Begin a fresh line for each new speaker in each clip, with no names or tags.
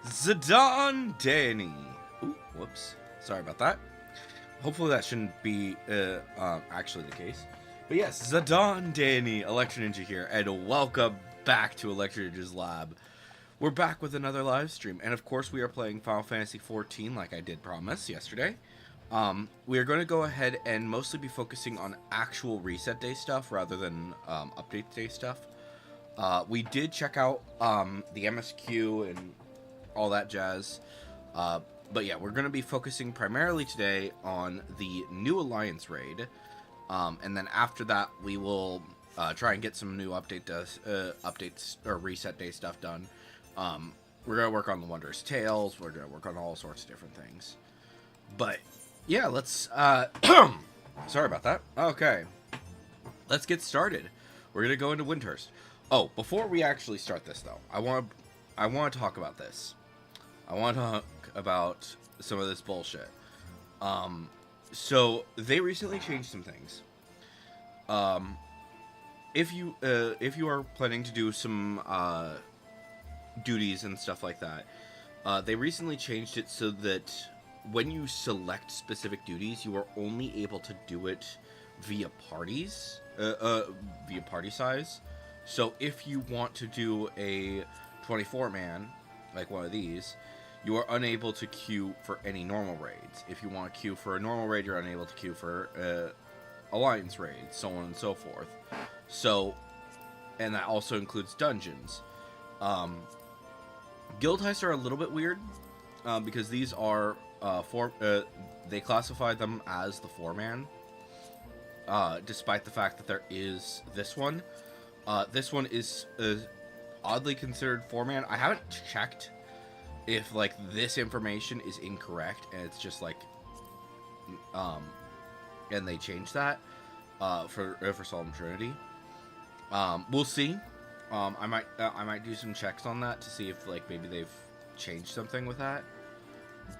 Zidane Danny. Ooh, whoops. Sorry about that. Hopefully that shouldn't be actually the case. But yes, Zidane Danny, Electro Ninja here, and welcome back to Electro Ninja's Lab. We're back with another live stream, and of course we are playing Final Fantasy XIV like I did promise yesterday. We are going to go ahead and mostly be focusing on actual reset day stuff rather than update day stuff. We did check out the MSQ and all that jazz. But yeah, we're going to be focusing primarily today on the new Alliance raid. And then after that, we will try and get some new updates or reset day stuff done. We're going to work on the Wondrous Tales. We're going to work on all sorts of different things. But yeah, let's... sorry about that. Okay. Let's get started. We're going to go into Windhurst. Oh, before we actually start this, though, I want to talk about this. I want to talk about some of this bullshit. So they recently changed some things. If you are planning to do some duties and stuff like that, they recently changed it so that when you select specific duties, you are only able to do it via parties, via party size. So if you want to do a 24-man, like one of these, you are unable to queue for any normal raids. If you want to queue for a normal raid, you're unable to queue for Alliance raids, so on and so forth. So, and that also includes dungeons. Guild heists are a little bit weird, because these are, they classify them as the 4-man, despite the fact that there is this one. This one is oddly considered 4-man. I haven't checked if like this information is incorrect and it's just like and they changed that for Solemn Trinity. We'll see. I might do some checks on that to see if like maybe they've changed something with that,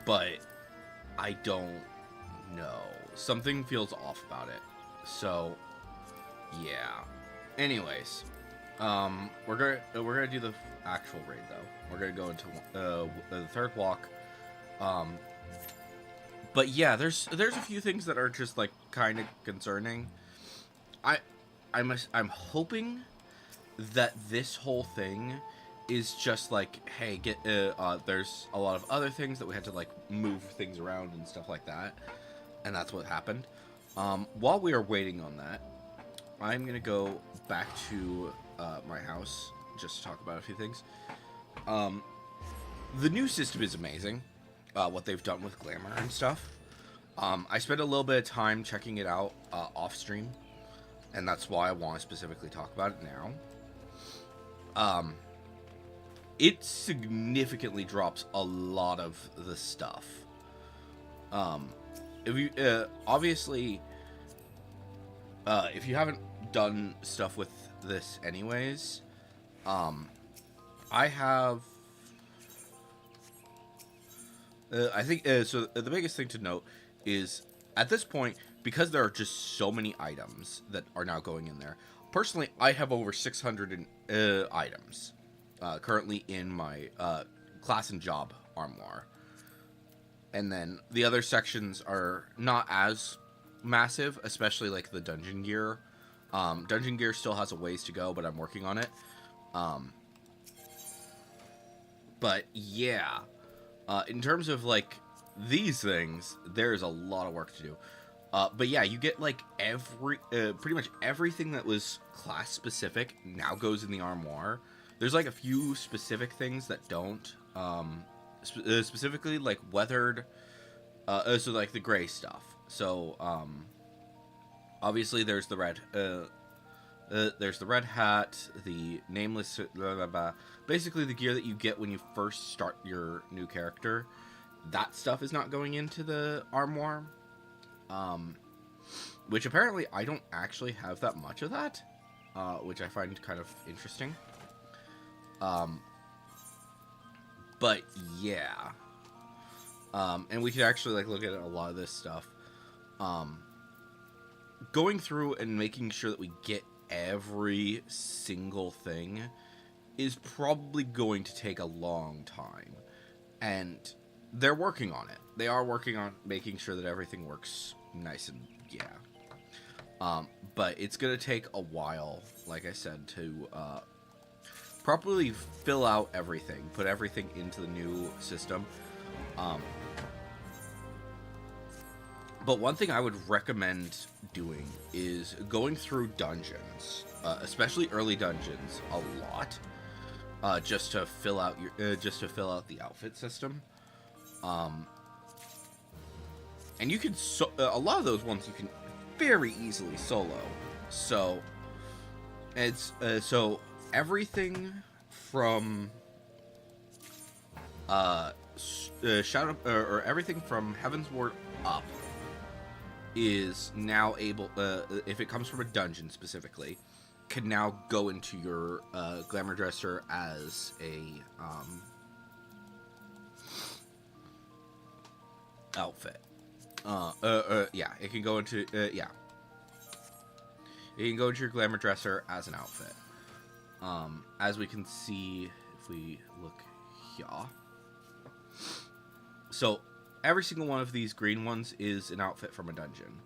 but I don't know. Something feels off about it. So yeah. Anyways, we're gonna do the actual raid though. We're gonna go into the third walk. But yeah, there's a few things that are just like kind of concerning. I'm hoping that this whole thing is just like, hey, there's a lot of other things that we had to like move things around and stuff like that, and that's what happened. While we are waiting on that, I'm gonna go back to my house just to talk about a few things. The new system is amazing. What they've done with glamour and stuff. I spent a little bit of time checking it out off stream, and that's why I want to specifically talk about it now. It significantly drops a lot of the stuff. If you obviously, if you haven't done stuff with this anyways, I have. I think so. The biggest thing to note is at this point, because there are just so many items that are now going in there. Personally, I have over 600 items currently in my class and job armoire, and then the other sections are not as massive, especially like the dungeon gear. Dungeon gear still has a ways to go, but I'm working on it. But yeah, in terms of like these things, there's a lot of work to do. But yeah, you get like pretty much everything that was class specific now goes in the armoire. There's like a few specific things that don't. Specifically like weathered, so like the gray stuff. So obviously there's the red. There's the red hat, the nameless, blah, blah, blah. Basically the gear that you get when you first start your new character. That stuff is not going into the armoire. Which apparently I don't actually have that much of that, which I find kind of interesting. But yeah. And we could actually like look at a lot of this stuff. Going through and making sure that we get every single thing is probably going to take a long time. and they're working on it. They are working on making sure that everything works nice and but it's gonna take a while, like I said, to properly fill out everything, put everything into the new system. But one thing I would recommend doing is going through dungeons, especially early dungeons, a lot, just to fill out your the outfit system. And you can a lot of those ones you can very easily solo. So it's so everything from Shadow or everything from Heavensward up is now able, if it comes from a dungeon specifically, can now go into your glamour dresser as a outfit. Yeah, it can go into yeah, it can go into your glamour dresser as an outfit. As we can see if we look here. So every single one of these green ones is an outfit from a dungeon.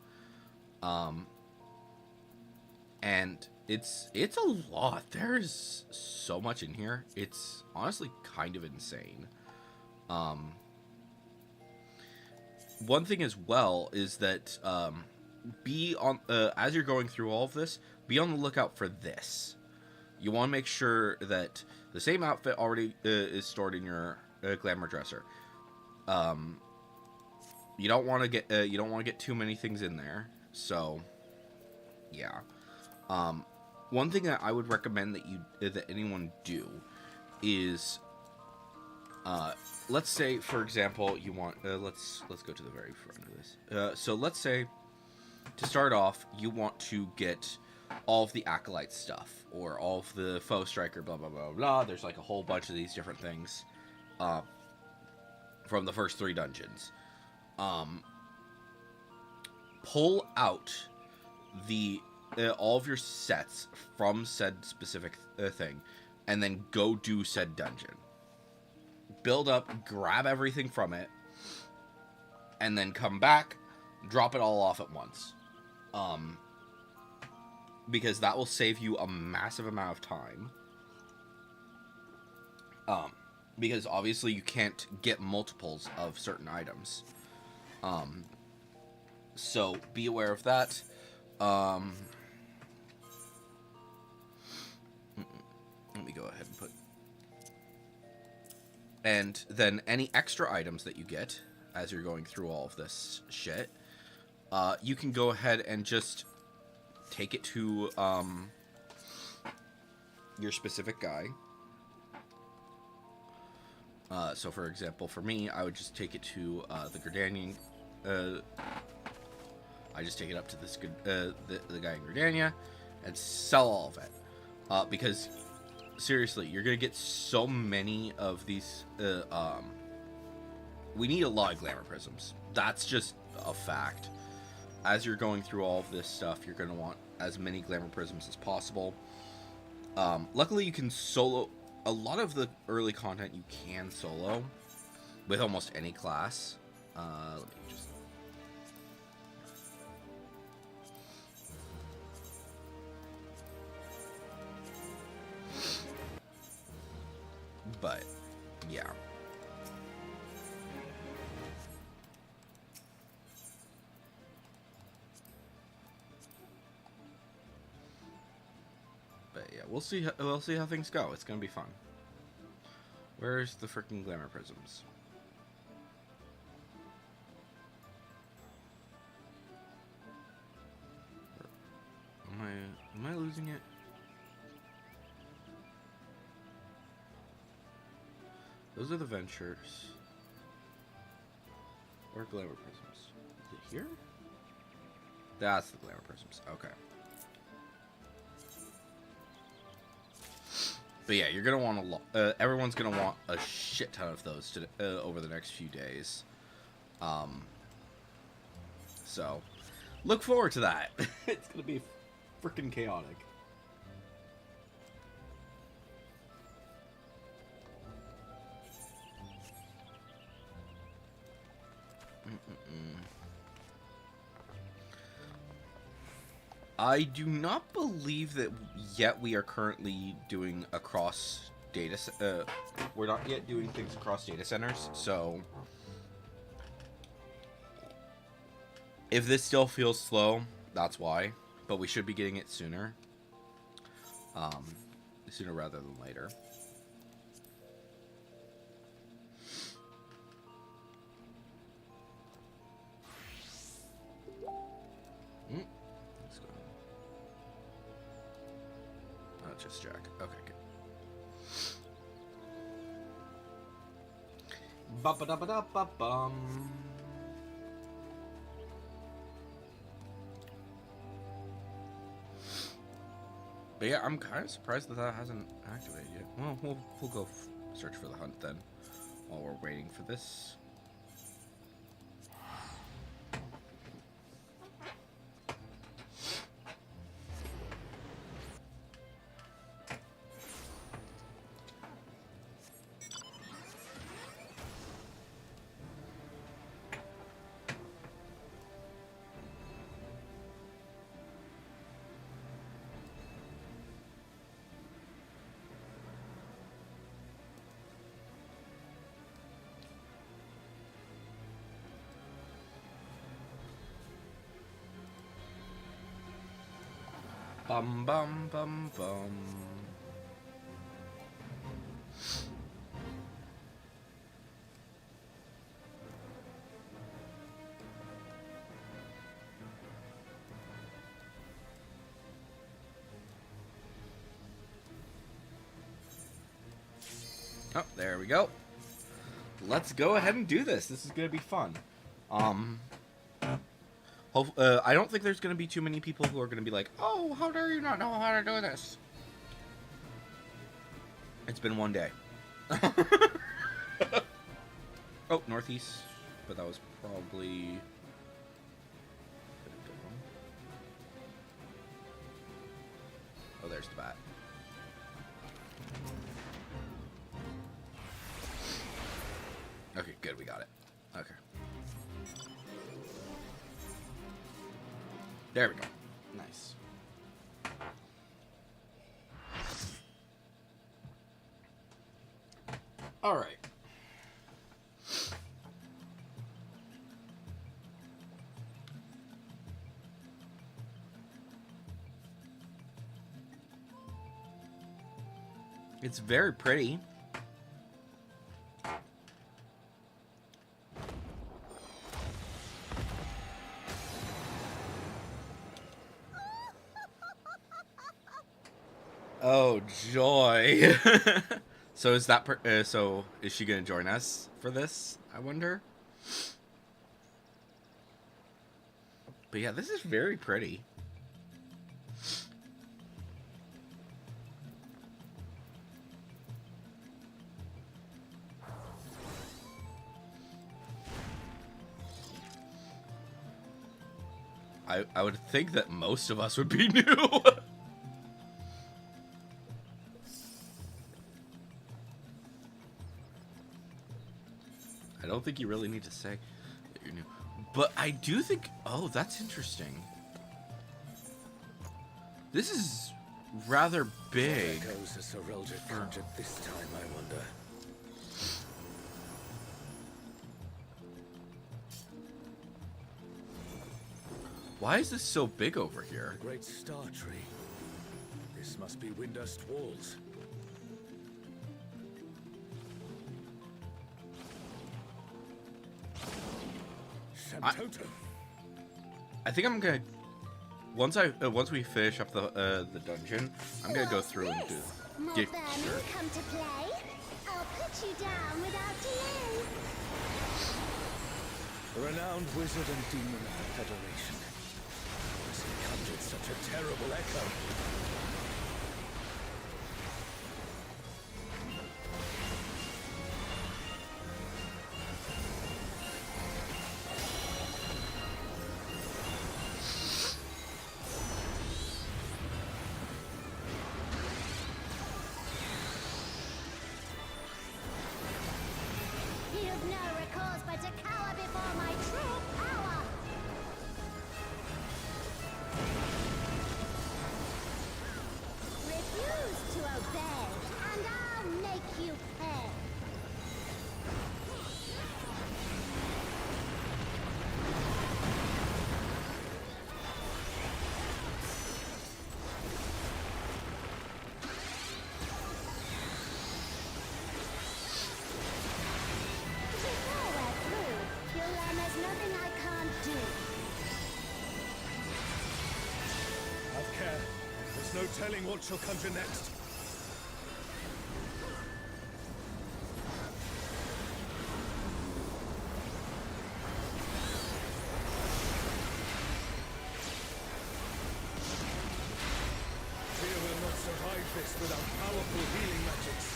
And it's a lot. There's so much in here. It's honestly kind of insane. One thing as well is that be on as you're going through all of this, be on the lookout for this. You want to make sure that the same outfit already is stored in your glamour dresser. You don't want to get too many things in there. So, yeah. One thing that I would recommend that anyone do is, let's say, for example, you want let's go to the very front of this. So let's say, to start off, you want to get all of the acolyte stuff or all of the foe striker, blah blah blah blah. There's like a whole bunch of these different things from the first 3 dungeons. Pull out the all of your sets from said specific thing, and then go do said dungeon. Build up, grab everything from it, and then come back, drop it all off at once. Because that will save you a massive amount of time. Because obviously you can't get multiples of certain items. So be aware of that. Let me go ahead and put... And then any extra items that you get as you're going through all of this shit, you can go ahead and just take it to your specific guy. So for example, for me, I would just take it to the Gridanian. I just take it up to this the guy in Gridania and sell all of it. Because seriously, you're gonna get so many of these. We need a lot of glamour prisms. That's just a fact. As you're going through all of this stuff, you're gonna want as many glamour prisms as possible. Luckily, you can solo a lot of the early content. You can solo with almost any class. Let me just... But yeah. But yeah, we'll see how things go. It's gonna be fun. Where's the freaking glamour prisms? Am I losing it? Those are the ventures. Or glamour prisms. Is it here? That's the glamour prisms. Okay. But yeah, you're gonna want a lot. Everyone's gonna want a shit ton of those over the next few days. So look forward to that. It's gonna be freaking chaotic. I do not believe that yet we are currently doing across data. We're not yet doing things across data centers, so if this still feels slow, that's why. But we should be getting it sooner. Sooner rather than later. Let's go. Oh, just Jack. Okay, good. Ba-ba-da-ba-da-ba-bum. But yeah, I'm kind of surprised that that hasn't activated yet. Well, we'll go search for the hunt then, while we're waiting for this. Bum bum bum bum. Oh, there we go. Let's go ahead and do this. This is gonna be fun. I don't think there's going to be too many people who are going to be like, oh, how dare you not know how to do this? It's been one day. Oh, northeast. But that was probably... Oh, there's the bat. Okay, good, we got it. Okay. There we go. Nice. All right. It's very pretty. Oh, joy. So is that so is she going to join us for this, I wonder? But yeah, this is very pretty. I would think that most of us would be new. I don't think you really need to say that you're new. But I do think... Oh, that's interesting. This is rather big.
What echoes has Sir Eldred conjured this time, I wonder?
Why is this so big over here?
A great star tree. This must be Windurst Walls. Shantoto.
I think I'm gonna once we finish up the dungeon, I'm gonna go through and do.
More
Get
vermin
sure.
come to play. I'll put you down without delay.
The renowned wizard and demon of the Federation. Has he conjured such a terrible echo?
Here You've no recourse but to cower before my true power. Refuse to obey, and I'll make you pay. Before we're through, you'll learn there's nothing I can't do.
Have care. There's no telling what she'll conjure next. Fear will not survive this without powerful healing magics.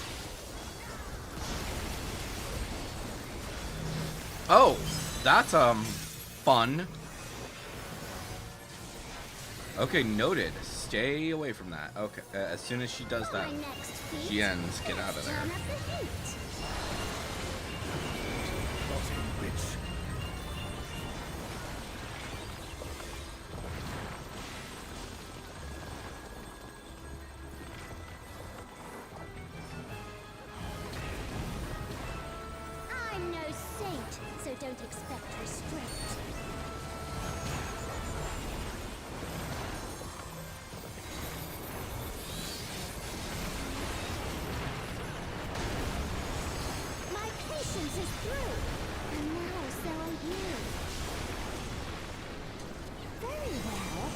Oh, that's fun. Okay, noted. Stay away from that. Okay, as soon as she does that,
My next feat,
she ends. Get out of there.
turn up the heat.
Rotting witch.
I'm no saint, so don't expect restraint. My patience is through, and now so are you. Very well.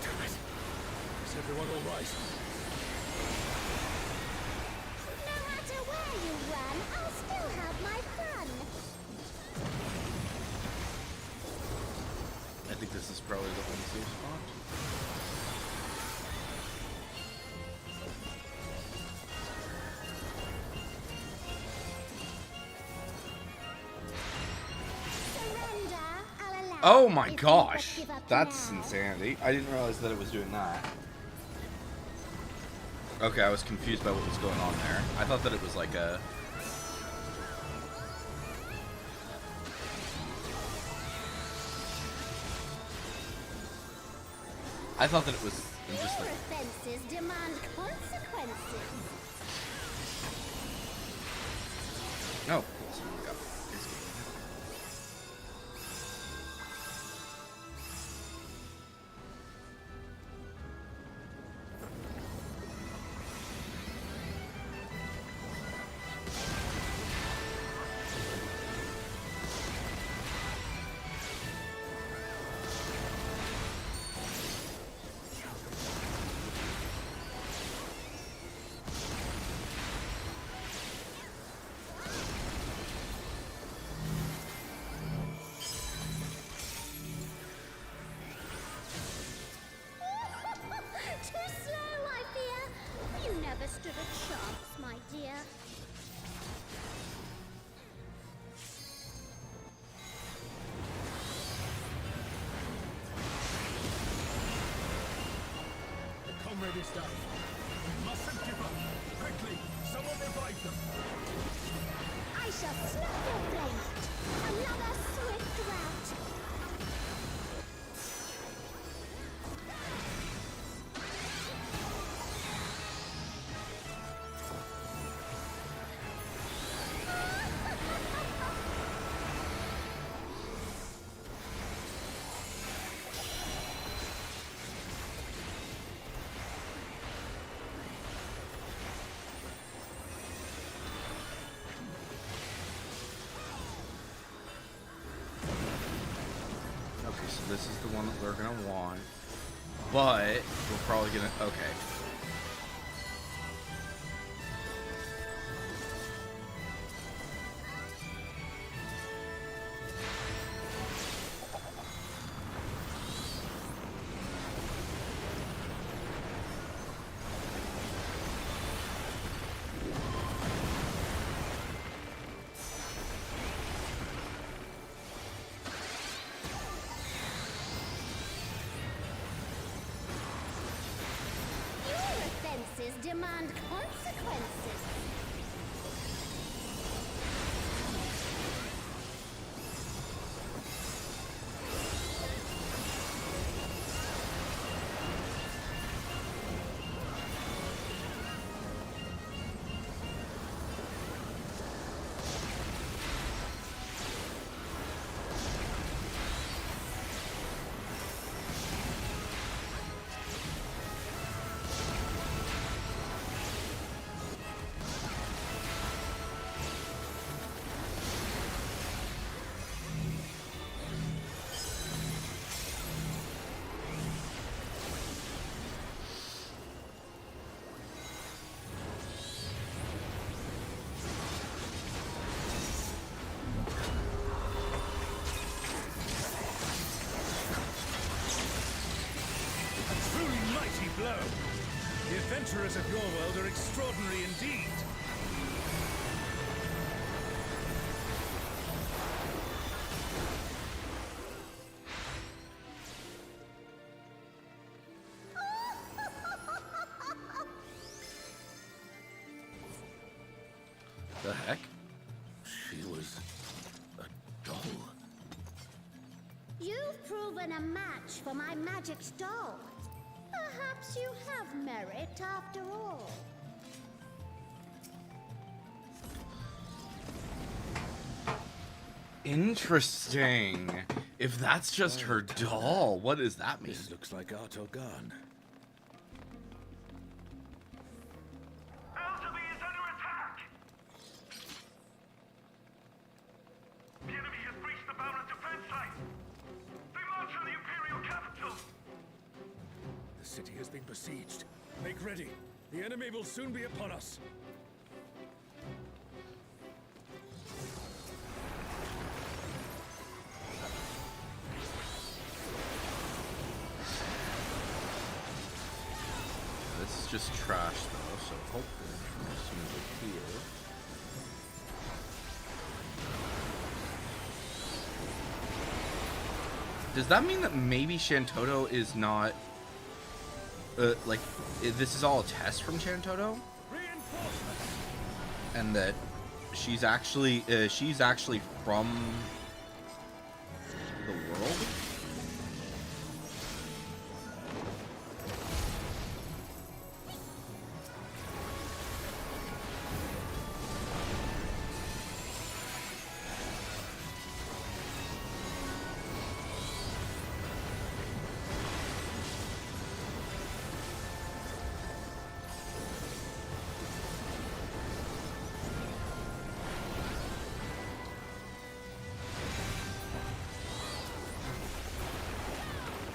Damn it. Is everyone all right?
No matter where you run, I'll still have my fun.
I think this is probably the only safe spot.
Surrender, I'll allow.
Oh my
if you
gosh,
give up
that's
now.
insanity. I didn't realize that it was doing that. Okay, I was confused by what was going on there. I thought that it was like a... I thought that it was just
Your
like...
offenses demand consequences.
No. Someone got busy.
Too slow, I fear. You never stood a chance, my dear.
The comrade is down. We mustn't give up. Quickly, someone revive them.
I shall snap your blade. Another swift rout.
Okay, so this is the one that we're gonna want. But we're probably gonna... Okay.
demand consequences.
Blow. The adventurers of your world are extraordinary indeed.
The heck?
She was a doll.
You've proven a match for my magic doll. Perhaps you have merit after all.
Interesting. If that's just her doll, what does that mean?
This looks like Artogan.
Alderby is under attack! The enemy has breached the Baron defense line! They march on the Imperial capital!
The city has been besieged. Make ready. The enemy will soon be upon us.
This is just trash though, so hopefully we can just move it here. Does that mean that maybe Shantoto is not like this is all a test from Shantoto?
Reinforcements!
And that she's actually from the world?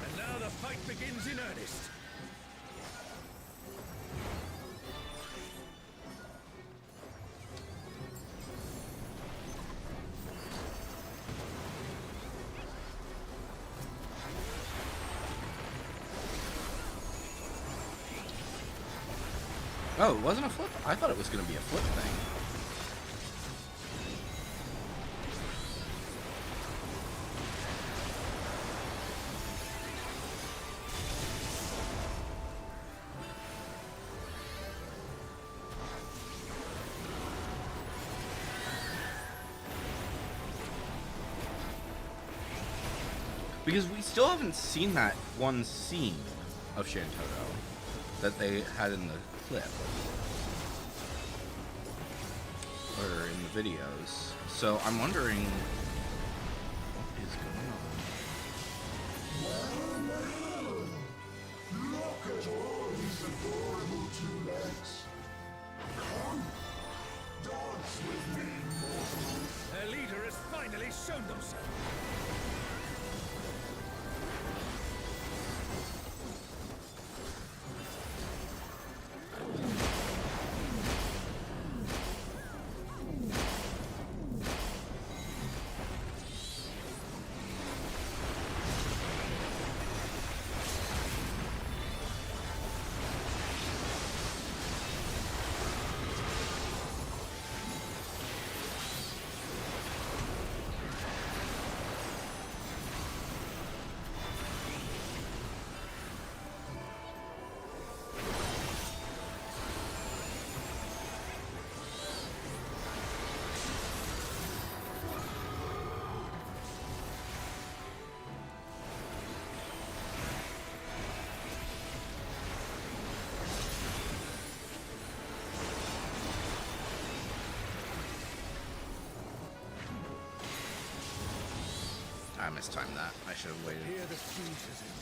And now the fight begins in earnest.
Oh, it wasn't a flip? I thought it was going to be a flip thing. Because we still haven't seen that one scene of Shantoto that they had in the clip. Or in the videos. So I'm wondering what is going on.
Look at all these adorable two legs. Come, dance with me, mortals.
Their leader has finally shown themselves.
I mistimed that. I should have waited.
Here the siege has ended.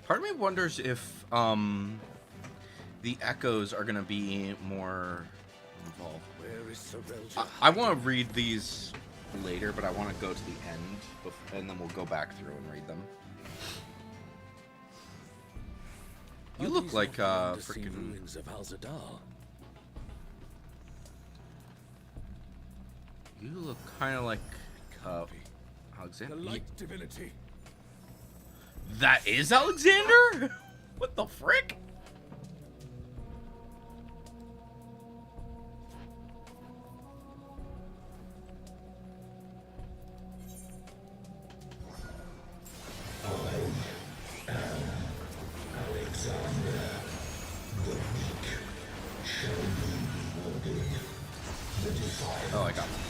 Part of me wonders if the echoes are gonna be more involved.
Where is Sorelja?
I want to read these later, but I want to go to the end, and then we'll go back through and read them. You
Are
look
these
like
not the unseen
freaking.
ruins of Al-Zadar?
You look kind of like
Can't be.
Alexander.
The light divinity.
That is Alexander? What the frick? Oh, I got one.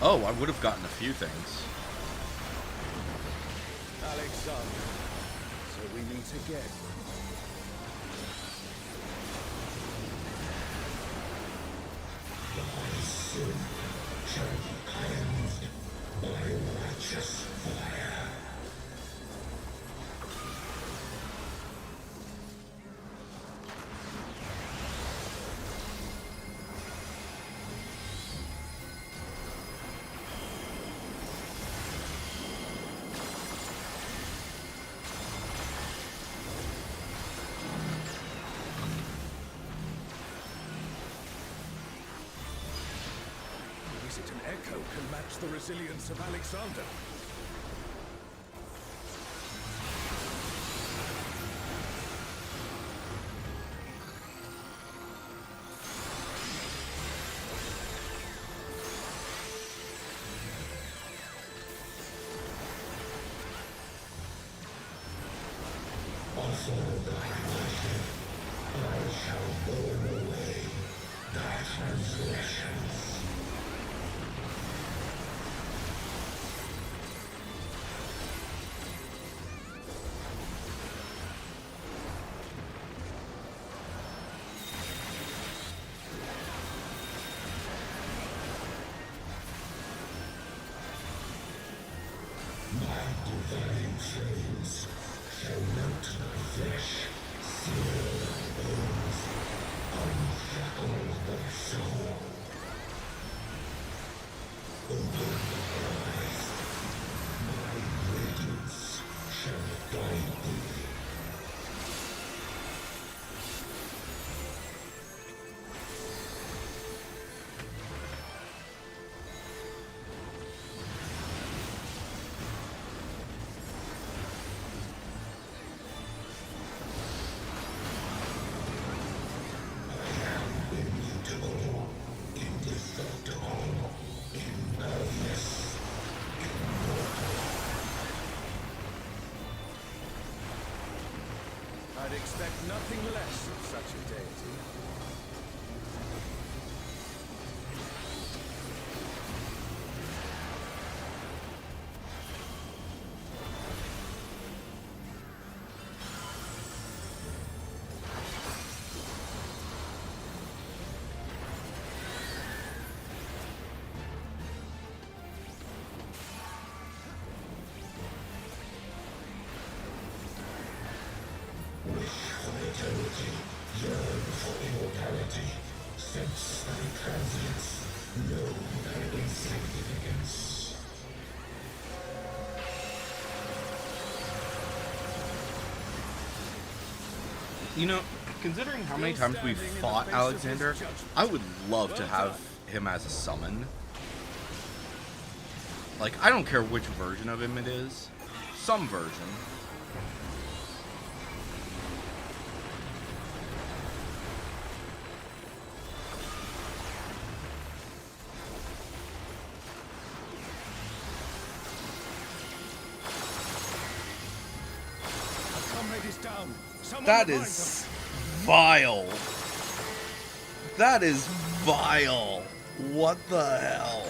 Oh, I would have gotten a few things.
Alexander. So we meet again. Is it an echo can match the resilience of Alexander? I'd expect nothing less of such a deity.
You know, considering how many times we've fought Alexander, I would love to have him as a summon. Like, I don't care which version of him it is. Some version.
A comrade is down. Someone
That
revive
is vile. That is vile. What the hell?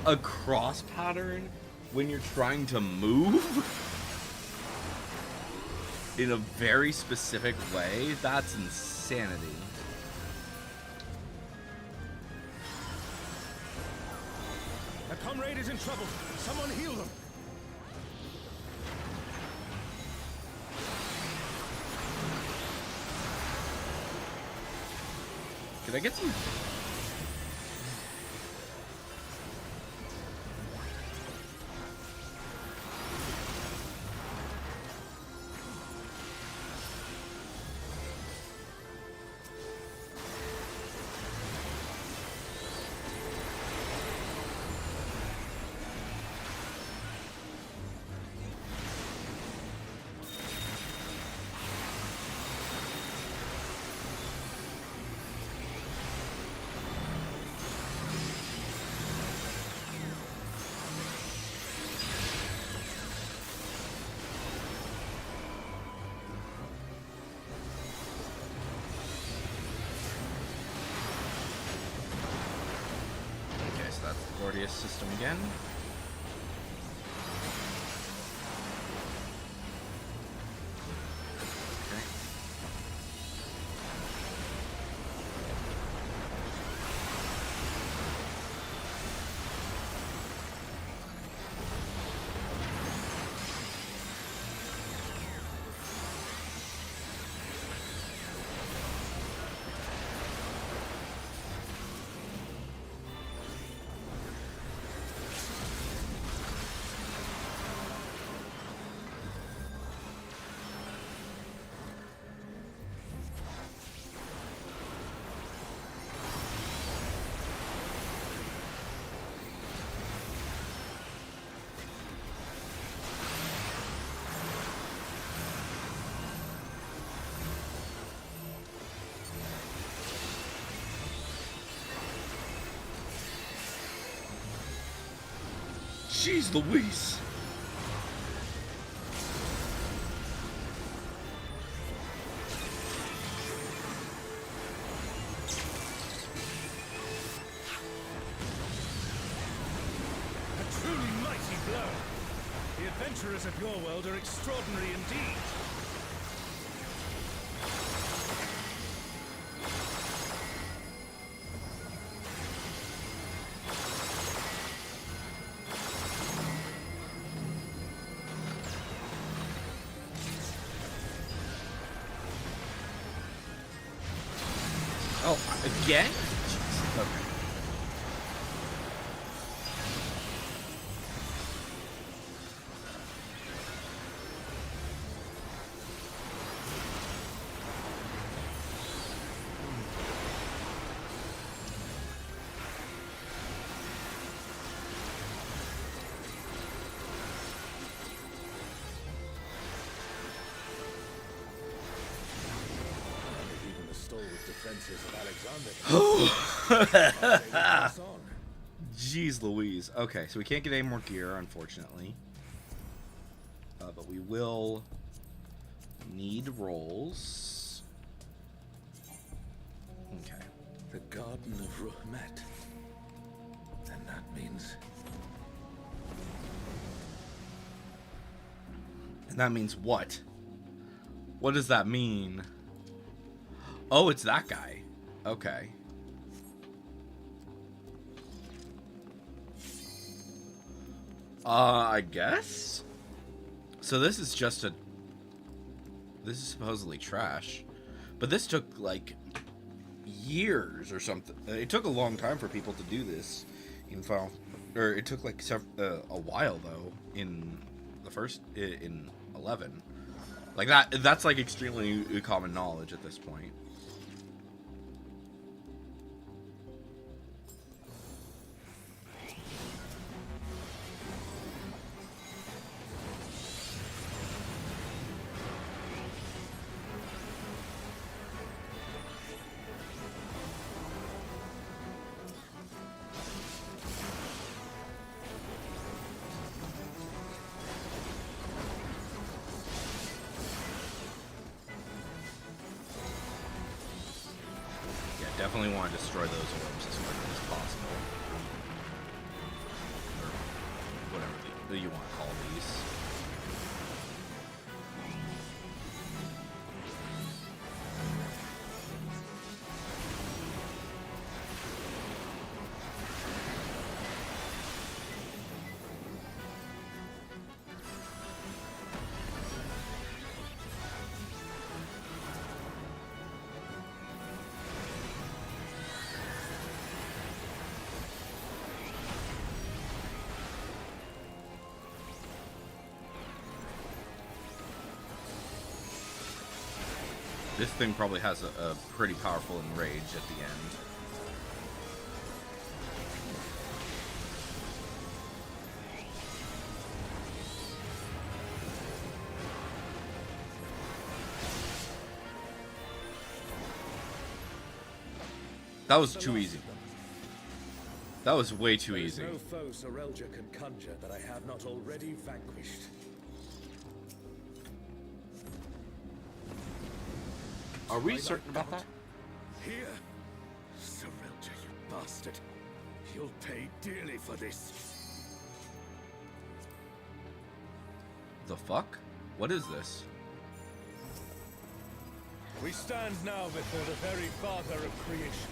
a cross pattern when you're trying to move in a very specific way, that's insanity.
A comrade is in trouble. Someone heal them.
Can I get some? Gordius system again. Okay. Jeez Louise.
A truly mighty blow. The adventurers of your world are extraordinary indeed.
Oh, again? Jeez. Okay.
Even the stalwart defenses of Alexander.
Jeez Louise. Okay, so we can't get any more gear, unfortunately. But we will need rolls. Okay.
The Garden of Ruhmet. And that means
And that means what? What does that mean? Oh, it's that guy. Okay. I guess? So this is just a... This is supposedly trash. But this took, like, years or something. It took a long time for people to do this in Final... Or it took, like, a while, though, in the first... In 11. Like, that's, like, extremely common knowledge at this point. Definitely want to destroy those orbs as quickly as possible. you want to call these. This thing probably has a pretty powerful enrage at the end. That was too easy. That was way too
There is
easy.
no foe Serelja can conjure that I have not already vanquished.
Are we certain about that?
Here? Serelja, you bastard. You'll pay dearly for this.
The fuck? What is this?
We stand now before the very father of creation.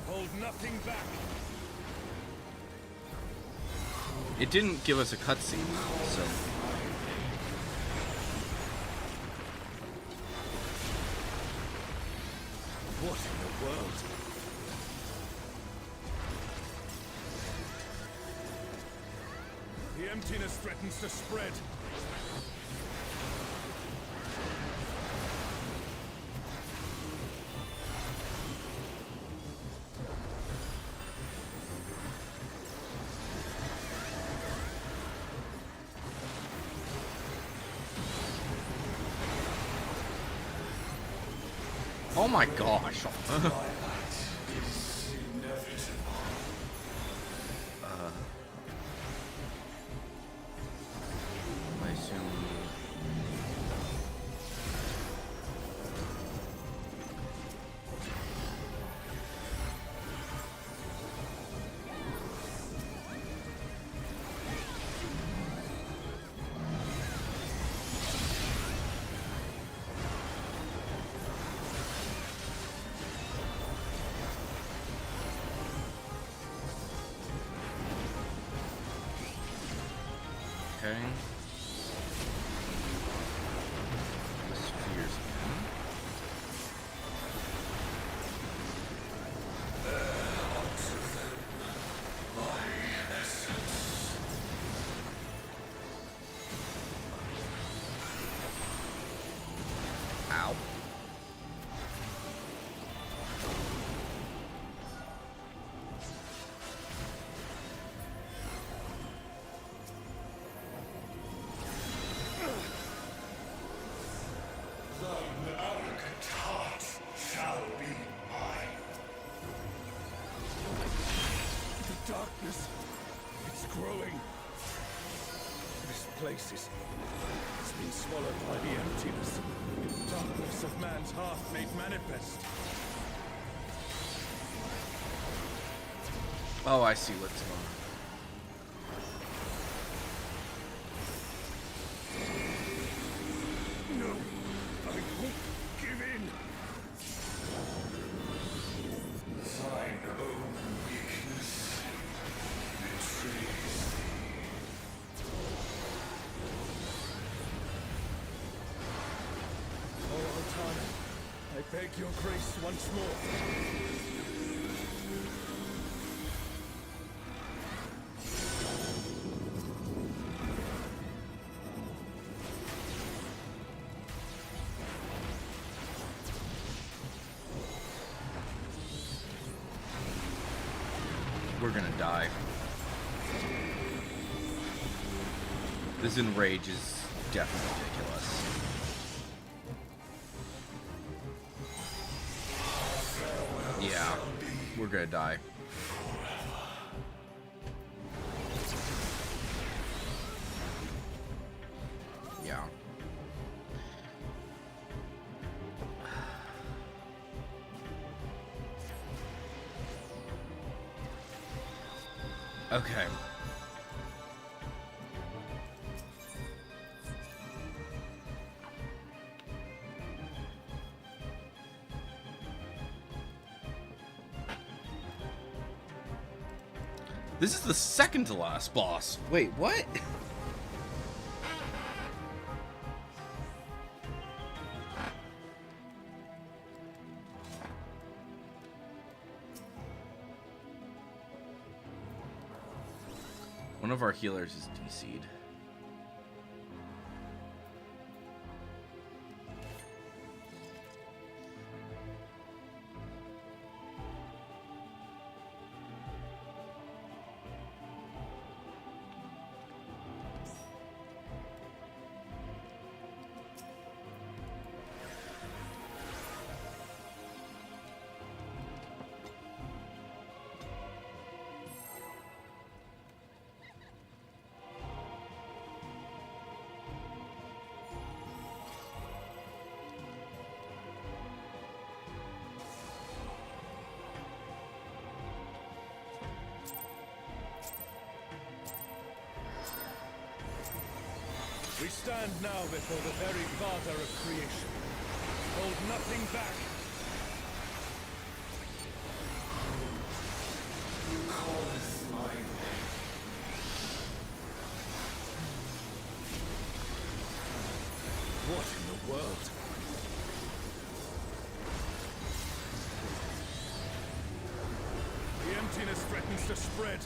Hold nothing back.
It didn't give us a cutscene, so...
What in the world? The emptiness threatens to spread.
Oh my gosh. I assume... Okay. Spheres again. Ow.
Thine arrogant heart shall be mine.
The darkness, it's growing. This place it's been swallowed by the emptiness. Darkness of man's heart made manifest.
Oh, I see what's going on.
No, I won't give in.
Thine own weakness betrays thee.
Oh, Altana, I beg your grace once more.
We're gonna die. This enrage is definitely ridiculous. Yeah, we're gonna die. Yeah. Okay. This is the second to last boss. Wait, what? One of our healers is DC'd.
We stand now before the very father of creation. Hold nothing back.
You calleth my name.
What in the world? The emptiness threatens to spread.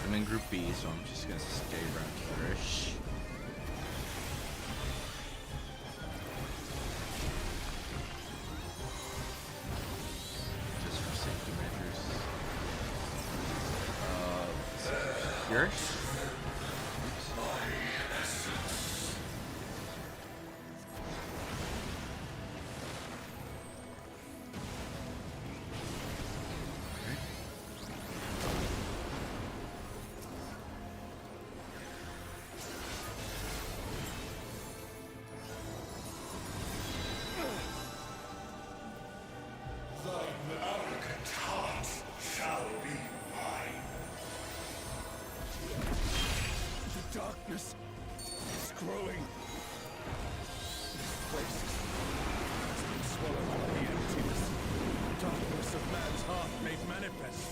I'm in Group B, so I'm just gonna stay around here-ish. Just for safety measures. Here-ish?
Thine arrogant heart shall be mine.
The darkness is growing. This place has been swallowed by the emptiness. The darkness of man's heart made manifest.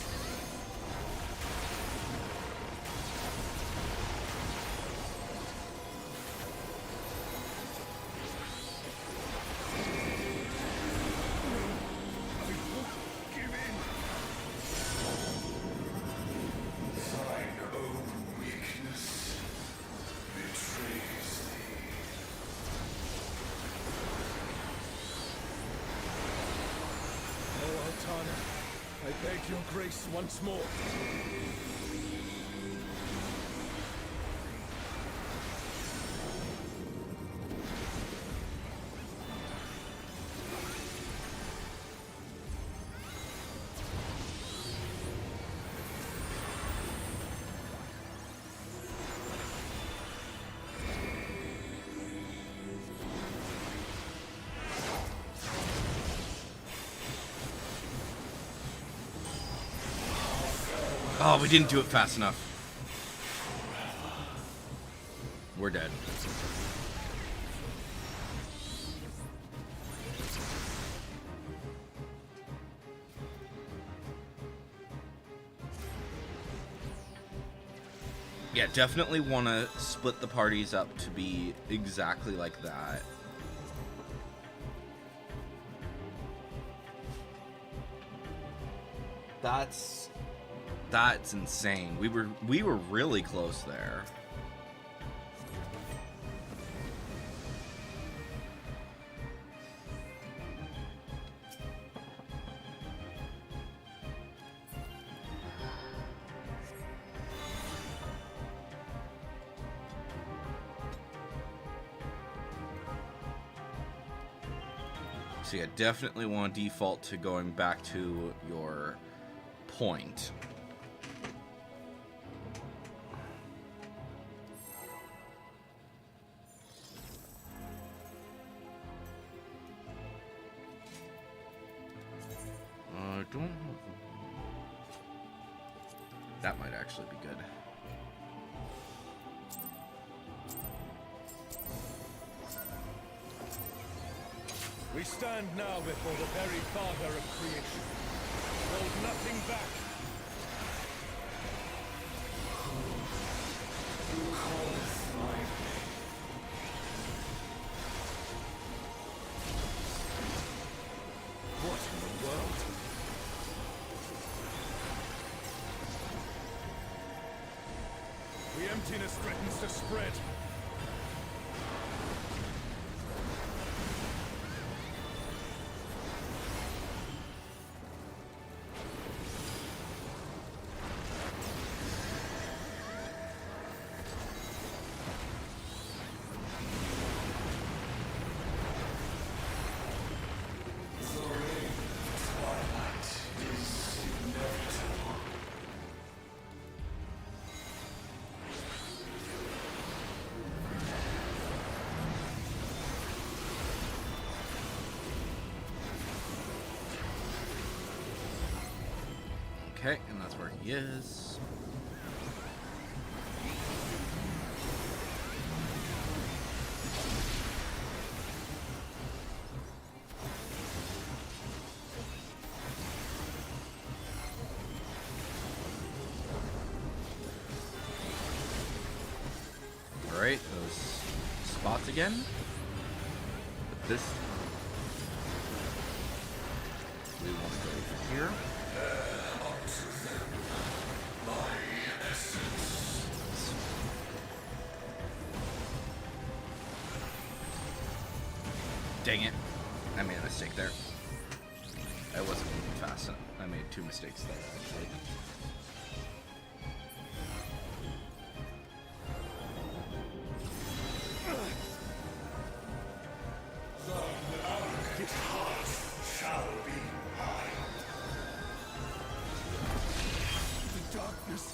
I won't give in.
Thine own weakness betrays thee.
Oh, Altana, I beg your grace once more.
Oh, we didn't do it fast enough. We're dead. Yeah, definitely want to split the parties up to be exactly like that. That's insane. We were really close there. So yeah, definitely want to default to going back to your point. That might actually be good.
We stand now before the very father of creation. Hold nothing back. What in the world? The emptiness threatens to spread.
Okay, and that's where he is. Alright, those spots again. But this we want to go over here. Dang it. I made a mistake there. I wasn't moving fast enough. I made two mistakes there, actually.
The darkness,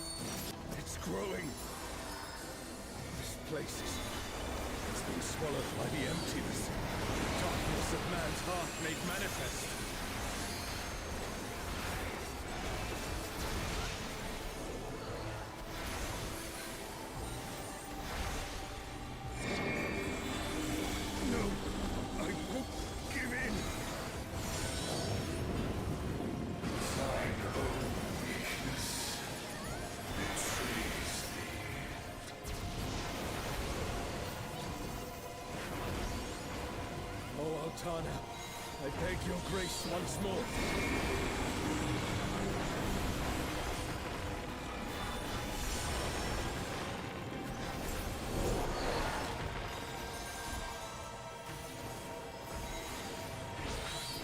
it's growing. This place it's been swallowed by the emptiness. The darkness of man's heart made manifest. No, I won't give in. Thine own weakness betrays thee. Oh, Altana, I beg your grace once more.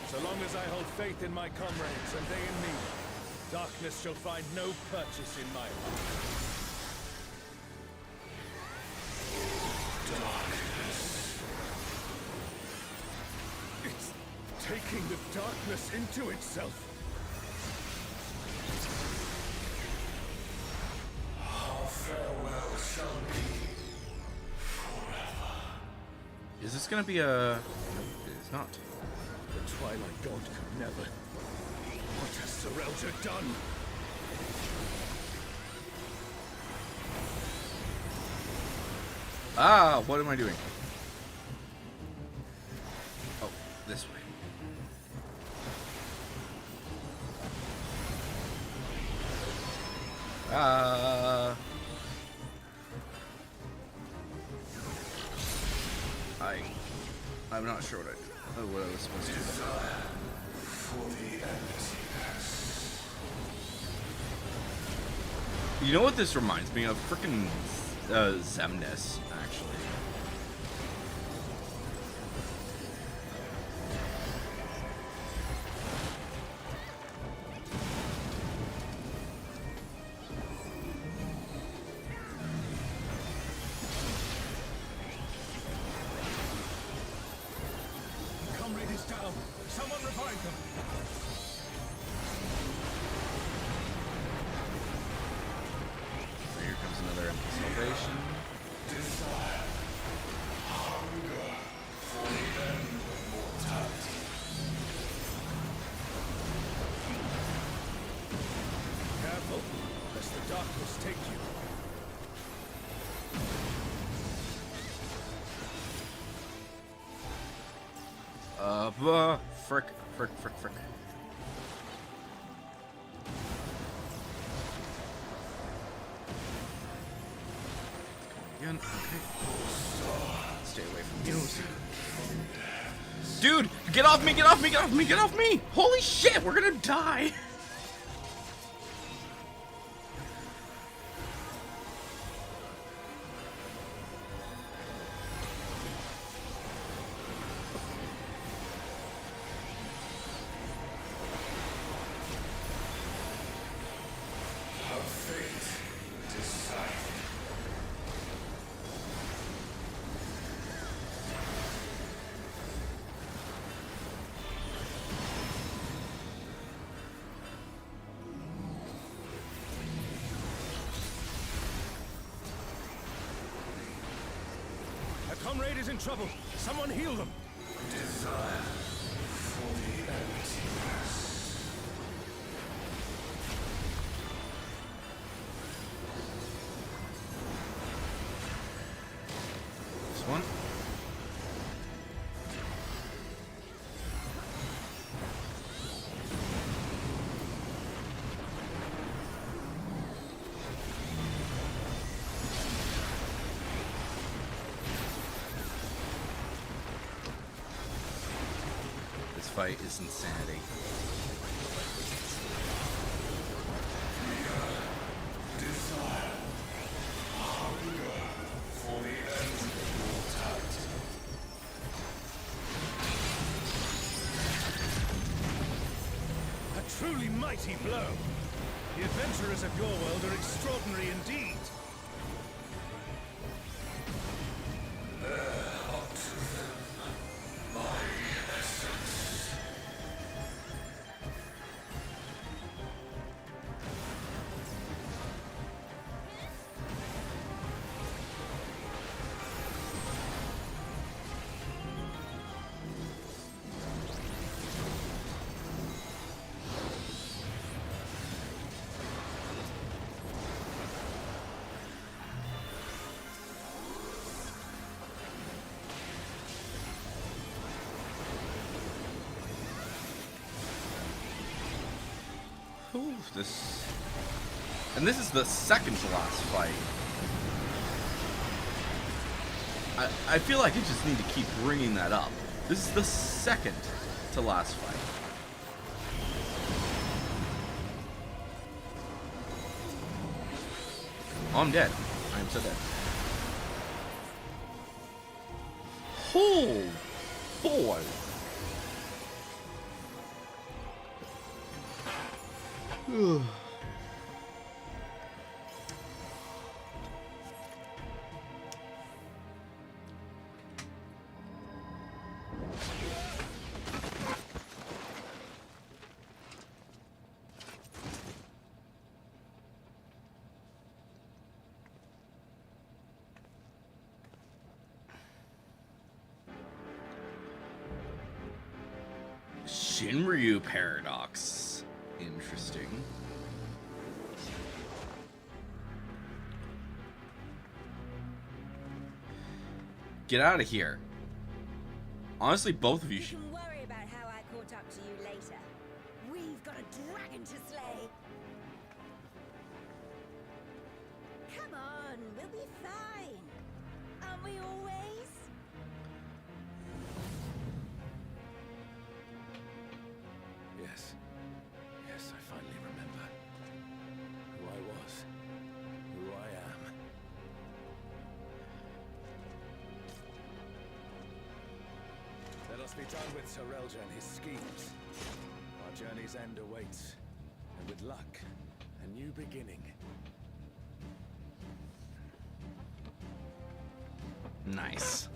So long as I hold faith in my comrades and they in me, darkness shall find no purchase in my heart. Darkness. It's taking the darkness into itself. Our farewell shall be forever.
Is this gonna be a... It's not.
The Twilight God could never. What has Serelja done?
Ah, what am I doing? Oh, this way. I'm not sure what I was supposed to do.
For the emptiness.
You know what this reminds me of? Frickin' Xemnas, actually.
Comrade is down. Someone revive them!
So here comes another empty salvation.
Careful, lest the darkness take you.
Frick. Again, okay. Stay away from you. Dude, get off me, get off me, get off me, get off me! Holy shit, we're gonna die!
A comrade is in trouble. Someone heal them.
This one. This fight is insanity.
A truly mighty blow. The adventurers of your world are extraordinary indeed.
Ooh, and this is the second to last fight. I feel like I just need to keep bringing that up. This is the second to last fight. Oh, I'm dead. I am so dead. Oh, boy. Shinryu Paradox. Interesting. Get out of here. Honestly, both of you
You
should.
can worry about how I caught up to you later. We've got a dragon to slay. Come on, we'll be fine. Aren't we always?
Yes. Yes, I finally remember who I was, who I am. Let us be done with Sir Elja and his schemes. Our journey's end awaits, and with luck, a new beginning.
Nice.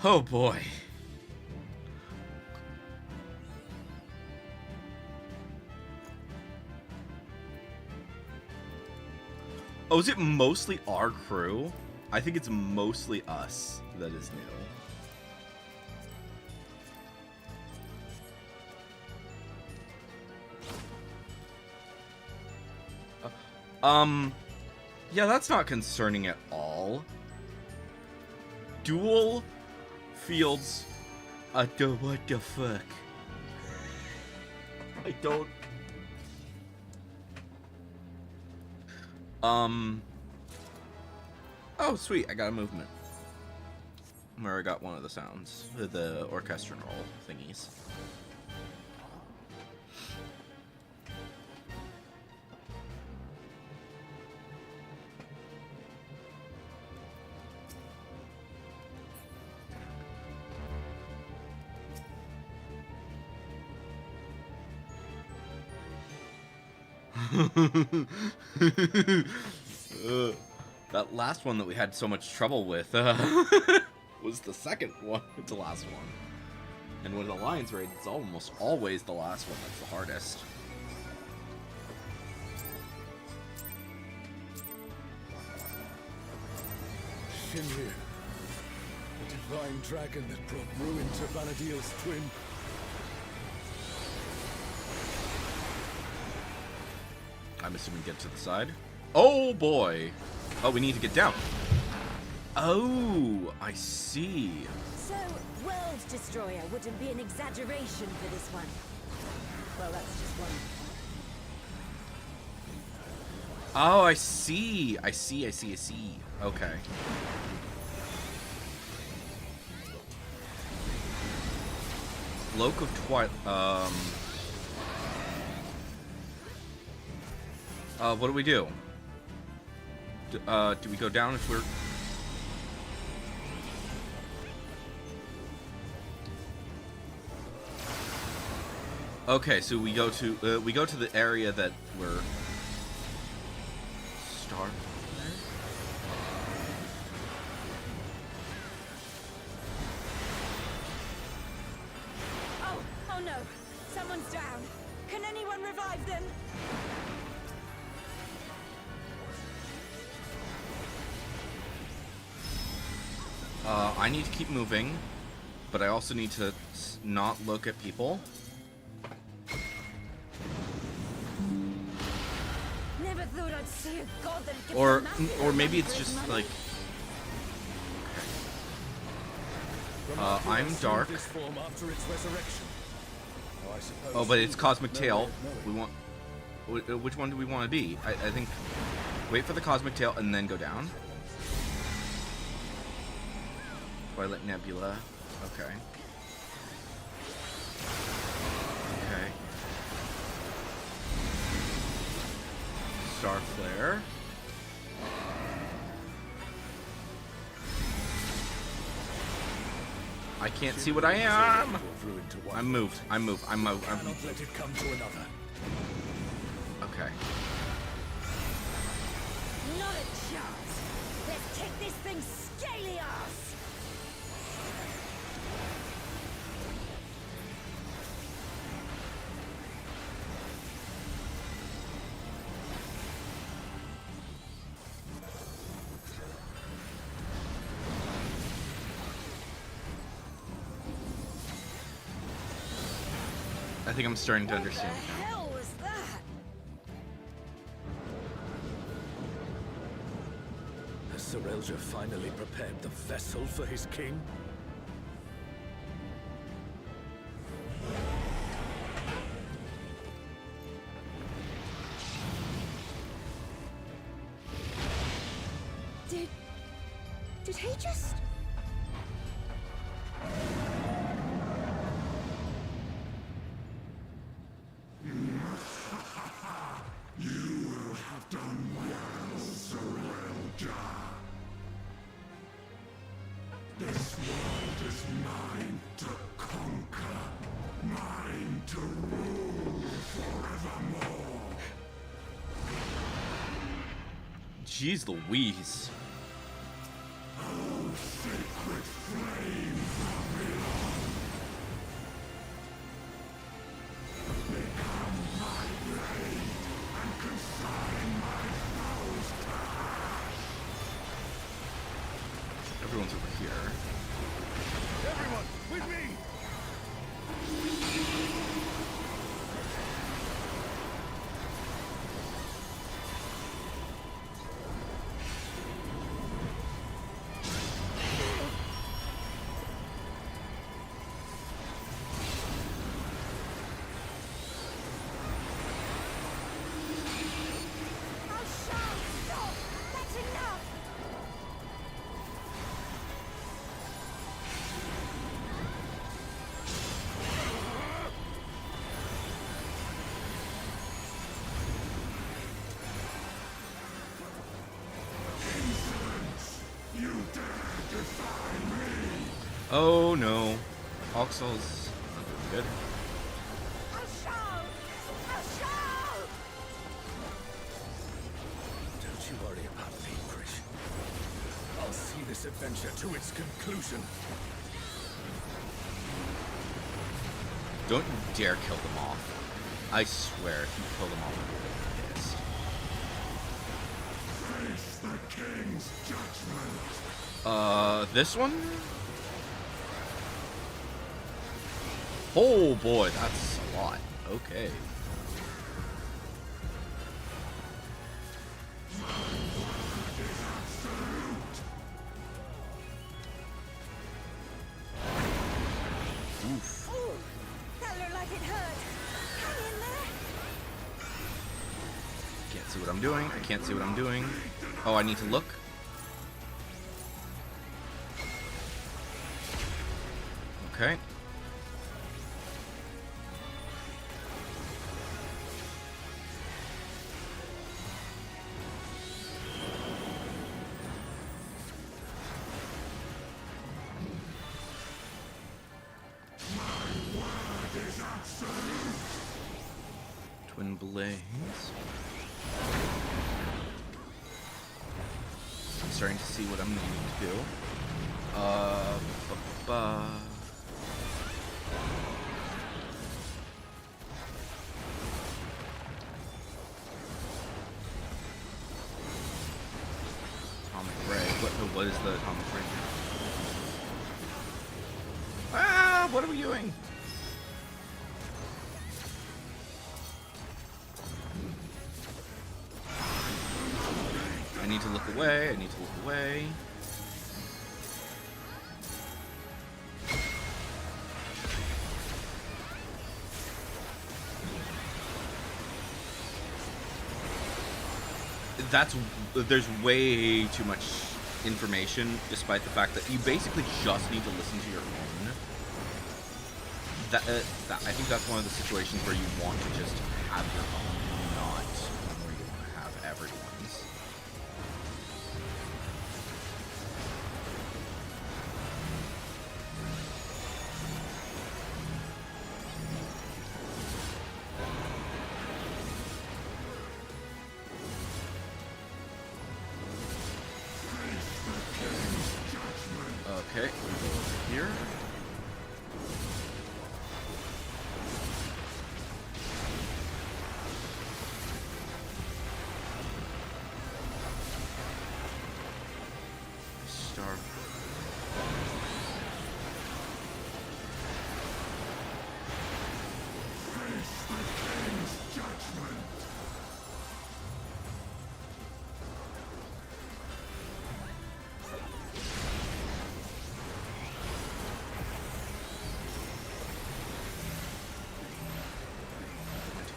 Oh boy. Oh, is it mostly our crew? I think it's mostly us that is new. Yeah, that's not concerning at all. Dual fields. What the fuck? I don't. Oh, sweet! I got a movement. Where I got one of the sounds, the orchestral thingies. That last one that we had so much trouble with was the second one. It's the last one. And with Alliance Raid, it's almost always the last one that's the hardest.
Shinryu, the divine dragon that brought ruin to Vana'diel's twin.
I'm assuming get to the side. Oh boy! Oh, we need to get down. Oh, I see.
So, World Destroyer wouldn't be an exaggeration for this one. Well, that's just one.
Oh, I see. I see. Okay. Cloak of Twilight. What do we do? Do we go down if we're... Okay, so we go to the area that we're... Star...
Oh no! Someone's down! Can anyone revive them?
I need to keep moving, but I also need to not look at people.
Never thought I'd see a god that gives
Or
a massive
maybe
amount
it's
for
just
his money.
like... I'm dark.
This form after its resurrection. Now, I suppose
Oh, but it's
you
Cosmic
know
Tail.
it,
We want... Which one do we want to be? I think... Wait for the Cosmic Tail and then go down. Twilight Nebula. Okay. Okay. Star Flare. I can't see what I am. I'm moved. I'm moved.
Cannot let it come to another.
Okay.
Not a chance! Let's kick this thing scaly ass!
I think I'm starting to
What
understand.
the hell was that?
Has Serelja finally prepared the vessel for his king?
Did he just...
You will have done well, Serelja. This world is mine to conquer, mine to rule forevermore.
Jeez Louise.
Oh, sacred flame,
everyone's over here.
Everyone, with me!
Oh, Shao, stop! That's enough!
Oh no. Oxal's not doing good.
Oh, Shao! Oh, Shao!
Don't you worry about me, Krish. I'll see this adventure to its conclusion.
Don't you dare kill them off. I swear, if you kill them off, I'm gonna be pissed.
Face the king's judgment.
This one? Oh boy, that's a lot. Okay. Oof.
Ooh, that looked like it hurt. Hang in there.
Can't see what I'm doing. I can't see what I'm doing. Oh, I need to look. Okay. Twin Blaze. I'm starting to see what I'm needing to do. Atomic Ray. What is the Atomic Ray? Ah, what are we doing? I need to look away. I need to look away. There's way too much information, despite the fact that you basically just need to listen to your own. I think that's one of the situations where you want to just have your own, not one where you want to have everyone's. Okay, we go over here. Star.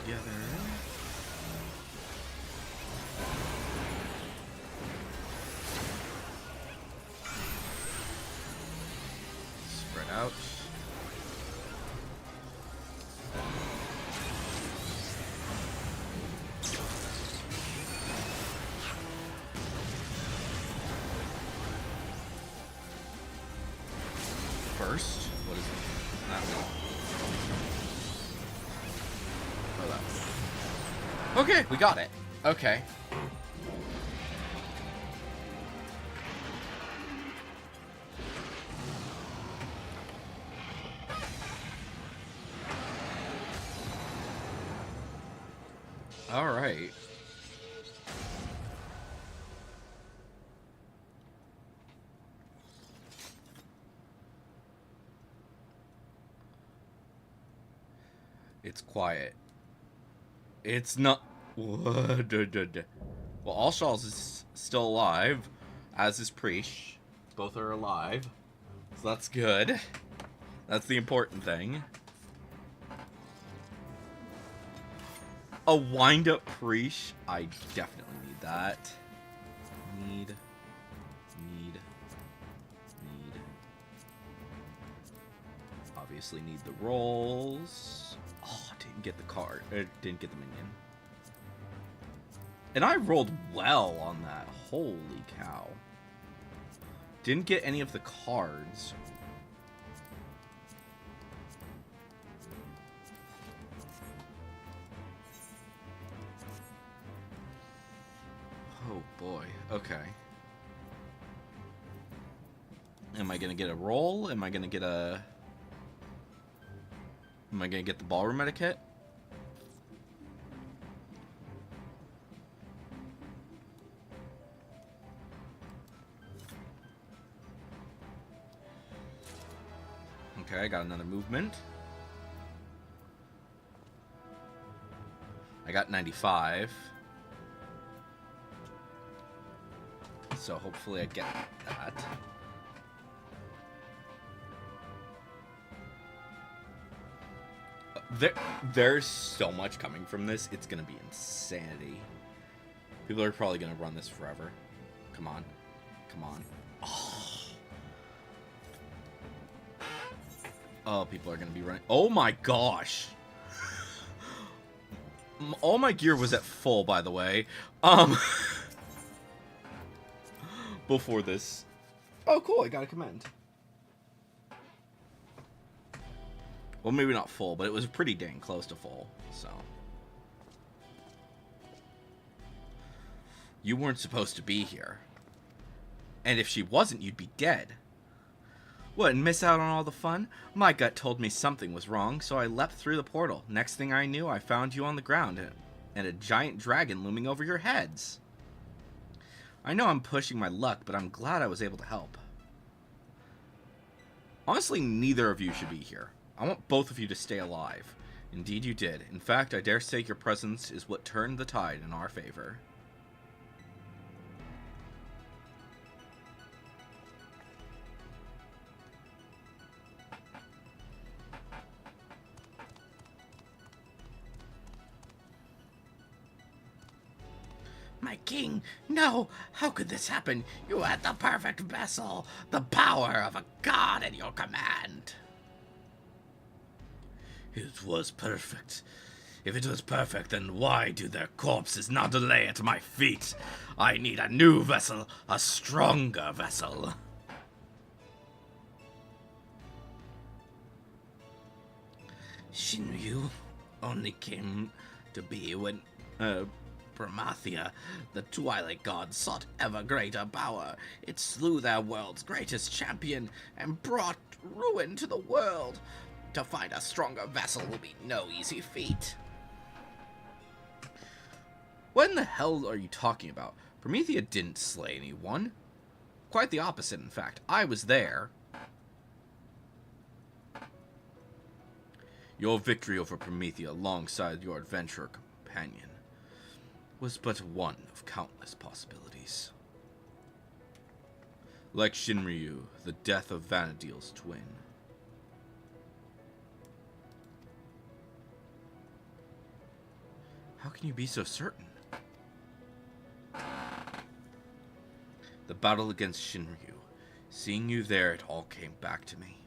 Together. Spread out. First, what is it? That one. Oh, that one. Okay, we got it. Okay. All right. It's quiet. It's not... Well, Allshaw's is still alive, as is Preesh. Both are alive. So that's good. That's the important thing. A wind-up Preesh? I definitely need that. Need. Obviously need the rolls. Oh, didn't get the card. Didn't get the minion. And I rolled well on that. Holy cow. Didn't get any of the cards. Oh boy. Okay. Am I gonna get a roll? Am I gonna get the ballroom etiquette? Okay, I got another movement. I got 95. So hopefully I get that. There's so much coming from this. It's gonna be insanity. People are probably gonna run this forever. Come on. Come on. Oh, people are gonna be running. Oh my gosh. All my gear was at full, by the way. Before this. Oh, cool. I got a command. Well, maybe not full, but it was pretty dang close to full, so. You weren't supposed to be here. And if she wasn't, you'd be dead. What, and miss out on all the fun? My gut told me something was wrong, so I leapt through the portal. Next thing I knew, I found you on the ground, and a giant dragon looming over your heads. I know I'm pushing my luck, but I'm glad I was able to help. Honestly, neither of you should be here. I want both of you to stay alive. Indeed you did. In fact, I dare say your presence is what turned the tide in our favor. My king, no! How could this happen? You had the perfect vessel, the power of a god at your command. It was perfect. If it was perfect, then why do their corpses not lay at my feet? I need a new vessel, a stronger vessel. Shinryu only came to be when, Promathia, the Twilight God, sought ever greater power. It slew their world's greatest champion and brought ruin to the world. To find a stronger vessel will be no easy feat. What in the hell are you talking about? Promethea didn't slay anyone. Quite the opposite, in fact. I was there. Your victory over Promethea alongside your adventurer companion was but one of countless possibilities. Like Shinryu, the death of Vana'diel's twin. How can you be so certain? The battle against Shinryu. Seeing you there, it all came back to me.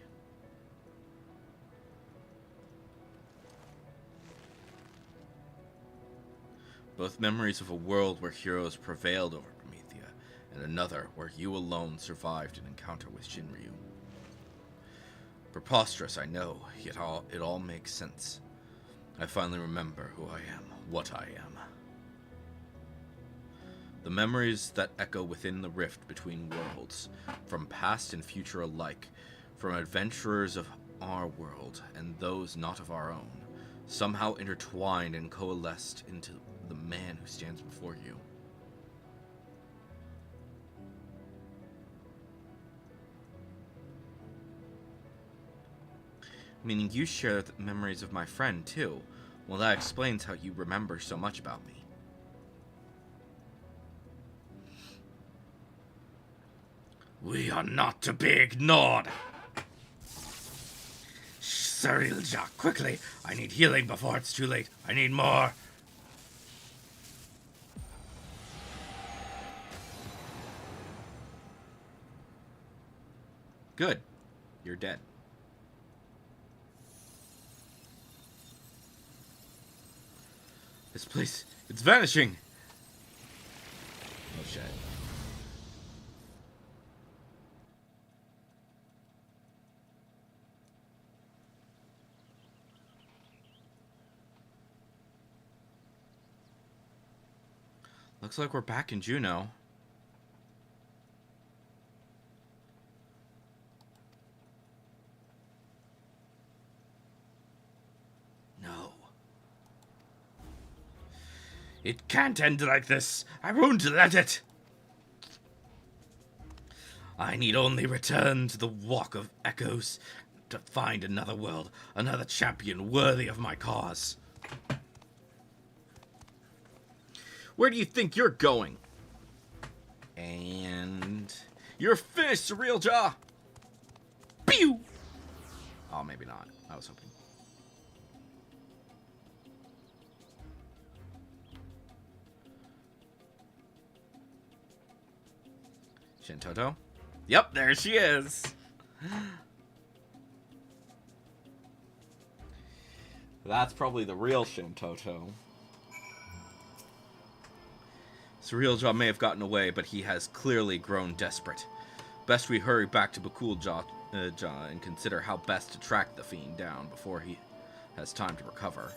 Both memories of a world where heroes prevailed over Promethea, and another where you alone survived an encounter with Shinryu. Preposterous, I know, yet it all makes sense. I finally remember who I am, what I am. The memories that echo within the rift between worlds, from past and future alike, from adventurers of our world and those not of our own, somehow intertwined and coalesced into the man who stands before you. Meaning you share the memories of my friend, too. Well, that explains how you remember so much about me. We are not to be ignored. Cyrilja, quickly! I need healing before it's too late. I need more. Good. You're dead. This place, it's vanishing. Oh shit. Looks like we're back in Juno. No. It can't end like this. I won't let it. I need only return to the Walk of Echoes to find another world, another champion worthy of my cause. Where do you think you're going? And you're finished, Cyrilja! Pew! Oh, maybe not. I was hoping. Shintoto? Yep, there she is! That's probably the real Shintoto. Cyrilja may have gotten away, but he has clearly grown desperate. Best we hurry back to Bakulja and consider how best to track the fiend down before he has time to recover.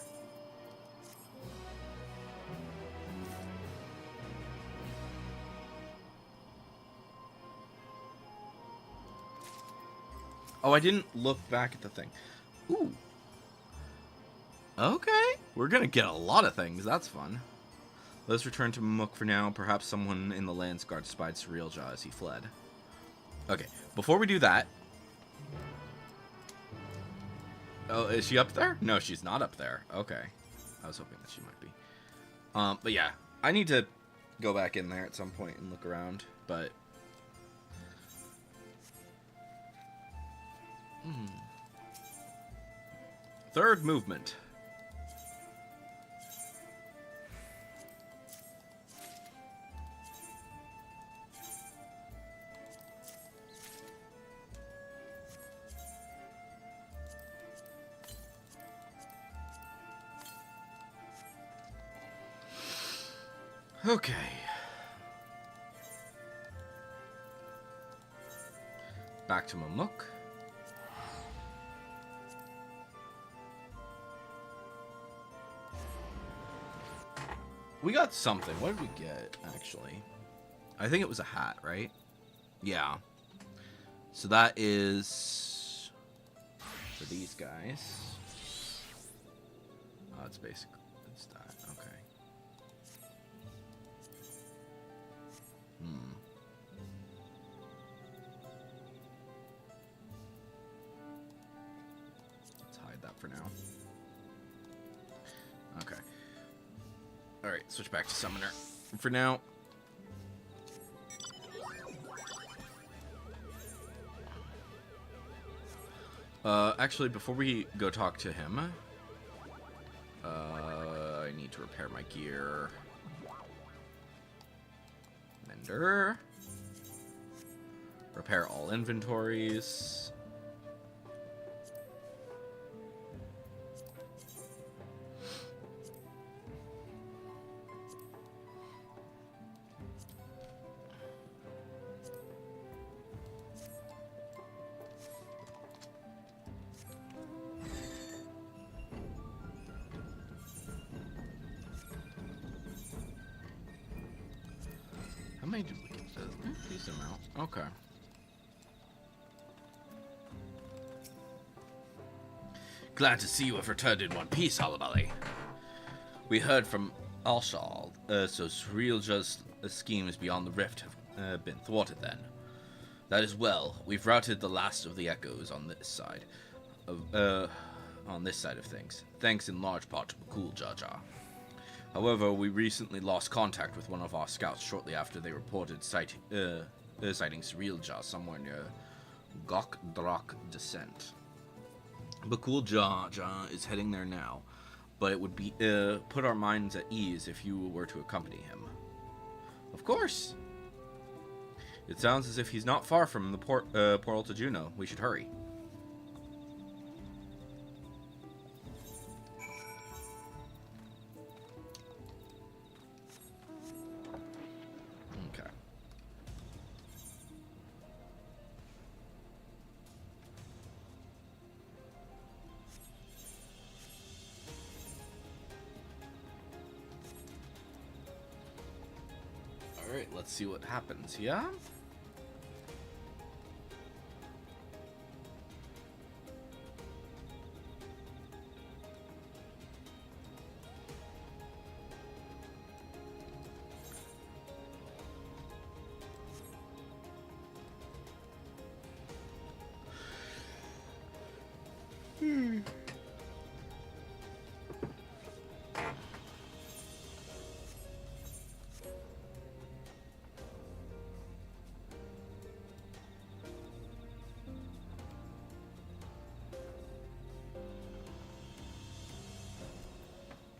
Oh, I didn't look back at the thing. Ooh. Okay. We're gonna get a lot of things. That's fun. Let's return to Mook for now. Perhaps someone in the Landsguard spied Cyrilja as he fled. Okay, before we do that... Oh, is she up there? No, she's not up there. Okay. I was hoping that she might be. But yeah, I need to go back in there at some point and look around, but... Third movement. Okay. Back to Mamuk. We got something. What did we get, actually? I think it was a hat, right? Yeah. So that is for these guys. Oh, it's basically it's that. Okay. Let's hide that for now. Okay. Alright, switch back to Summoner. For now. Actually, before we go talk to him, I need to repair my gear. Mender. Repair all inventories. How many did we get? A decent amount. Okay. Glad to see you have returned in one piece, Alabali. We heard from Alshal, so Cyrilja's schemes beyond the rift have been thwarted then. That is well. We've routed the last of the echoes on this side. on this side of things, thanks in large part to Bakul Jaja. However, we recently lost contact with one of our scouts shortly after they reported sighting Surilja somewhere near Gokdrak Descent. Bakul Jaja is heading there now, but it would be put our minds at ease if you were to accompany him. Of course! It sounds as if he's not far from the portal to Juno. We should hurry. Okay. Alright, let's see what happens, yeah?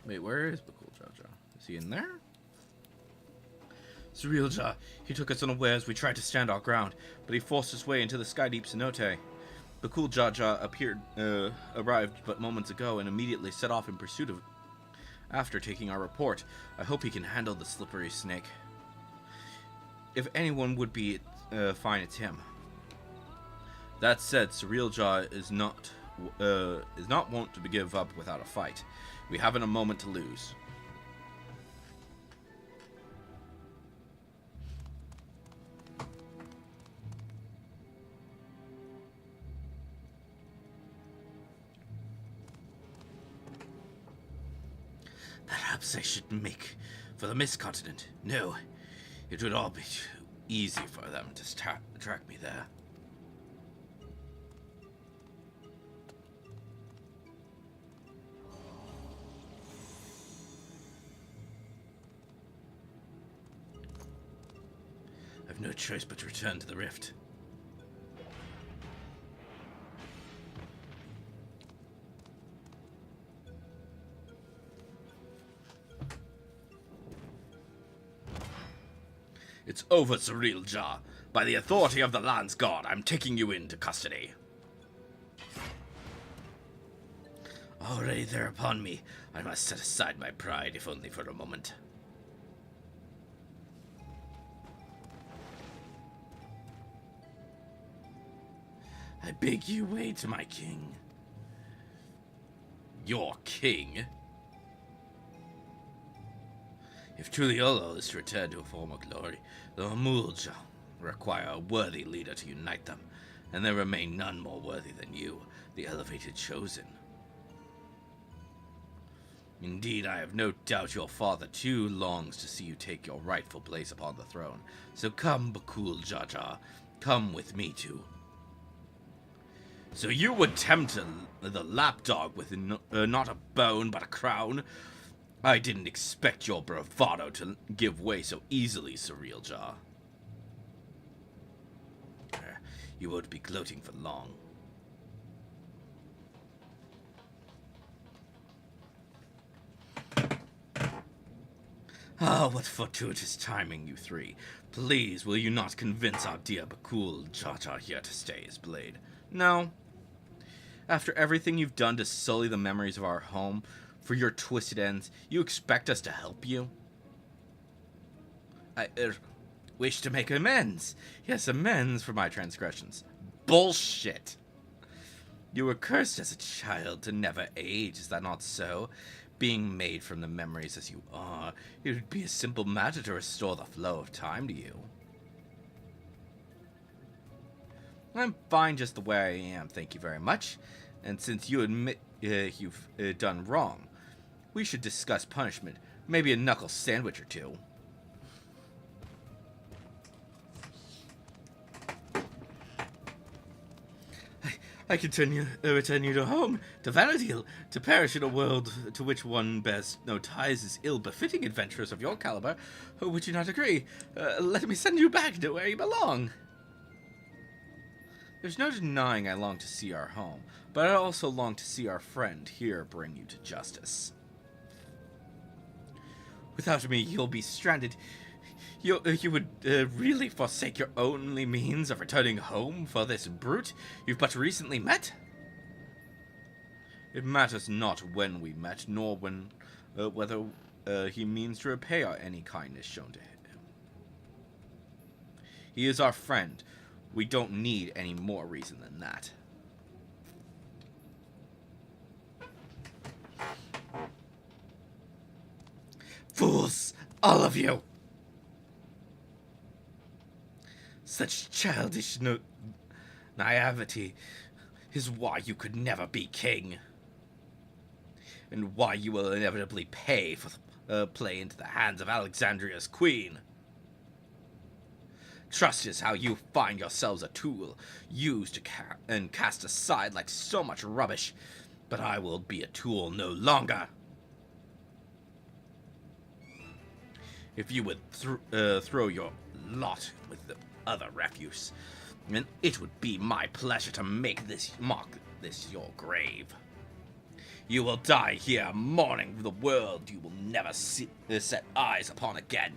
Wait, where is Bakul Jaja? Is he in there? Surilja, he took us unawares. We tried to stand our ground, but he forced his way into the Skydeep Cenote. Bakul Jaja arrived but moments ago and immediately set off in pursuit of after taking our report. I hope he can handle the slippery snake. If anyone would be fine, it's him. That said, Surilja is not wont to give up without a fight. We haven't a moment to lose. Perhaps I should make for the Mist Continent. No, it would all be too easy for them to track me there. I've no choice but to return to the Rift. It's over, Surilja. By the authority of the land's god, I'm taking you into custody. Already there upon me, I must set aside my pride, if only for a moment. I beg you wait, my king. Your king? If Tuliolo is to return to a former glory, the Amulja require a worthy leader to unite them, and there remain none more worthy than you, the elevated chosen. Indeed, I have no doubt your father too longs to see you take your rightful place upon the throne. So come, Bakul Jaja, come with me too. So you would tempt the lapdog with not a bone but a crown? I didn't expect your bravado to give way so easily, Surilja. You won't be gloating for long. Ah, what fortuitous timing, you three. Please, will you not convince our dear Bakul Jaja here to stay his blade? No. After everything you've done to sully the memories of our home, for your twisted ends, you expect us to help you? I wish to make amends. Yes, amends for my transgressions. Bullshit. You were cursed as a child to never age, is that not so? Being made from the memories as you are, it would be a simple matter to restore the flow of time to you. I'm fine just the way I am, thank you very much. And since you admit you've done wrong, we should discuss punishment. Maybe a knuckle sandwich or two. I continue return you to home, to Vanadil, to perish in a world to which one bears no ties is ill-befitting adventurers of your caliber. Would you not agree? Let me send you back to where you belong. There's no denying I long to see our home, but I also long to see our friend here bring you to justice. Without me, you'll be stranded. You would really forsake your only means of returning home for this brute you've but recently met? It matters not when we met, nor when whether he means to repay any kindness shown to him. He is our friend. We don't need any more reason than that. Fools! All of you! Such childish naivety is why you could never be king. And why you will inevitably pay for the play into the hands of Alexandria's queen. Trust is how you find yourselves a tool, used to and cast aside like so much rubbish. But I will be a tool no longer. If you would throw your lot with the other refuse, then it would be my pleasure to mark this your grave. You will die here, mourning the world you will never set eyes upon again.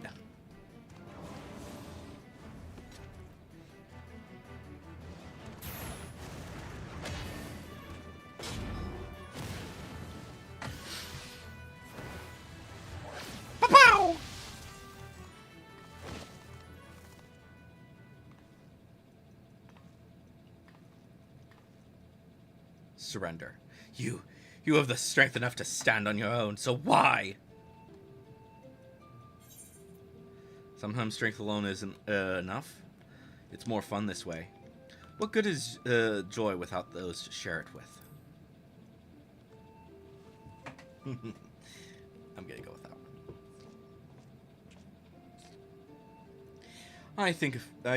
Pow! Surrender. You have the strength enough to stand on your own, so why? Sometimes strength alone isn't enough. It's more fun this way. What good is joy without those to share it with? I'm gonna go with that one. I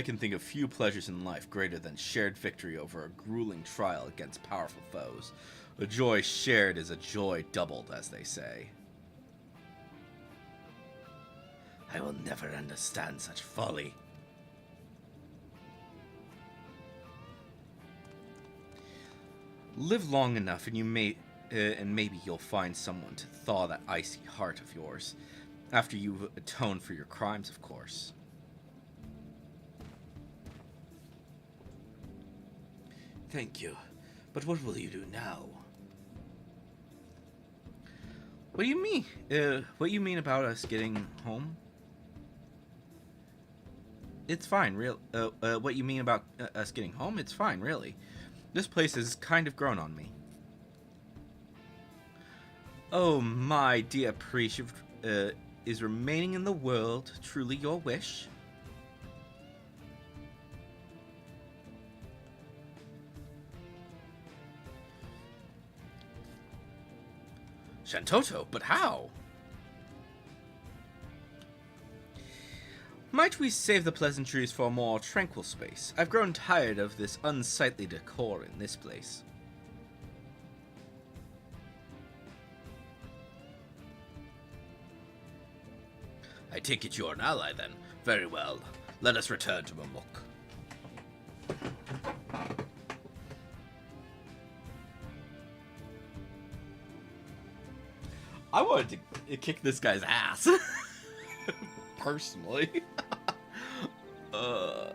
can think of few pleasures in life greater than shared victory over a grueling trial against powerful foes. A joy shared is a joy doubled, as they say. I will never understand such folly. Live long enough, and maybe you'll find someone to thaw that icy heart of yours. After you've atoned for your crimes, of course. Thank you. But what will you do now? What do you mean? What you mean about us getting home? It's fine, what you mean about us getting home? It's fine, really. This place has kind of grown on me. Oh, my dear priest, is remaining in the world truly your wish? Shantoto, but how? Might we save the pleasantries for a more tranquil space? I've grown tired of this unsightly decor in this place. I take it you're an ally, then. Very well. Let us return to Mamuk. I wanted to kick this guy's ass. Personally.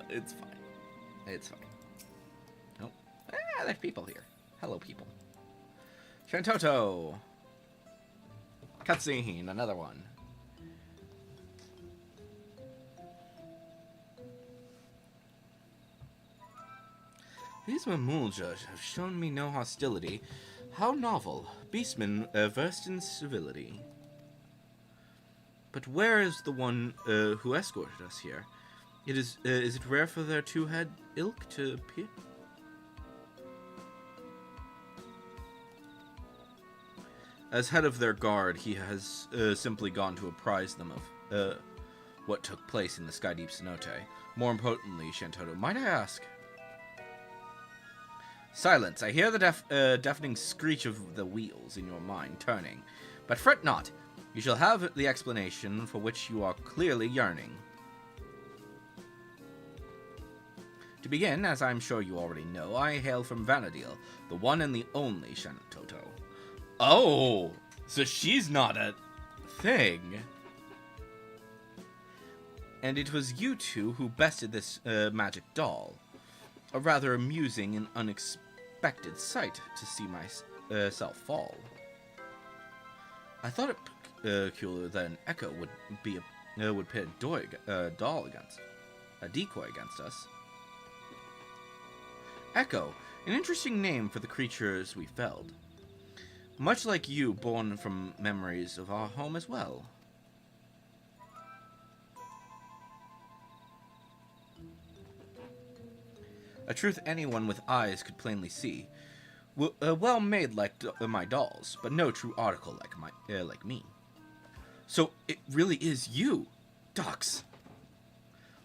It's fine. It's fine. Nope. Ah, there's people here. Hello, people. Shantoto. Cutscene, another one. These Mamuljas have shown me no hostility. How novel. Beastmen versed in civility. But where is the one who escorted us here? Is it rare for their two-head ilk to appear? As head of their guard, he has simply gone to apprise them of what took place in the Skydeep Cenote. More importantly, Shantoto, might I ask? Silence. I hear the deafening screech of the wheels in your mind turning. But fret not. You shall have the explanation for which you are clearly yearning. To begin, as I'm sure you already know, I hail from Vana'diel, the one and the only Shantoto. Oh, so she's not a thing. And it was you two who bested this magic doll. A rather amusing and unexpected sight to see myself fall. I thought it peculiar that an echo would pit a decoy against us. Echo, an interesting name for the creatures we felled. Much like you, born from memories of our home as well. A truth anyone with eyes could plainly see. Well made like my dolls, but no true article like me. So it really is you, Dox.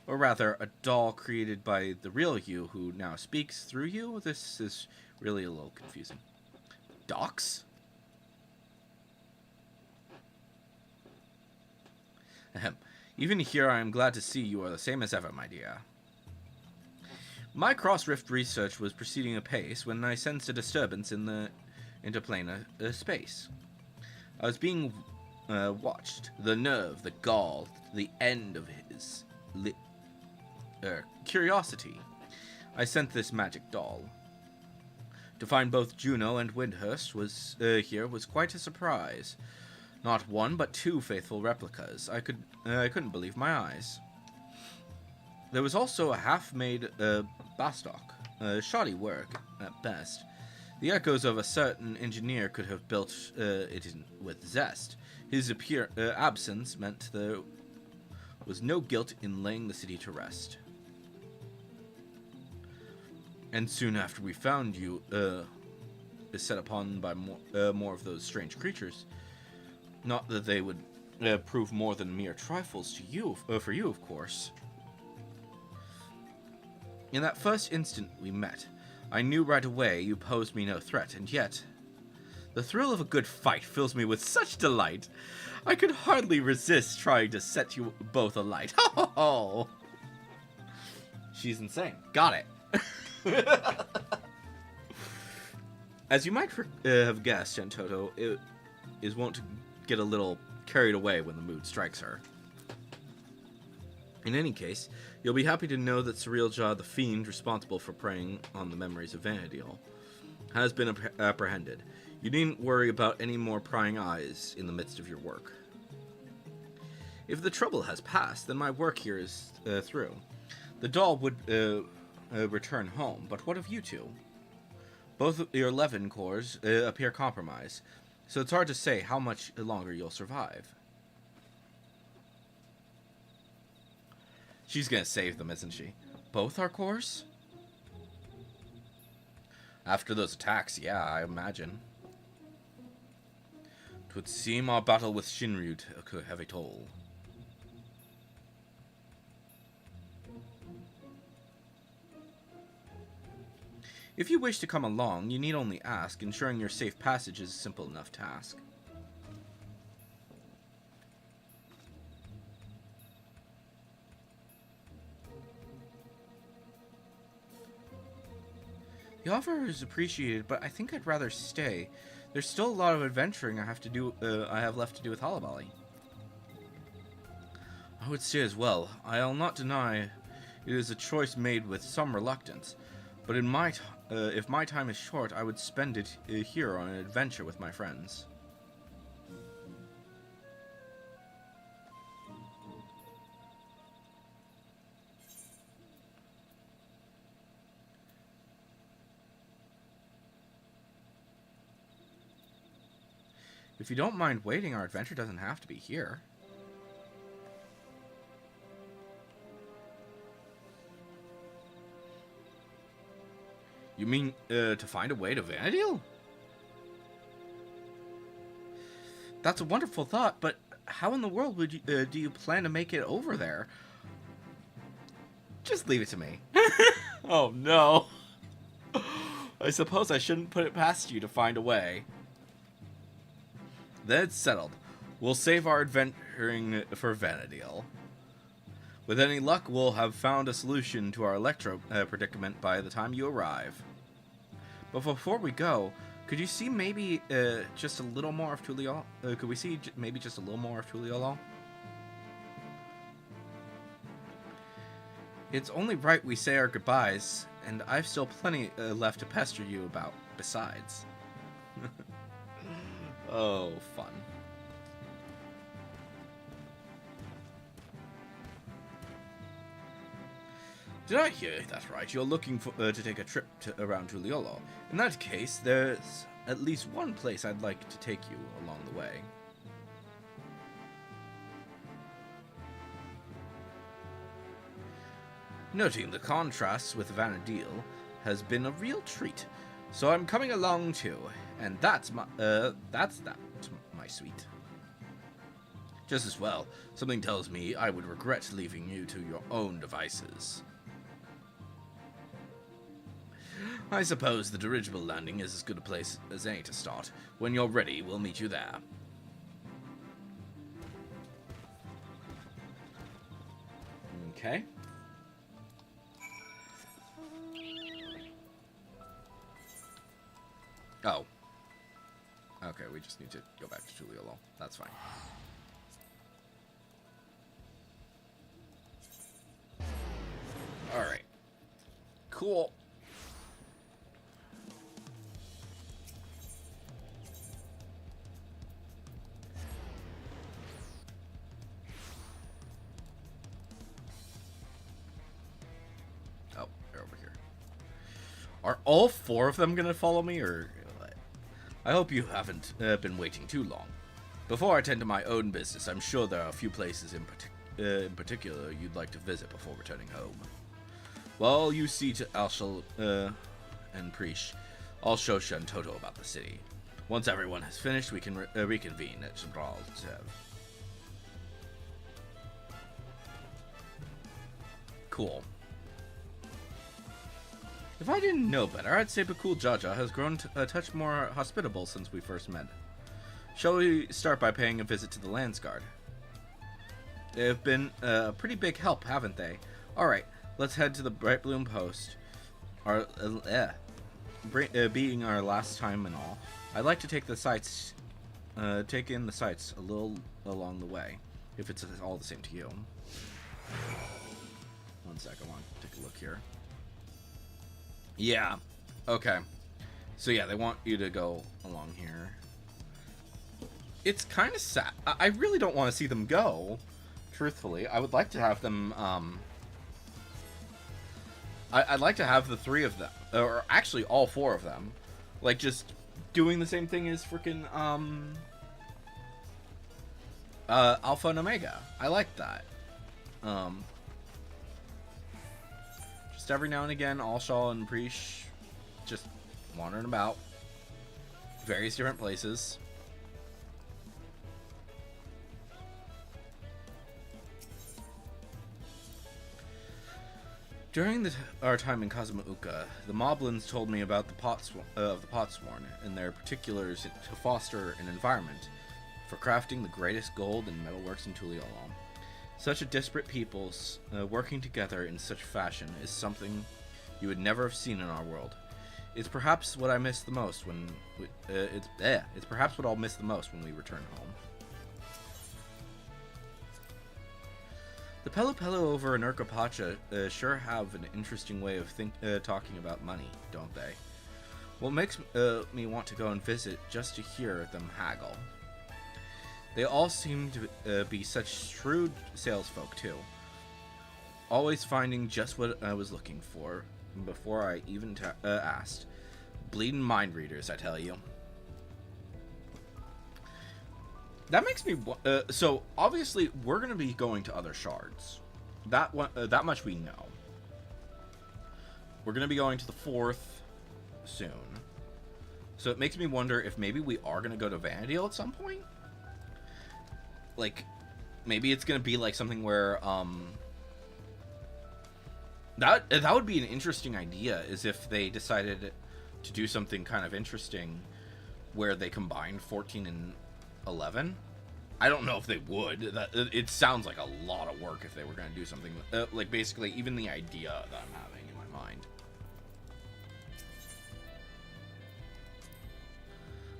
Or rather, a doll created by the real you who now speaks through you? This is really a little confusing. Dox? Ahem. Even here I am glad to see you are the same as ever, my dear. My cross-rift research was proceeding apace when I sensed a disturbance in the interplanar space. I was being watched. The nerve, the gall, the end of his curiosity. I sent this magic doll. To find both Juno and Windhurst was here was quite a surprise. Not one, but two faithful replicas. I couldn't believe my eyes. There was also a half-made Bastock. Shoddy work, at best. The echoes of a certain engineer could have built it with zest. His absence meant there was no guilt in laying the city to rest. And soon after we found you, set upon by more of those strange creatures. Not that they would prove more than mere trifles to you, for you, of course. In that first instant we met, I knew right away you posed me no threat, and yet the thrill of a good fight fills me with such delight. I could hardly resist trying to set you both alight. Ho ho ho! She's insane. Got it. As you might have guessed, Shantoto is wont to get a little carried away when the mood strikes her. In any case, you'll be happy to know that Surrealjaw, the fiend responsible for preying on the memories of Vana'diel, has been apprehended. You needn't worry about any more prying eyes in the midst of your work. If the trouble has passed, then my work here is through. The doll would return home, but what of you two? Both your Levin cores appear compromised, so it's hard to say how much longer you'll survive. She's gonna save them, isn't she? Both our cores? After those attacks, yeah, I imagine. 'Twould seem our battle with Shinryu took a heavy toll. If you wish to come along, you need only ask. Ensuring your safe passage is a simple enough task. The offer is appreciated, but I think I'd rather stay. There's still a lot of adventuring I have left to do with Halavali. I would stay as well. I'll not deny it is a choice made with some reluctance, but if my time is short, I would spend it here on an adventure with my friends. If you don't mind waiting, our adventure doesn't have to be here. You mean, to find a way to Vana'diel? That's a wonderful thought, but how in the world would you, do you plan to make it over there? Just leave it to me. Oh, no. I suppose I shouldn't put it past you to find a way. Then it's settled. We'll save our adventuring for Vana'diel. With any luck, we'll have found a solution to our Electro predicament by the time you arrive. But before we go, could you see maybe just a little more of Tulial? Could we see maybe just a little more of Tulial? It's only right we say our goodbyes, and I've still plenty left to pester you about besides. Oh, fun. Did I hear that right? You're looking for, to take a trip around Tuliolo. In that case, there's at least one place I'd like to take you along the way. Noting the contrasts with Vana'diel has been a real treat, so I'm coming along too, and that's my sweet. Just as well, something tells me I would regret leaving you to your own devices. I suppose the dirigible landing is as good a place as any to start. When you're ready, we'll meet you there. Okay. Oh. Okay, we just need to go back to Tuliolo. That's fine. Alright. Cool. Oh, they're over here. Are all four of them gonna follow me, or... I hope you haven't been waiting too long. Before I tend to my own business, I'm sure there are a few places in particular you'd like to visit before returning home. While you see to Alshal and Prish, I'll show Shantoto about the city. Once everyone has finished, we can reconvene at Gibraltar. Cool. If I didn't know better, I'd say Bakul Jaja has grown a touch more hospitable since we first met. Shall we start by paying a visit to the Landsguard? They've been a pretty big help, haven't they? Alright, let's head to the Bright Bloom Post. Being our last time and all, I'd like to take in the sights a little along the way, if it's all the same to you. One sec, I want to take a look here. Yeah, okay. So yeah, they want you to go along here. It's kind of sad. I really don't want to see them go, truthfully. I would like to have them, I'd like to have the three of them, or actually all four of them, like, just doing the same thing as freaking, Alpha and Omega. I like that. Just every now and again, Alshal and Prish just wandering about various different places. During our time in Kazumauka, the Moblins told me about the Potsworn and their particulars to foster an environment for crafting the greatest gold and metalworks in Tulialam. Such a disparate peoples working together in such fashion is something you would never have seen in our world. It's perhaps what I miss the most when it's perhaps what I'll miss the most when we return home. The Pelu Pelu over in Urkapacha sure have an interesting way of talking about money, don't they? What makes me want to go and visit just to hear them haggle. They all seem to be such shrewd salesfolk, too. Always finding just what I was looking for before I even asked. Bleeding mind readers, I tell you. That makes me... so, obviously, we're going to be going to other shards. That much we know. We're going to be going to the 4th soon. So it makes me wonder if maybe we are going to go to Vana'diel at some point? Like, maybe it's going to be like something where, that would be an interesting idea, is if they decided, to do something kind of interesting where they combine 14 and 11. I don't know if they would. It sounds like a lot of work if they were going to do something like basically even the idea that I'm having in my mind.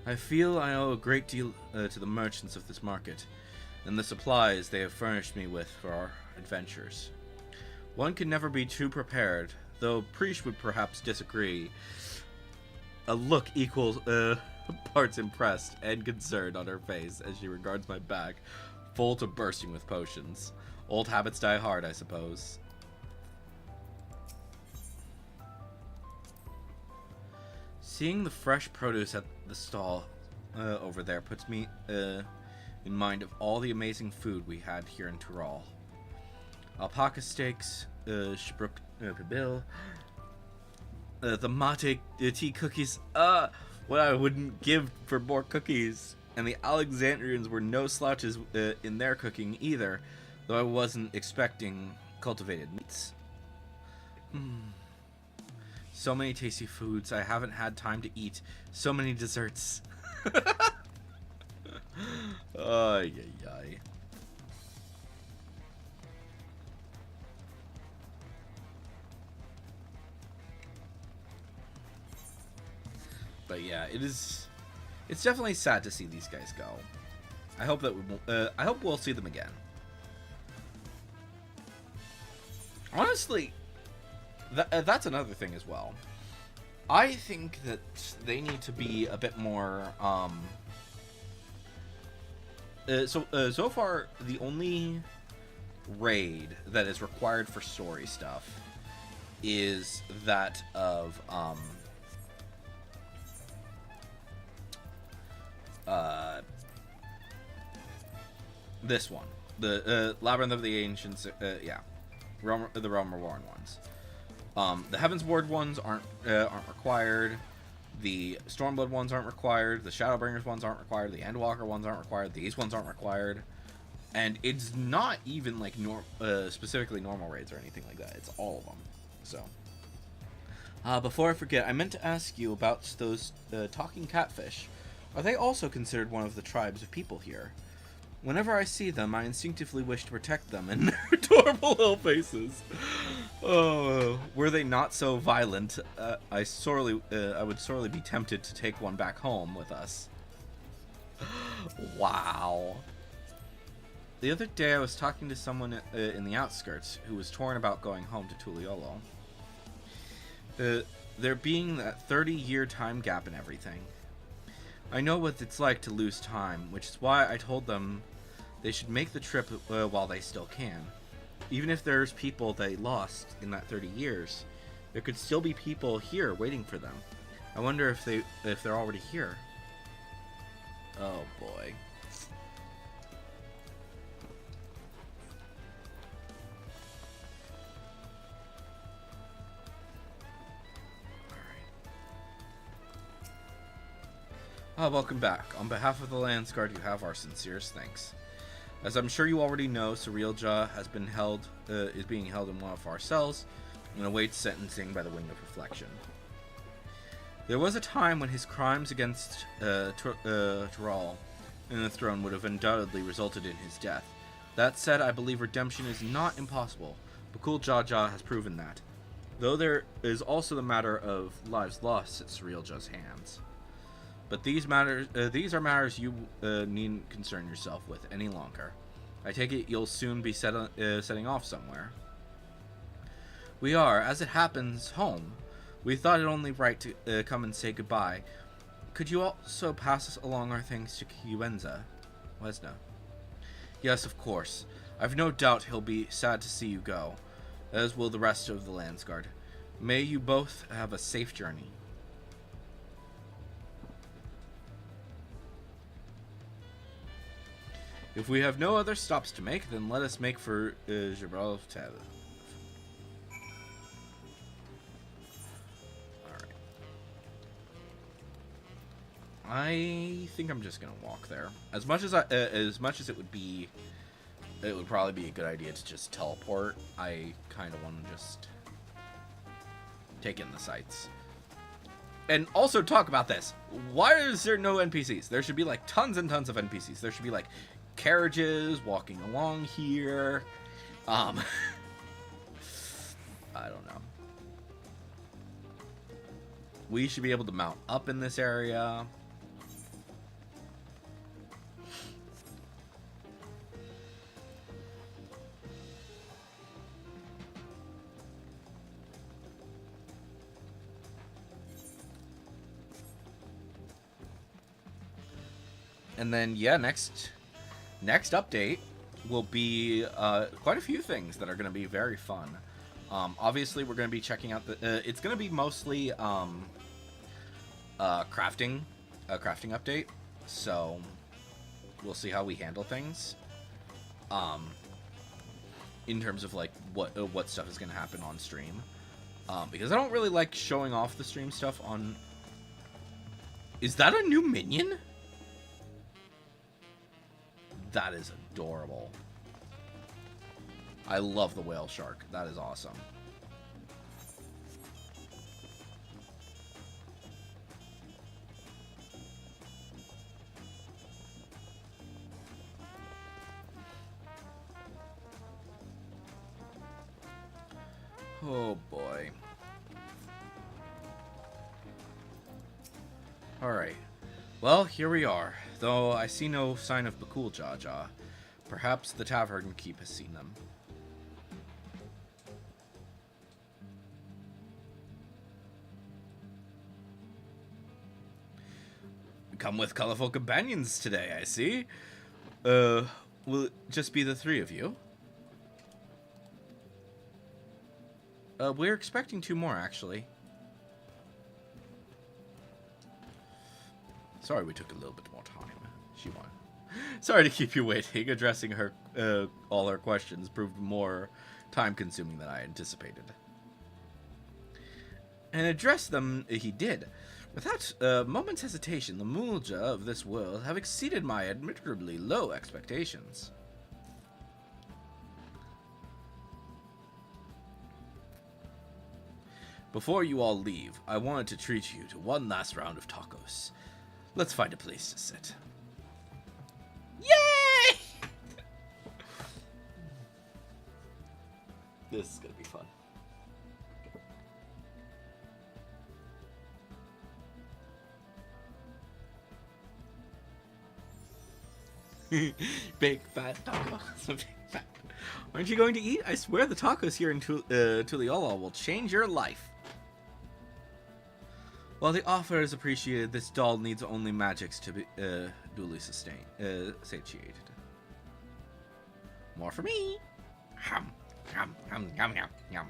I feel I owe a great deal to the merchants of this market and the supplies they have furnished me with for our adventures. One can never be too prepared, though Preesh would perhaps disagree. A look equals parts impressed and concerned on her face as she regards my bag, full to bursting with potions. Old habits die hard, I suppose. Seeing the fresh produce at the stall over there puts me in mind of all the amazing food we had here in Tyrol. Alpaca steaks, Shruk Pibil, the mate tea cookies, what I wouldn't give for more cookies. And the Alexandrians were no slouches in their cooking either, though I wasn't expecting cultivated meats. So many tasty foods I haven't had time to eat. So many desserts. Ay, ay, ay. But yeah, it's definitely sad to see these guys go. I hope that I hope we'll see them again. Honestly, that's another thing as well. I think that they need to be a bit more so far the only raid that is required for story stuff is that of this one, the Labyrinth of the Ancients, yeah, the Realm Reborn ones. The Heavensward ones aren't required. The Stormblood ones aren't required. The Shadowbringers ones aren't required. The Endwalker ones aren't required. These ones aren't required. And it's not even like specifically normal raids or anything like that. It's all of them. So, before I forget, I meant to ask you about those talking catfish. Are they also considered one of the tribes of people here? Whenever I see them, I instinctively wish to protect them and their adorable little faces. Oh, were they not so violent, I would sorely be tempted to take one back home with us. Wow. The other day, I was talking to someone in the outskirts who was torn about going home to Tuliolo. There being that 30-year time gap and everything. I know what it's like to lose time, which is why I told them they should make the trip while they still can. Even if there's people they lost in that 30 years, there could still be people here waiting for them. I wonder if they're already here. Oh boy. Welcome back. On behalf of the Landsguard, you have our sincerest thanks. As I'm sure you already know, Cirilja has been is being held in one of our cells and awaits sentencing by the Wing of Reflection. There was a time when his crimes against Tyrol and the throne would have undoubtedly resulted in his death. That said, I believe redemption is not impossible. Bakul Jaja has proven that. Though there is also the matter of lives lost at Cirilja's hands. But these are matters you needn't concern yourself with any longer. I take it you'll soon be setting off somewhere. We are, as it happens, home. We thought it only right to come and say goodbye. Could you also pass along our thanks to Wesna? Yes, of course. I've no doubt he'll be sad to see you go, as will the rest of the Landsguard. May you both have a safe journey. If we have no other stops to make, then let us make for Gibraltar. Alright. I think I'm just gonna walk there. As much as it would probably be a good idea to just teleport. I kind of want to just take in the sights. And also talk about this. Why is there no NPCs? There should be like tons and tons of NPCs. There should be like carriages walking along here. I don't know. We should be able to mount up in this area. And then, yeah, next update will be quite a few things that are going to be very fun. Obviously, we're going to be checking out the... it's going to be mostly crafting update. So, we'll see how we handle things. In terms of, like, what stuff is going to happen on stream. Because I don't really like showing off the stream stuff on... Is that a new minion? That is adorable. I love the whale shark. That is awesome. Oh boy. Alright. Well, here we are. Though I see no sign of Bakul Jaja. Perhaps the tavern keep has seen them. Come with colorful companions today, I see. Will it just be the three of you? We're expecting 2 more, actually. Sorry we took a little bit more time. She won. Sorry to keep you waiting. Addressing her, all her questions proved more time-consuming than I anticipated. And address them he did. Without a moment's hesitation, the Mulja of this world have exceeded my admirably low expectations. Before you all leave, I wanted to treat you to one last round of tacos. Let's find a place to sit. Yay! This is gonna be fun. Big fat tacos. Big fat. Aren't you going to eat? I swear the tacos here in Tuliyola will change your life. While the offer is appreciated, this doll needs only magics to be duly satiated. More for me. Hum, hum, hum, yum, yum, yum.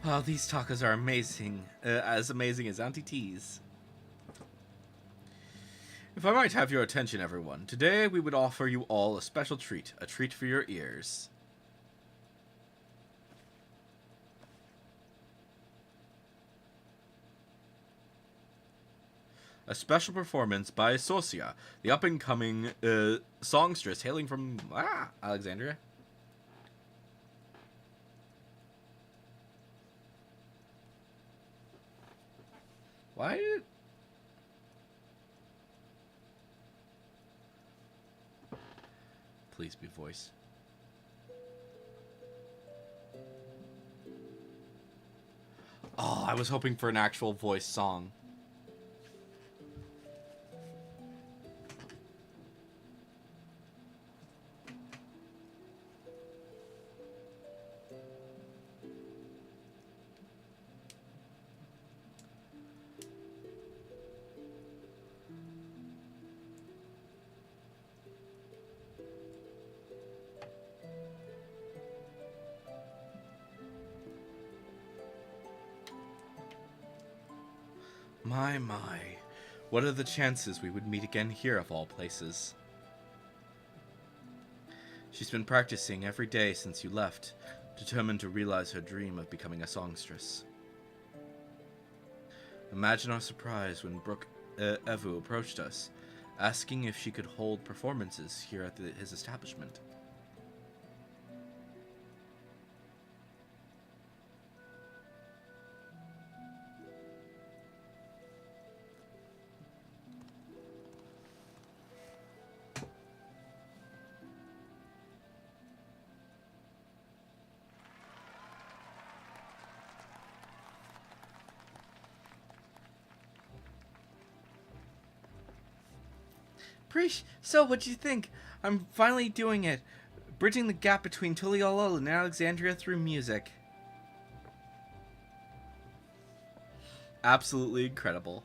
Wow, these tacos are amazing. As amazing as Auntie T's. If I might have your attention, everyone, today we would offer you all a special treat. A treat for your ears. A special performance by Sosia, the up-and-coming songstress hailing from Alexandria. Why did... Please be voice. Oh, I was hoping for an actual voice song. My. What are the chances we would meet again here of all places? She's been practicing every day since you left, determined to realize her dream of becoming a songstress. Imagine our surprise when Brooke Evu approached us, asking if she could hold performances here at his establishment. So, what'd you think? I'm finally doing it. Bridging the gap between Tuliyollal and Alexandria through music. Absolutely incredible.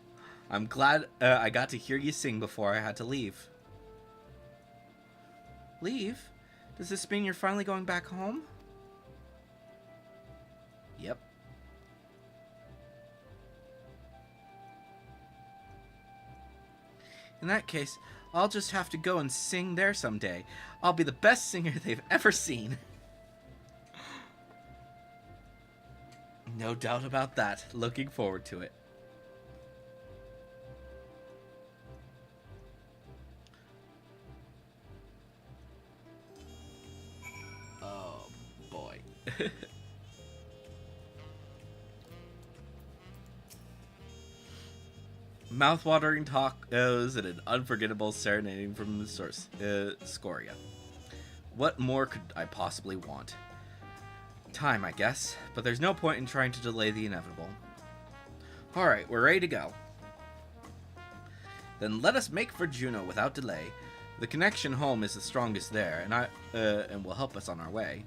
I'm glad I got to hear you sing before I had to leave. Leave? Does this mean you're finally going back home? Yep. In that case, I'll just have to go and sing there someday. I'll be the best singer they've ever seen. No doubt about that. Looking forward to it. Oh, boy. Mouth-watering tacos and an unforgettable serenading from the source, Scoria. What more could I possibly want? Time, I guess, but there's no point in trying to delay the inevitable. Alright, we're ready to go. Then let us make for Juneau without delay. The connection home is the strongest there, and will help us on our way.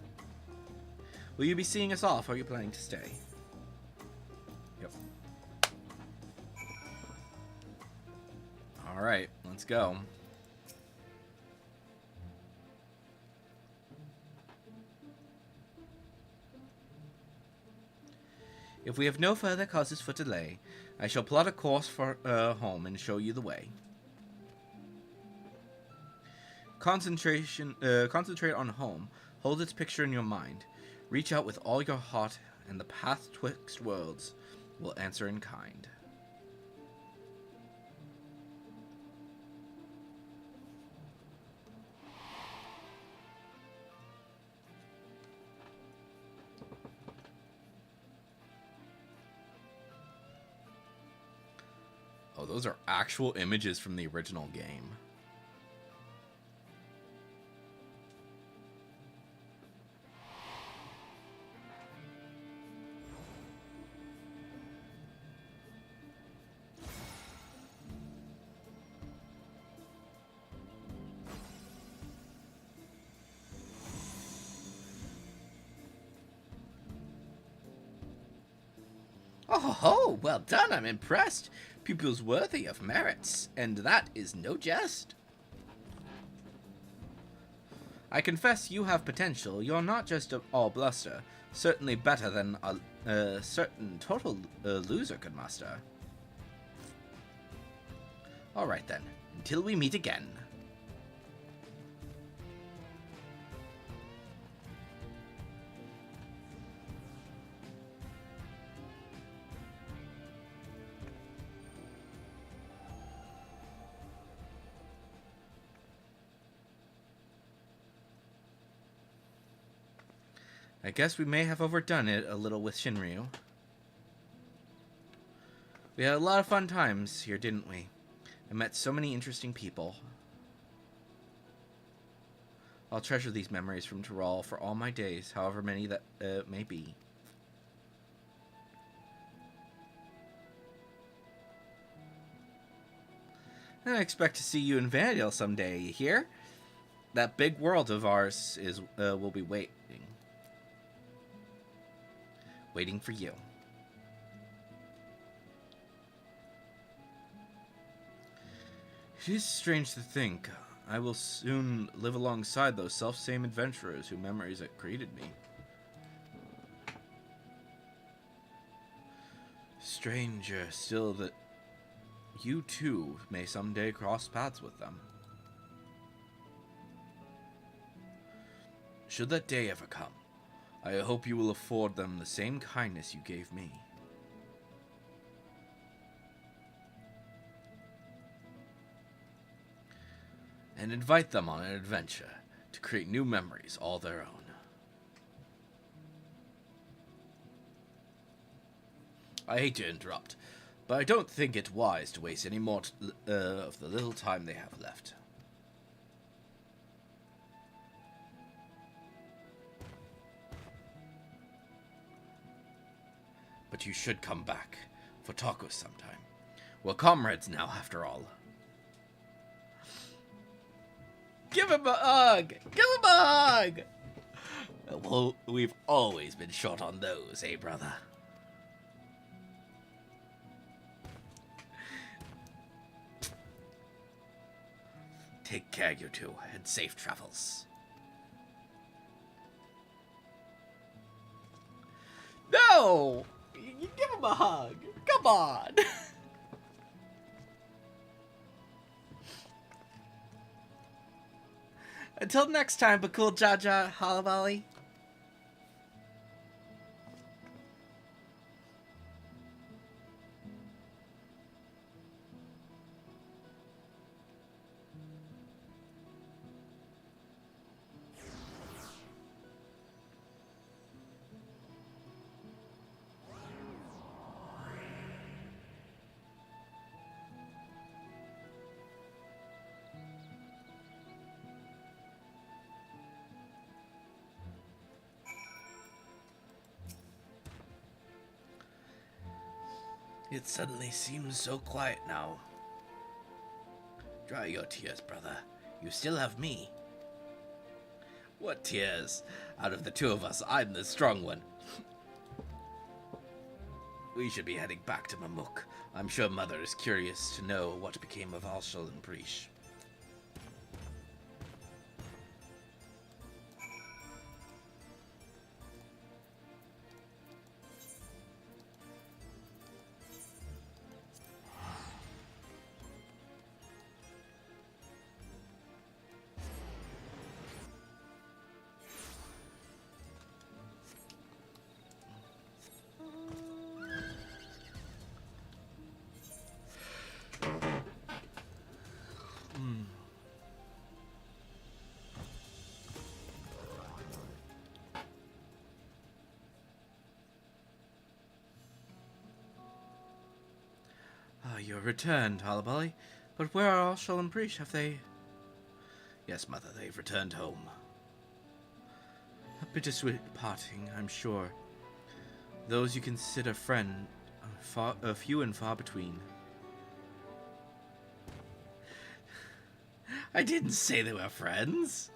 Will you be seeing us off, or are you planning to stay? Yep. Alright, let's go. If we have no further causes for delay, I shall plot a course for home and show you the way. Concentrate on home. Hold its picture in your mind. Reach out with all your heart, and the path twixt worlds will answer in kind. Oh, those are actual images from the original game. Oh ho, well done, I'm impressed. Pupils worthy of merits, and that is no jest. I confess you have potential. You're not just all bluster. Certainly better than a certain total loser could muster. Alright then, until we meet again. I guess we may have overdone it a little with Shinryu. We had a lot of fun times here, didn't we? I met so many interesting people. I'll treasure these memories from Tural for all my days, however many that may be. And I expect to see you in Vanadale someday, you hear? That big world of ours will be waiting for you. It is strange to think I will soon live alongside those self-same adventurers whose memories that created me. Stranger still that you too may someday cross paths with them. Should that day ever come, I hope you will afford them the same kindness you gave me. And invite them on an adventure to create new memories all their own. I hate to interrupt, but I don't think it wise to waste any more of the little time they have left. But you should come back for tacos sometime. We're comrades now, after all. Give him a hug! Give him a hug! Well, we've always been short on those, eh, brother? Take care, you two, and safe travels. No! You give him a hug. Come on. Until next time, Bakul Jaja Halabali. It suddenly seems so quiet now. Dry your tears, brother. You still have me. What tears? Out of the two of us, I'm the strong one. We should be heading back to Mamuk. I'm sure Mother is curious to know what became of Alshul and Prish. You're returned, Halabali. But where are Alshul and Prish? Have they... Yes, Mother, they've returned home. A bittersweet parting, I'm sure. Those you consider friend, few and far between. I didn't say they were friends.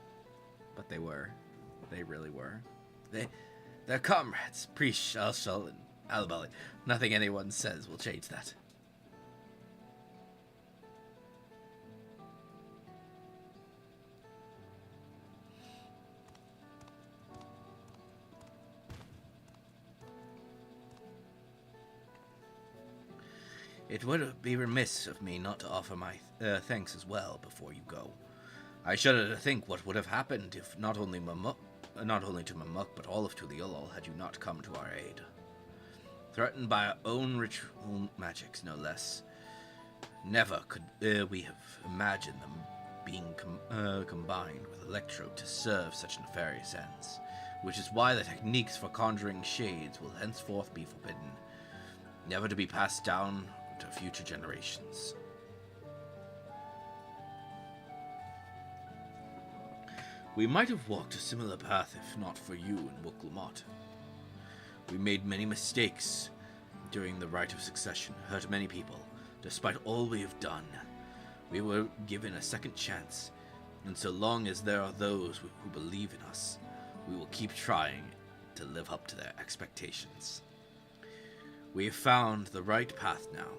But they were. They really were. They're comrades. Prish, Alshul, and Halabali. Nothing anyone says will change that. It would be remiss of me not to offer my thanks as well before you go. I shudder to think what would have happened if not only to Mamuk, but all of Tuliolol had you not come to our aid. Threatened by our own ritual magics, no less. Never could we have imagined them being combined with Electro to serve such nefarious ends, which is why the techniques for conjuring shades will henceforth be forbidden, never to be passed down to future generations. We might have walked a similar path if not for you and Wuk-Lamat. We made many mistakes during the Rite of Succession, hurt many people. Despite all we have done, we were given a second chance, and so long as there are those who believe in us, we will keep trying to live up to their expectations. We have found the right path now,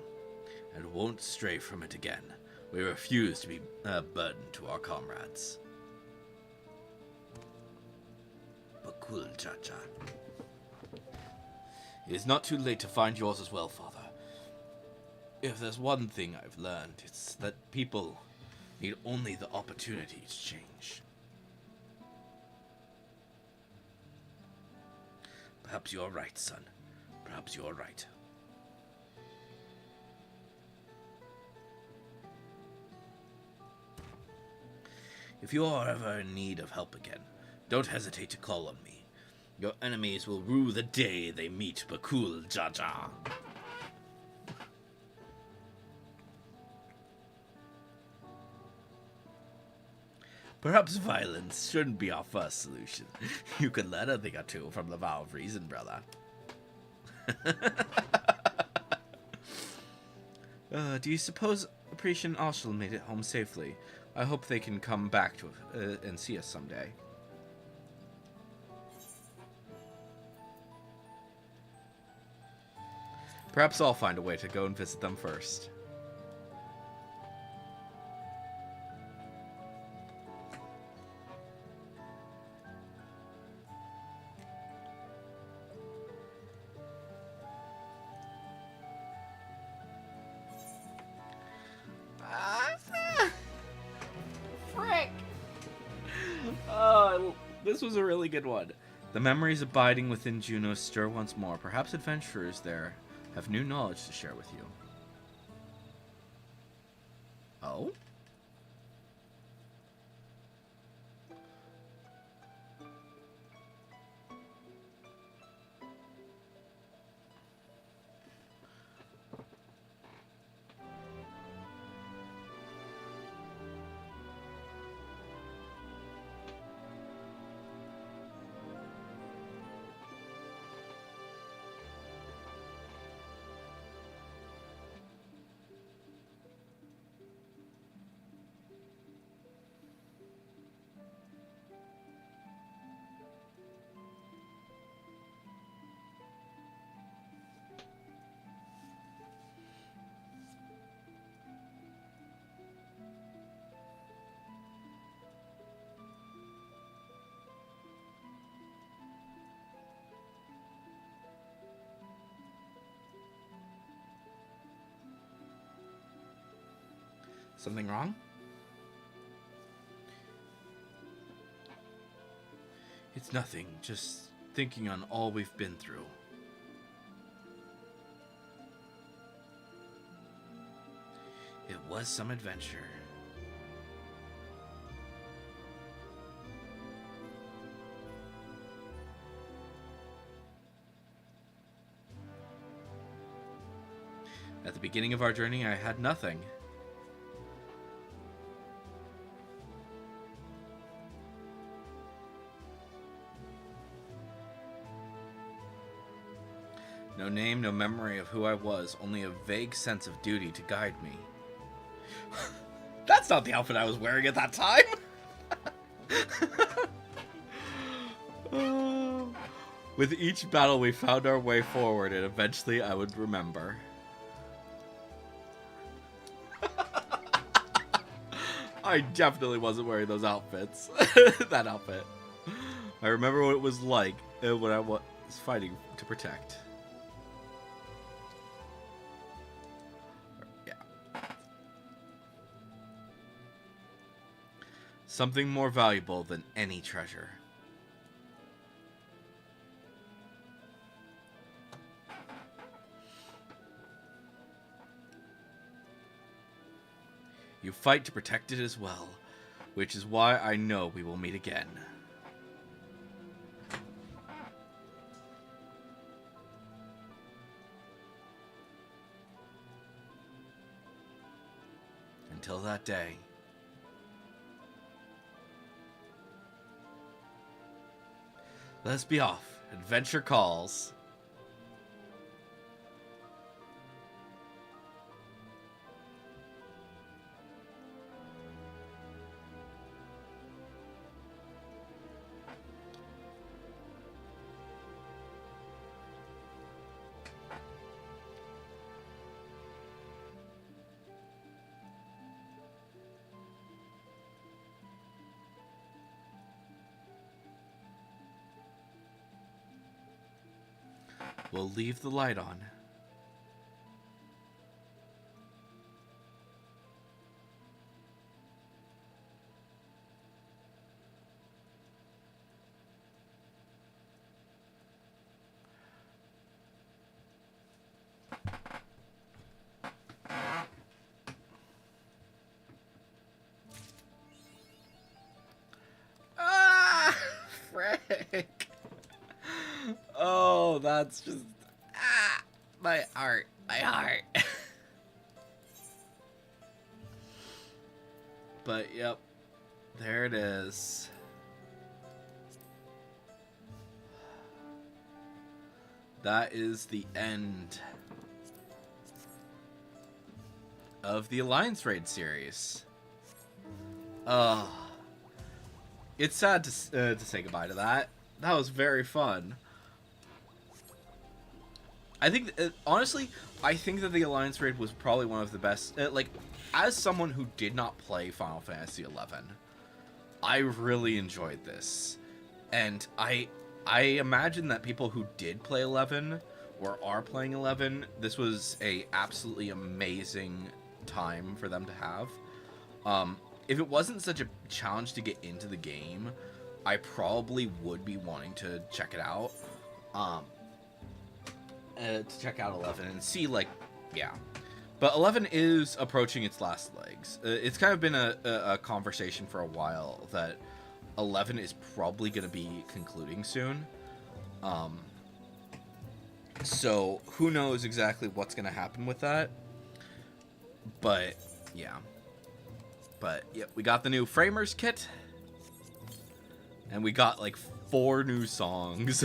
and won't stray from it again. We refuse to be a burden to our comrades. Bakul Jaja. It is not too late to find yours as well, Father. If there's one thing I've learned, it's that people need only the opportunity to change. Perhaps you're right, son. Perhaps you're right. If you are ever in need of help again, don't hesitate to call on me. Your enemies will rue the day they meet Bakul Jaja. Perhaps violence shouldn't be our first solution. You could learn a thing or two from the vow of reason, brother. Do you suppose Prish and Alshul made it home safely? I hope they can come back to and see us someday. Perhaps I'll find a way to go and visit them first. Frick! Oh, this was a really good one. The memories abiding within Juneau stir once more. Perhaps adventurers there have new knowledge to share with you. Oh? Something wrong? It's nothing, just thinking on all we've been through. It was some adventure. At the beginning of our journey, I had nothing. No name, no memory of who I was, only a vague sense of duty to guide me. That's not the outfit I was wearing at that time! With each battle we found our way forward, and eventually I would remember. I definitely wasn't wearing those outfits. That outfit. I remember what it was like when I was fighting to protect. Something more valuable than any treasure. You fight to protect it as well, which is why I know we will meet again. Until that day. Let's be off. Adventure calls. We'll leave the light on. Ah, frick. Oh, that's just my heart, But yep, there it is. That is the end of the Alliance Raid series. It's sad to say goodbye to that. That was very fun. I think, honestly, I think that the Alliance raid was probably one of the best. Like, as someone who did not play Final Fantasy XI, I really enjoyed this, and I imagine that people who did play 11 or are playing 11, this was a absolutely amazing time for them to have. If it wasn't such a challenge to get into the game, I probably would be wanting to check it out. To check out 11 and see, like, yeah. But 11 is approaching its last legs. It's kind of been a conversation for a while that 11 is probably going to be concluding soon. So who knows exactly what's going to happen with that. But, yeah. But, yep, we got the new Framers kit. And we got, like, 4 new songs.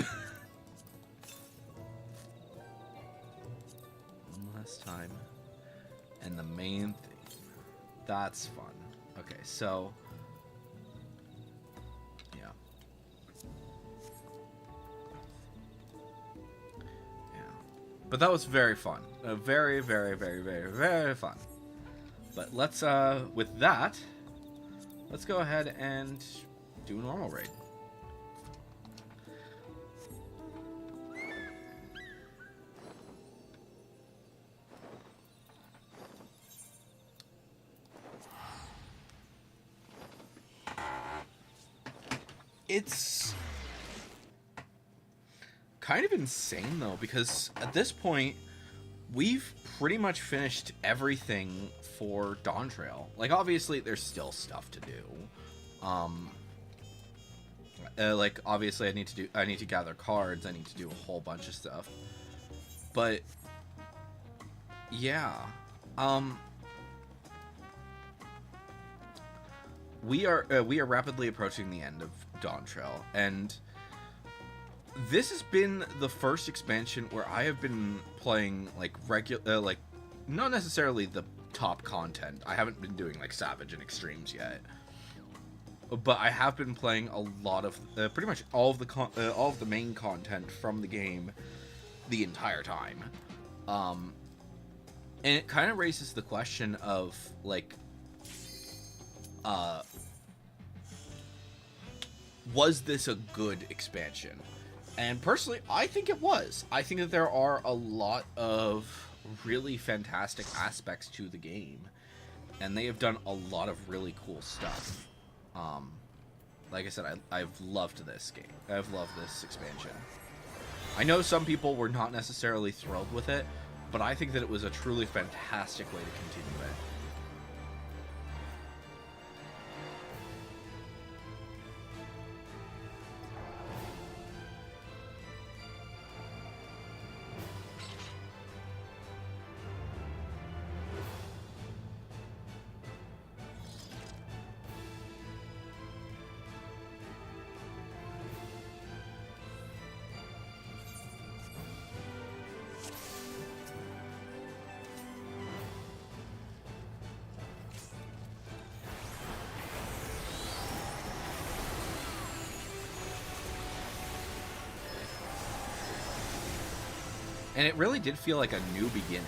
One last time. And the main theme. That's fun. Okay, so... yeah. Yeah. But that was very fun. Very, very, very, very, very fun. But let's, with that, let's go ahead and do a normal raid. It's kind of insane, though, because at this point, we've pretty much finished everything for Dawntrail. Like, obviously, there's still stuff to do. Like, obviously, I need to gather cards. I need to do a whole bunch of stuff. But yeah, we are rapidly approaching the end of Dawntrail, and this has been the first expansion where I have been playing like regular, like not necessarily the top content. I haven't been doing like Savage and Extremes yet, but I have been playing a lot of pretty much all of the main content from the game the entire time. And it kind of raises the question of like, was this a good expansion? And personally, I think it was. I think that there are a lot of really fantastic aspects to the game, and they have done a lot of really cool stuff. Like I said, I've loved this game. I've loved this expansion. I know some people were not necessarily thrilled with it, but I think that it was a truly fantastic way to continue it. And it really did feel like a new beginning.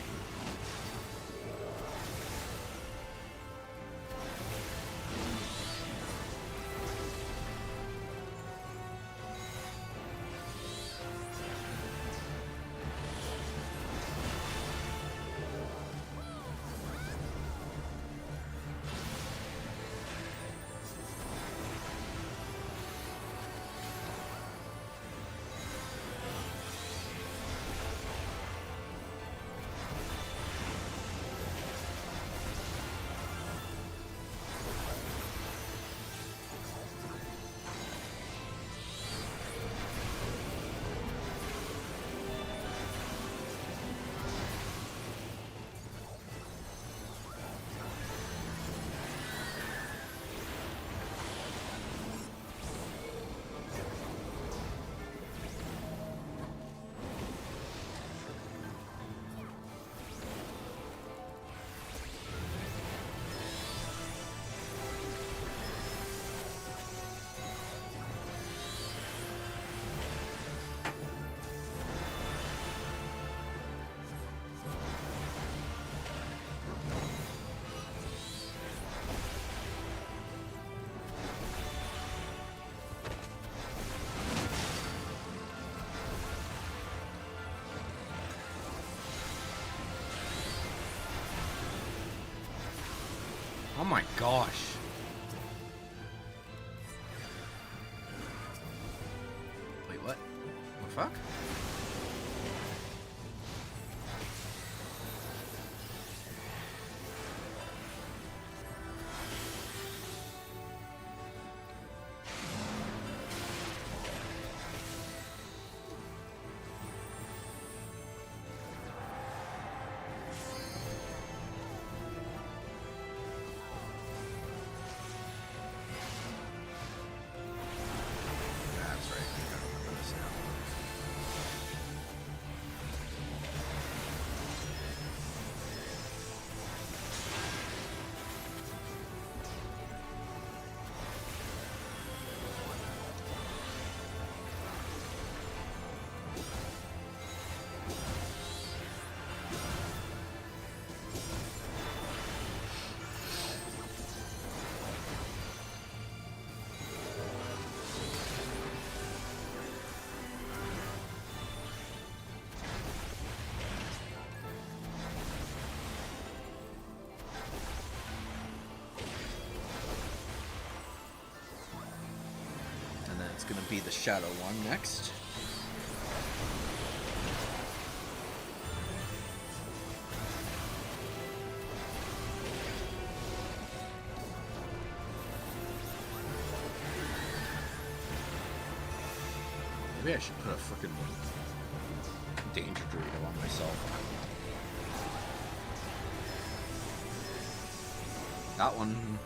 my gosh. Wait, what? What the fuck? That's right. I gotta remember this now. And then it's gonna be the shadow one next. Maybe I should put a freaking danger Dorito on myself. That one.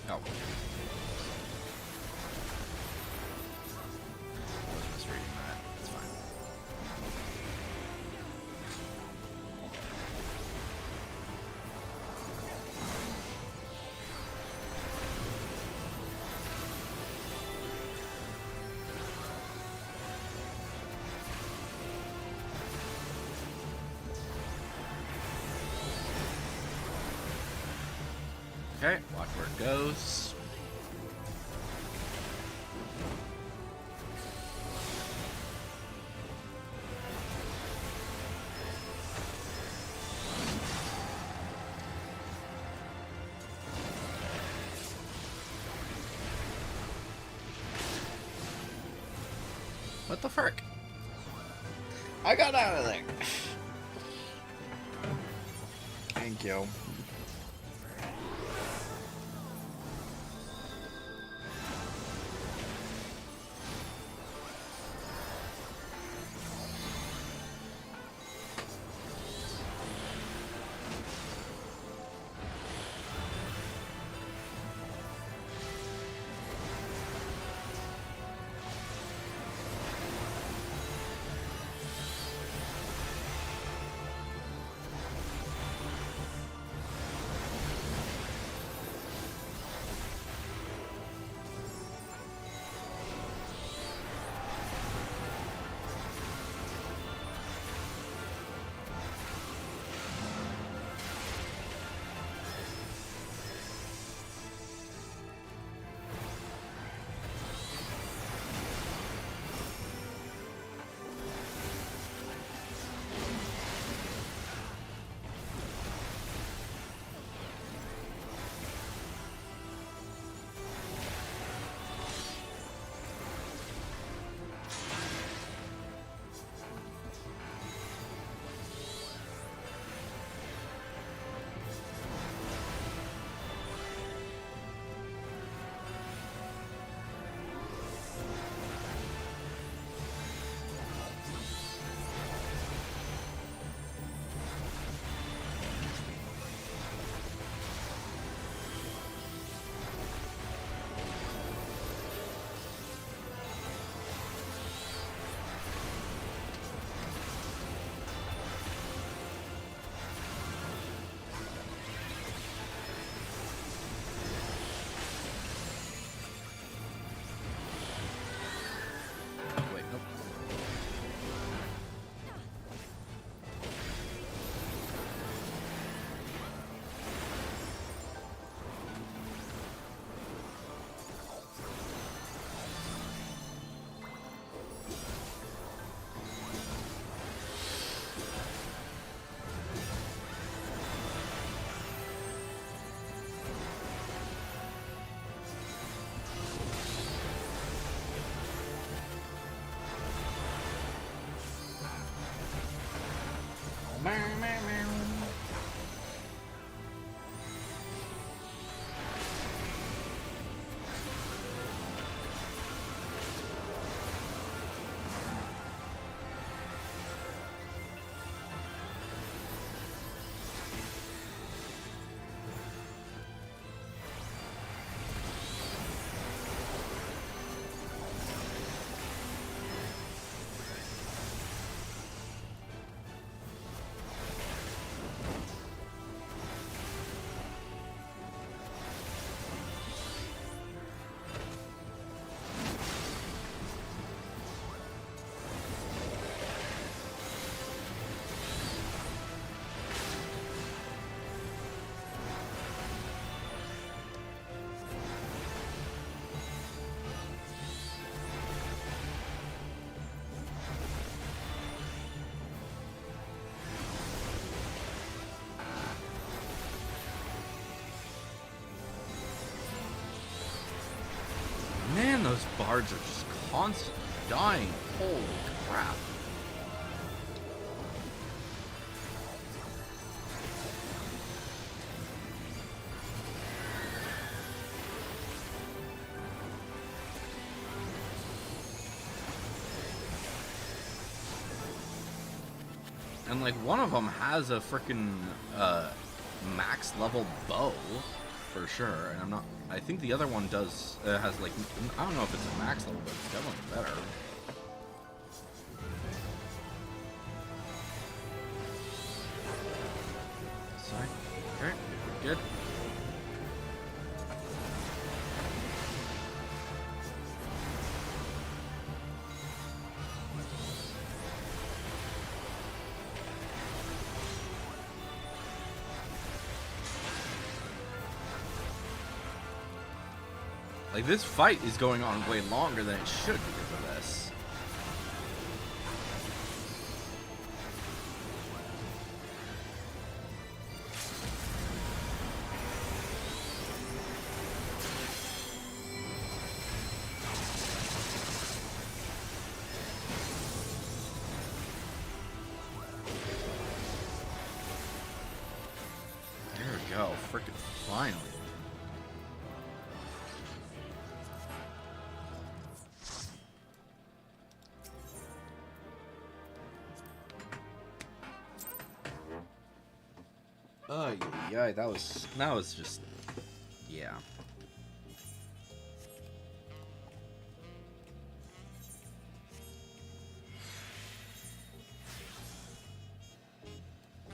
Oh. I was misreading that. It's fine. Okay, watch where it goes. What the frick? I got out of there. Thank you. Man, those bards are just constantly dying. Holy crap. And like one of them has a freaking max level bow for sure, and I think the other one does has like, I don't know if it's a max level, but it's definitely better. Sorry. Okay, good. Like, this fight is going on way longer than it should because of this. There we go. Frickin' finally. Oh yeah, that was just, yeah.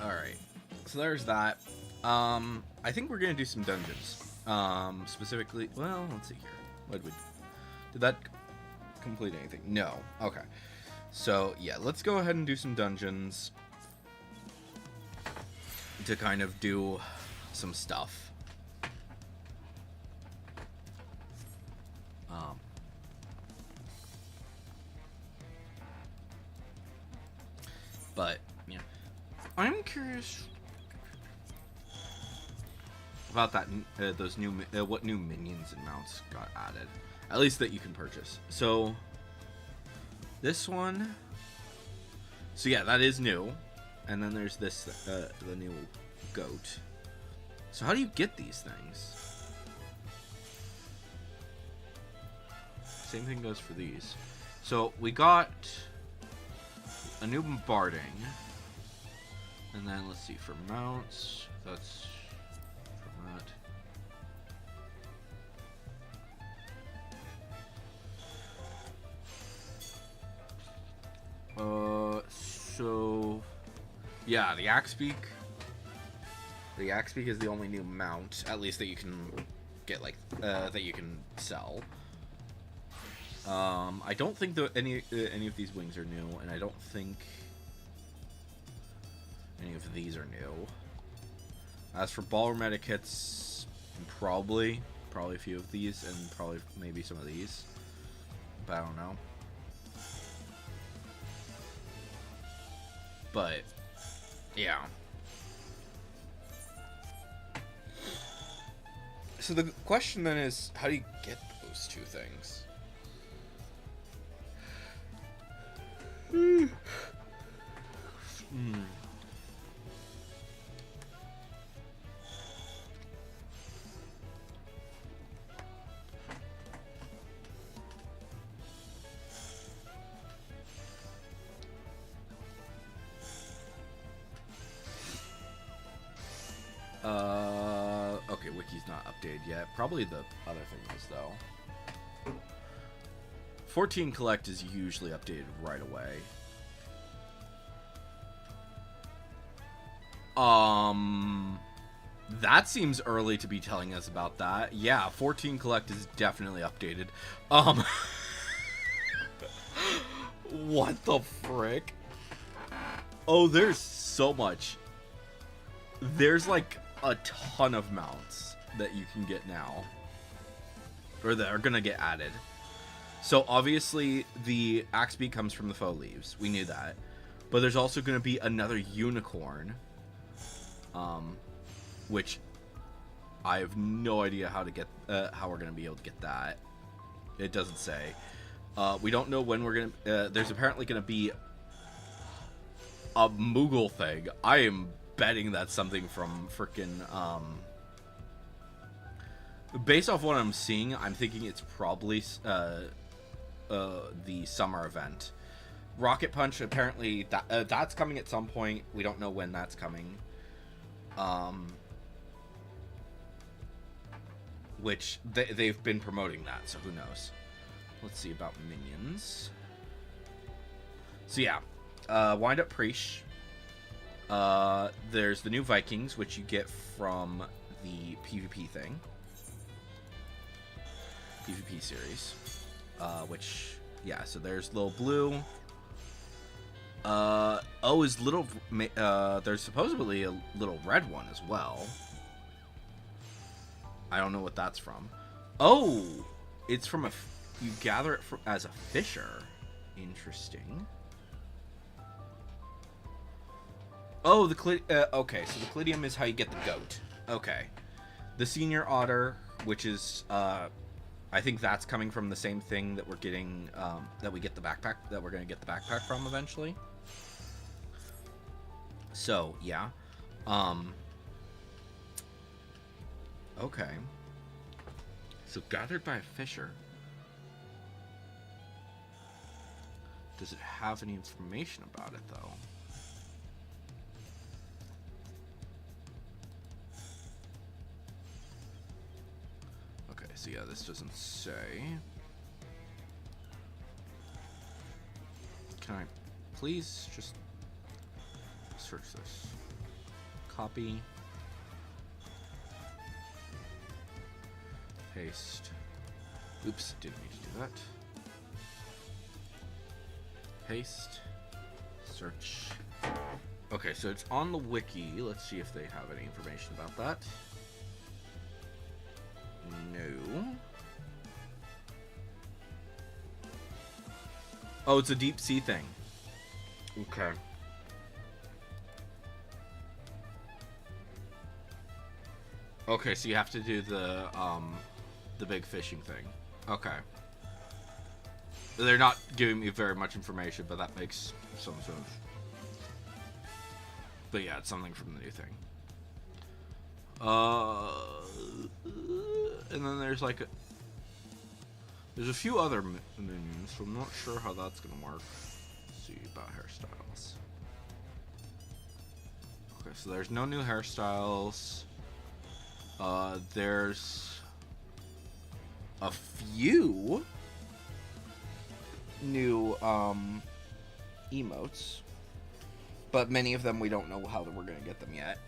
All right, so there's that. I think we're gonna do some dungeons. Specifically, well, let's see here. What did that complete anything? No. Okay. So yeah, let's go ahead and do some dungeons to kind of do some stuff. But yeah, I'm curious about that. Those new what new minions and mounts got added, at least that you can purchase. So this one. So yeah, that is new. And then there's this, the new goat. So how do you get these things? Same thing goes for these. So we got a new bombarding. And then let's see, for mounts, that's from that. So yeah, the Axebeak. The Axebeak is the only new mount, at least that you can get, like, that you can sell. I don't think that any of these wings are new, and I don't think any of these are new. As for ballroom etiquettes, probably a few of these, and probably maybe some of these, but I don't know. But yeah. So the question then is, how do you get those two things? Okay, wiki's not updated yet. Probably the other thing is, though. 14 Collect is usually updated right away. That seems early to be telling us about that. Yeah, 14 Collect is definitely updated. What the frick? Oh, there's so much. There's like a ton of mounts that you can get now. Or that are gonna get added. So obviously the axe beak comes from the faux leaves. We knew that. But there's also gonna be another unicorn. Which I have no idea how to get how we're gonna be able to get that. It doesn't say. We don't know when we're gonna there's apparently gonna be a Moogle thing. I am betting that's something from frickin' based off what I'm seeing, I'm thinking it's probably the summer event. Rocket Punch, apparently that's coming at some point. We don't know when that's coming. Which they've been promoting that, so who knows. Let's see about minions. So yeah, Wind Up Preach. There's the new Vikings, which you get from the PvP thing. PvP series. Which, yeah, so there's Little Blue. Oh, is Little... there's supposedly a Little Red one as well. I don't know what that's from. Oh! It's from a... You gather it from, as a fisher. Interesting. Oh, okay, so the Clidium is how you get the goat. Okay. The Senior Otter, which is... I think that's coming from the same thing that we're getting... that we get the backpack... That we're going to get the backpack from eventually. So, yeah. Okay. So, gathered by a fisher. Does it have any information about it, though? Okay, so yeah, this doesn't say. Can I please just search this? Copy. Paste. Oops, didn't mean to do that. Paste. Search. Okay, so it's on the wiki. Let's see if they have any information about that. No. Oh, it's a deep sea thing. Okay. Okay, so you have to do the big fishing thing. Okay. They're not giving me very much information, but that makes some sort of... But yeah, it's something from the new thing. And then there's like there's a few other minions, so I'm not sure how that's gonna work. Let's see about hairstyles. Okay, so there's no new hairstyles. There's a few new emotes, but many of them we don't know how we're gonna get them yet.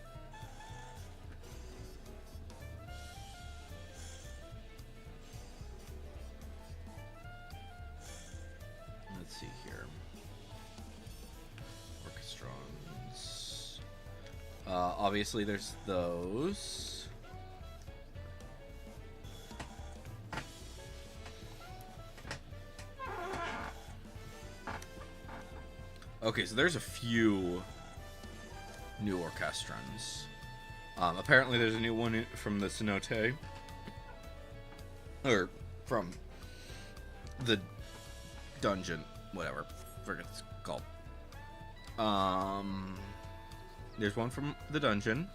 Let's see here. Orchestrons. Obviously there's those. Okay, so there's a few new Orchestrons. Apparently there's a new one from the Cenote. Or from the dungeon, whatever. I forget what it's called. There's one from the dungeon.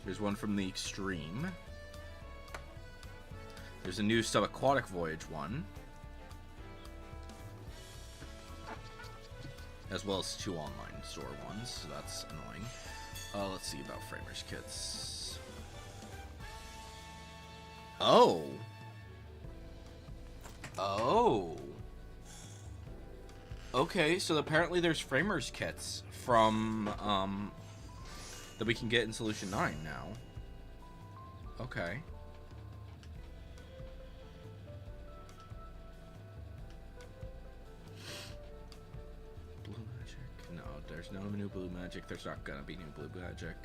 There's one from the extreme. There's a new subaquatic voyage one. As well as 2 online store ones, so that's annoying. Let's see about framers kits. Oh. Oh. Okay, so apparently there's framers kits from that we can get in Solution 9 now. Okay. Blue magic? No, there's no new blue magic. There's not gonna be new blue magic.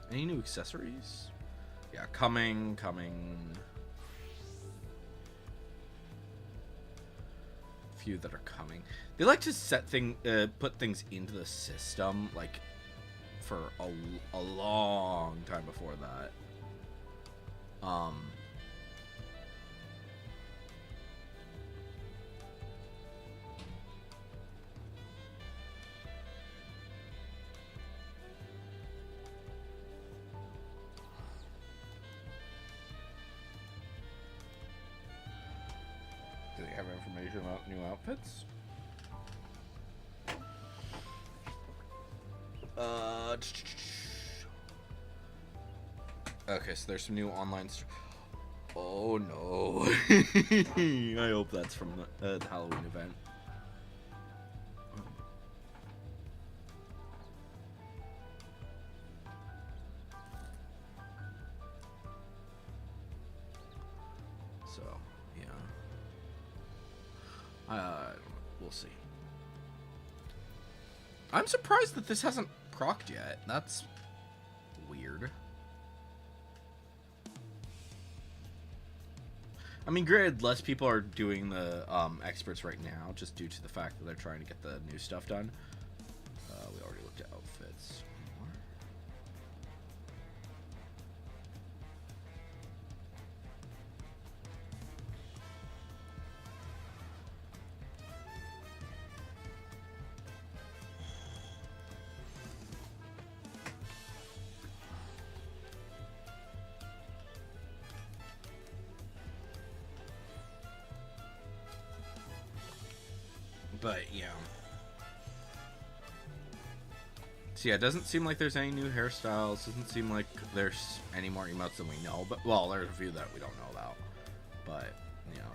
Any new accessories? Yeah, coming. Few that are coming. They like to put things into the system, like, for a long time before that. Do they have information about new outfits? Okay, so there's some new online. Oh no! I hope that's from the Halloween event. So yeah. We'll see. I'm surprised that this hasn't procced yet. That's weird. I mean, granted, less people are doing the experts right now, just due to the fact that they're trying to get the new stuff done. We already looked at outfits. But yeah. So yeah, it doesn't seem like there's any new hairstyles. Doesn't seem like there's any more emotes than we know. But well, there's a few that we don't know about. But you know.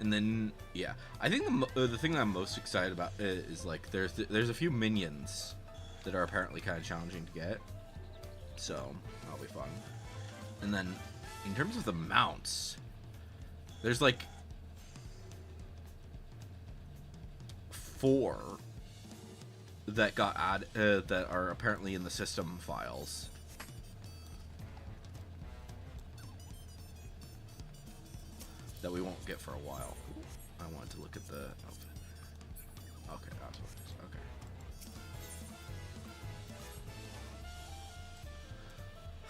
And then yeah, I think the thing that I'm most excited about is like there's a few minions that are apparently kind of challenging to get. So that'll be fun. And then in terms of the mounts, there's like 4 that got added that are apparently in the system files. That we won't get for a while. I wanted to look at the outfit. Okay, that's what it is.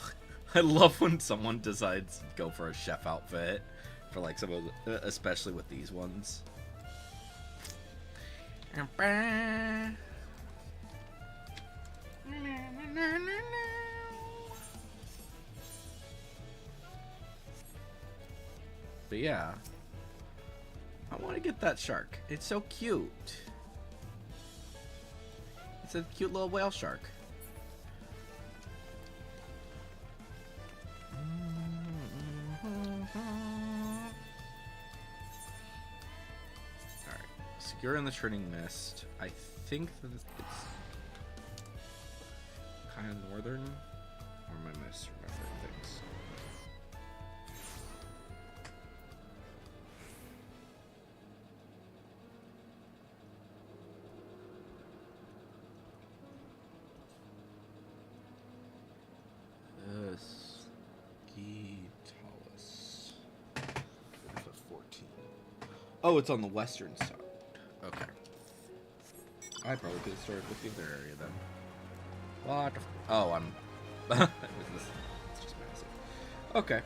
Okay. I love when someone decides to go for a chef outfit for like some of the, especially with these ones. But yeah, I want to get that shark. It's so cute. It's a cute little whale shark. Secure in the Turning Mist. I think that it's kind of northern, or am I misremembering things? Skitalis. 14. Oh, it's on the western side. Okay. I probably could have started with the other area then. What? Oh, I'm. It's just massive. Okay.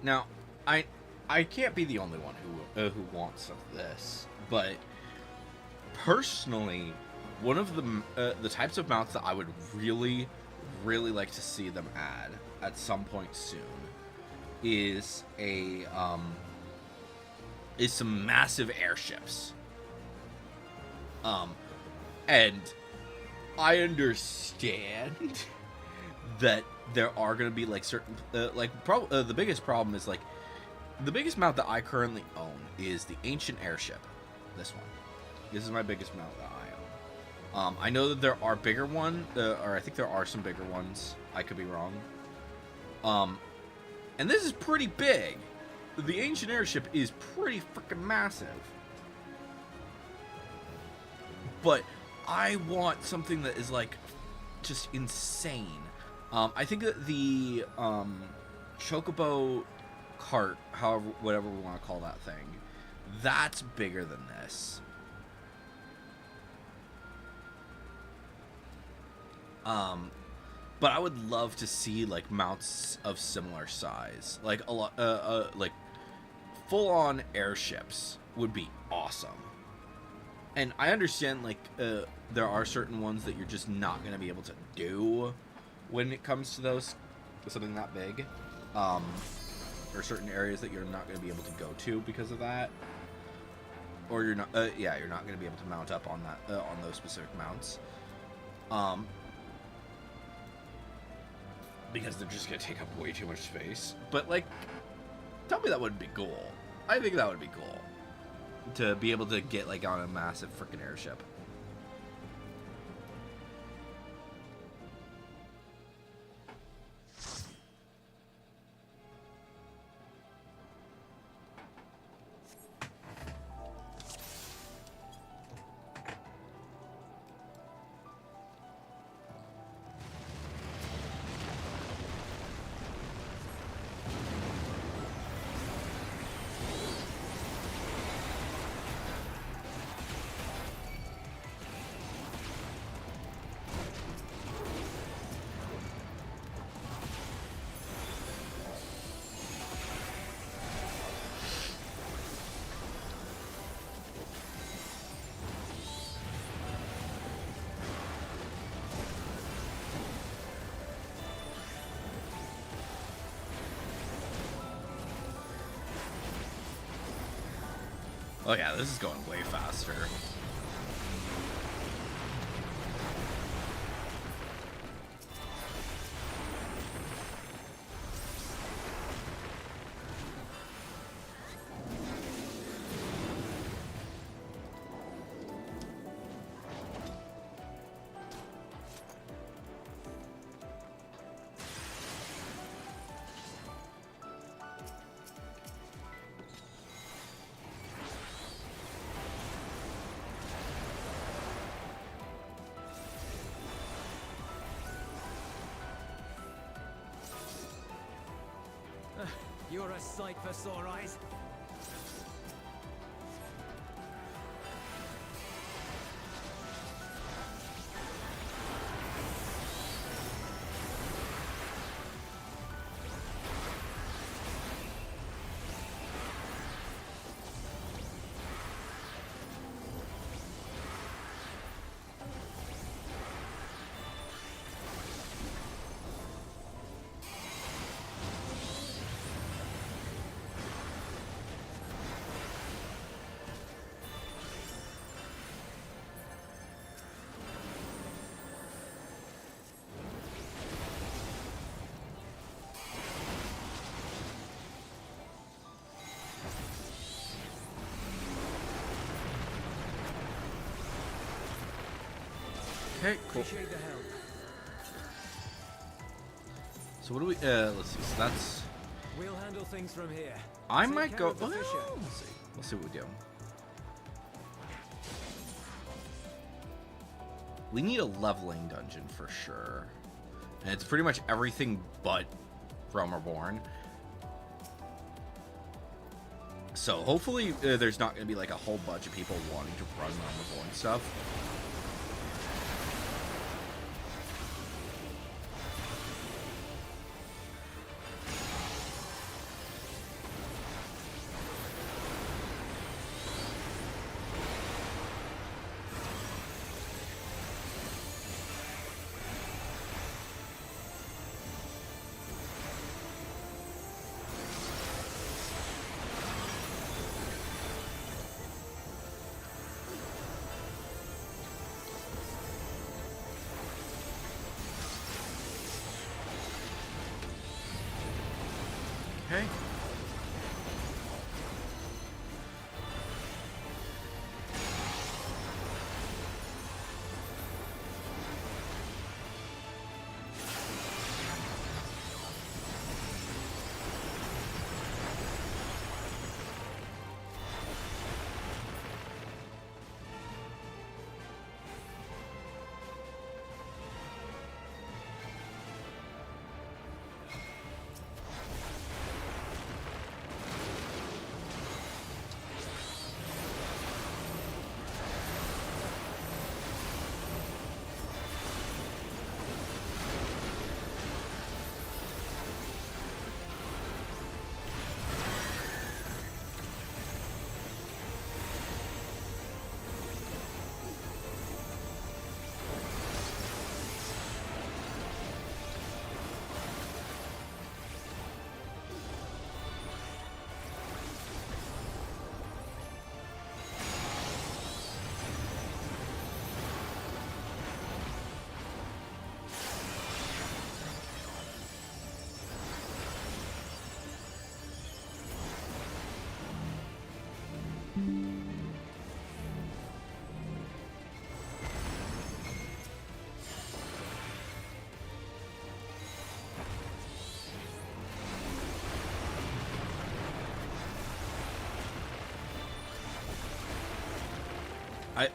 Now, I I can't be the only one who wants of this, but personally, one of the types of mounts that I would really like to see them add at some point soon is some massive airships. And I understand that there are going to be like certain the biggest problem is like the biggest mount that I currently own is the Ancient Airship. This one. This is my biggest mount that I own. I know that there are bigger ones, or I think there are some bigger ones. I could be wrong. And this is pretty big. The Ancient Airship is pretty freaking massive. But I want something that is like just insane. I think that the Chocobo cart, whatever we want to call that thing, that's bigger than this. But I would love to see like mounts of similar size, like a lot, like full-on airships would be awesome. And I understand like there are certain ones that you're just not going to be able to do when it comes to those, something that big, or certain areas that you're not going to be able to go to because of that, or you're not, you're not going to be able to mount up on that on those specific mounts, because they're just going to take up way too much space. But like, tell me that wouldn't be cool. I think that would be cool to be able to get like on a massive freaking airship. Oh yeah, this is going way faster.
You're a sight for sore eyes.
Okay, cool.
Appreciate the help.
So what do we, let's see, so that's,
We'll handle things from here.
I
Take
might
care
go,
of the
well,
Fisher.
let's see what we do. We need a leveling dungeon for sure. And it's pretty much everything but Realm Reborn. So hopefully there's not going to be like a whole bunch of people wanting to run Realm Reborn stuff. Okay.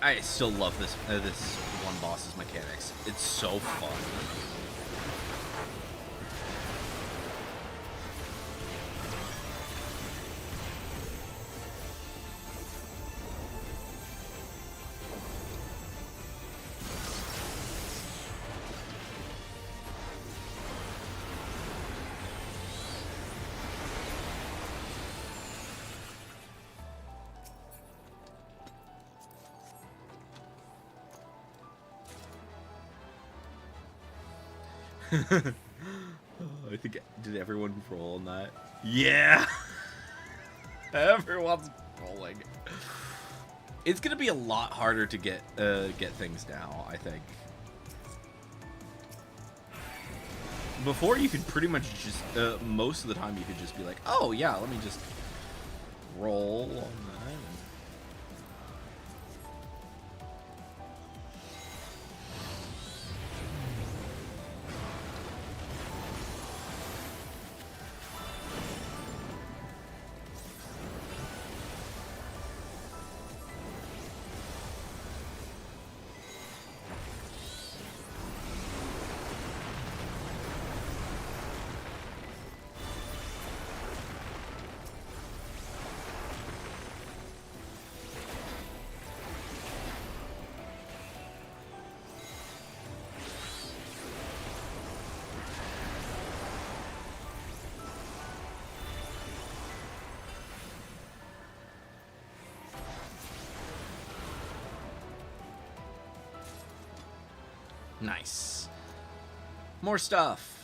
I still love this this one boss's mechanics. It's so fun. I think, did everyone roll on that? Yeah! Everyone's rolling. It's gonna be a lot harder to get things now, I think. Before, you could pretty much just, most of the time you could just be like, oh yeah, let me just roll on that. Nice. More stuff.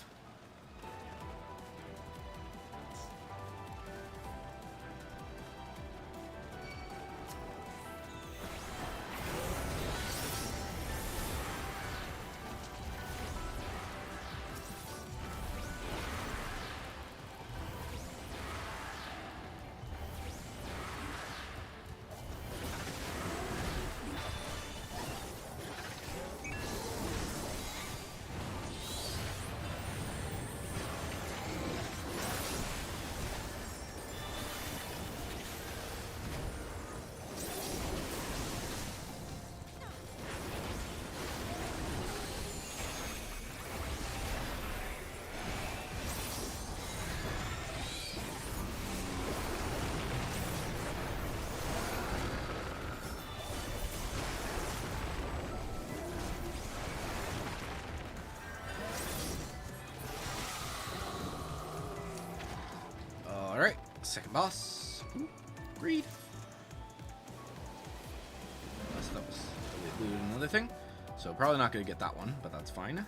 Alright, second boss. Ooh, greed. Unless that was another thing. So probably not going to get that one, but that's fine.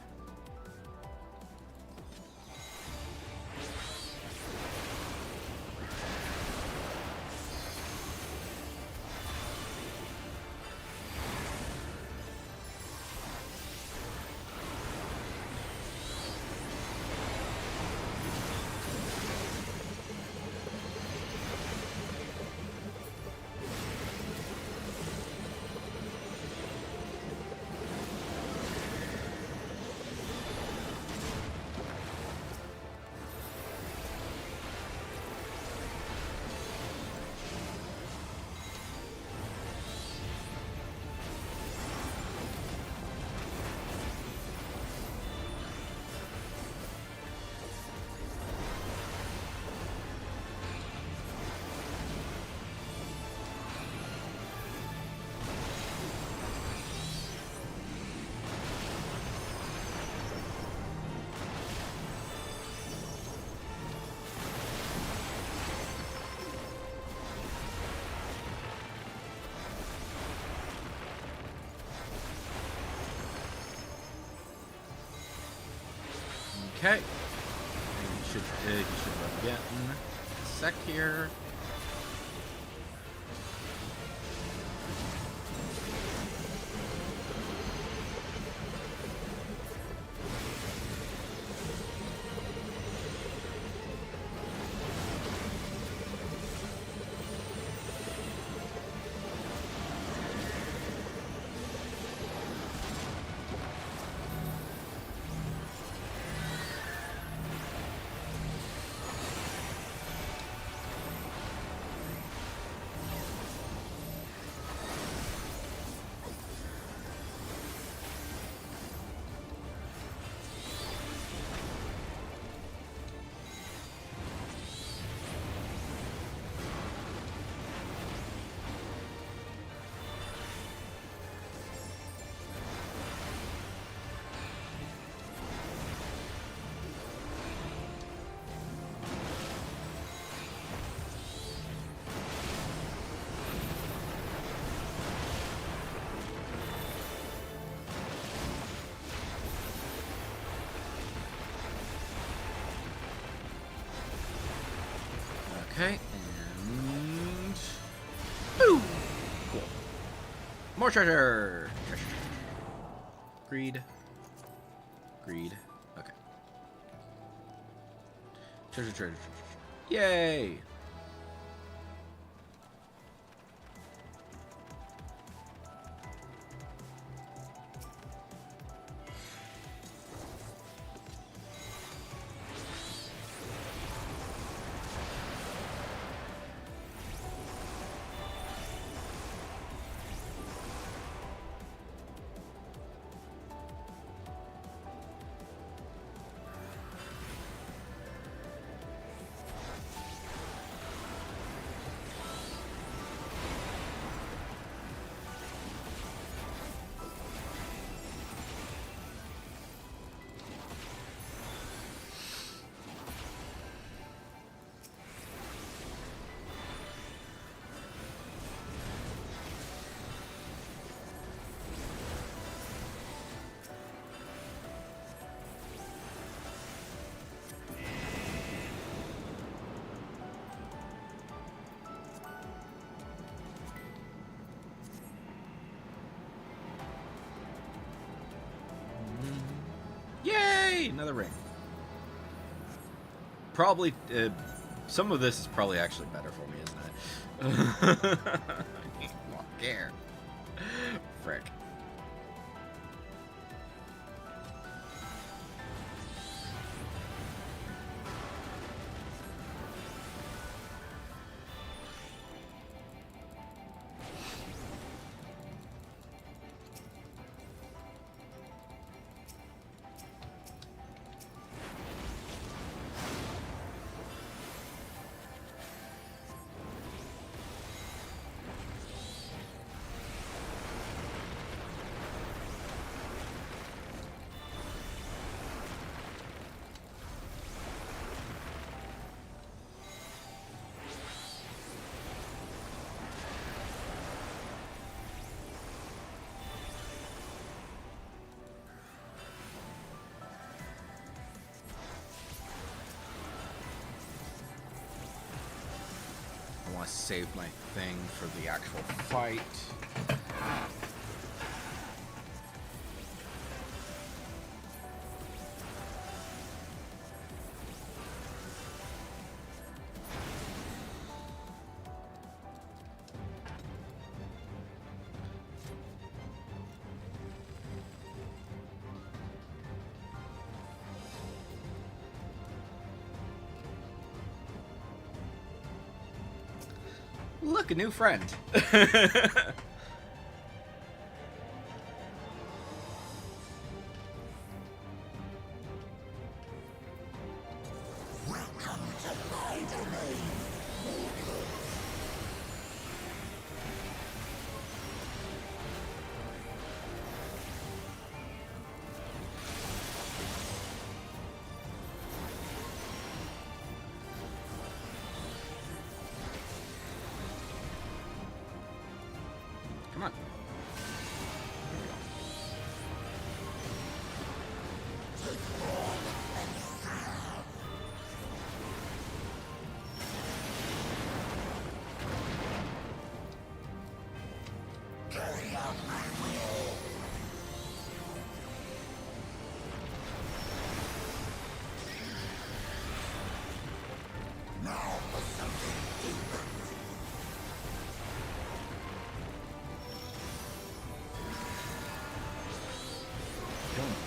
Okay. He should get in a sec here. Okay, and boom! Cool. More treasure! Treasure. Greed. Greed. Okay. Treasure, treasure, treasure. Yay! Yay! Another ring. Probably, some of this is probably actually better for me, isn't it? Won't care. Frick. I want to save my thing for the actual fight. Look, a new friend. Come on.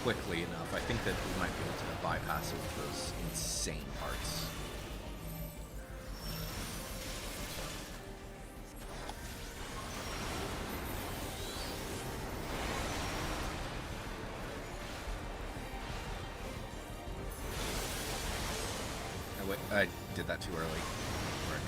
quickly enough, I think that we might be able to bypass it with those insane parts. Oh, wait, I did that too early. Frick.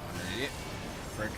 I'm an idiot. Frick.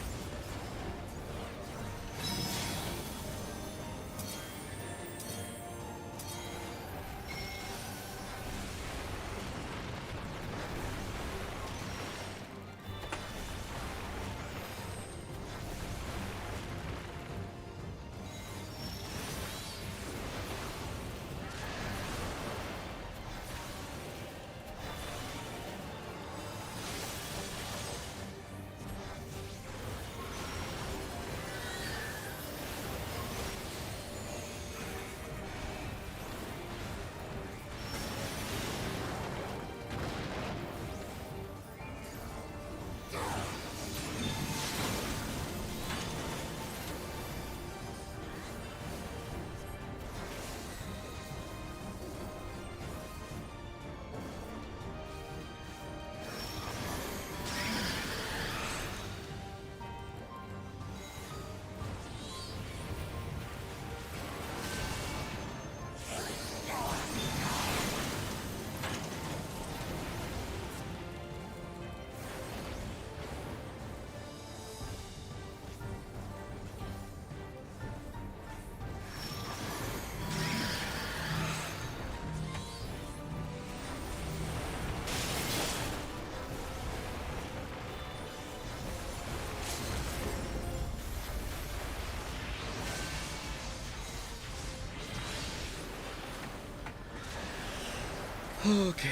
Okay.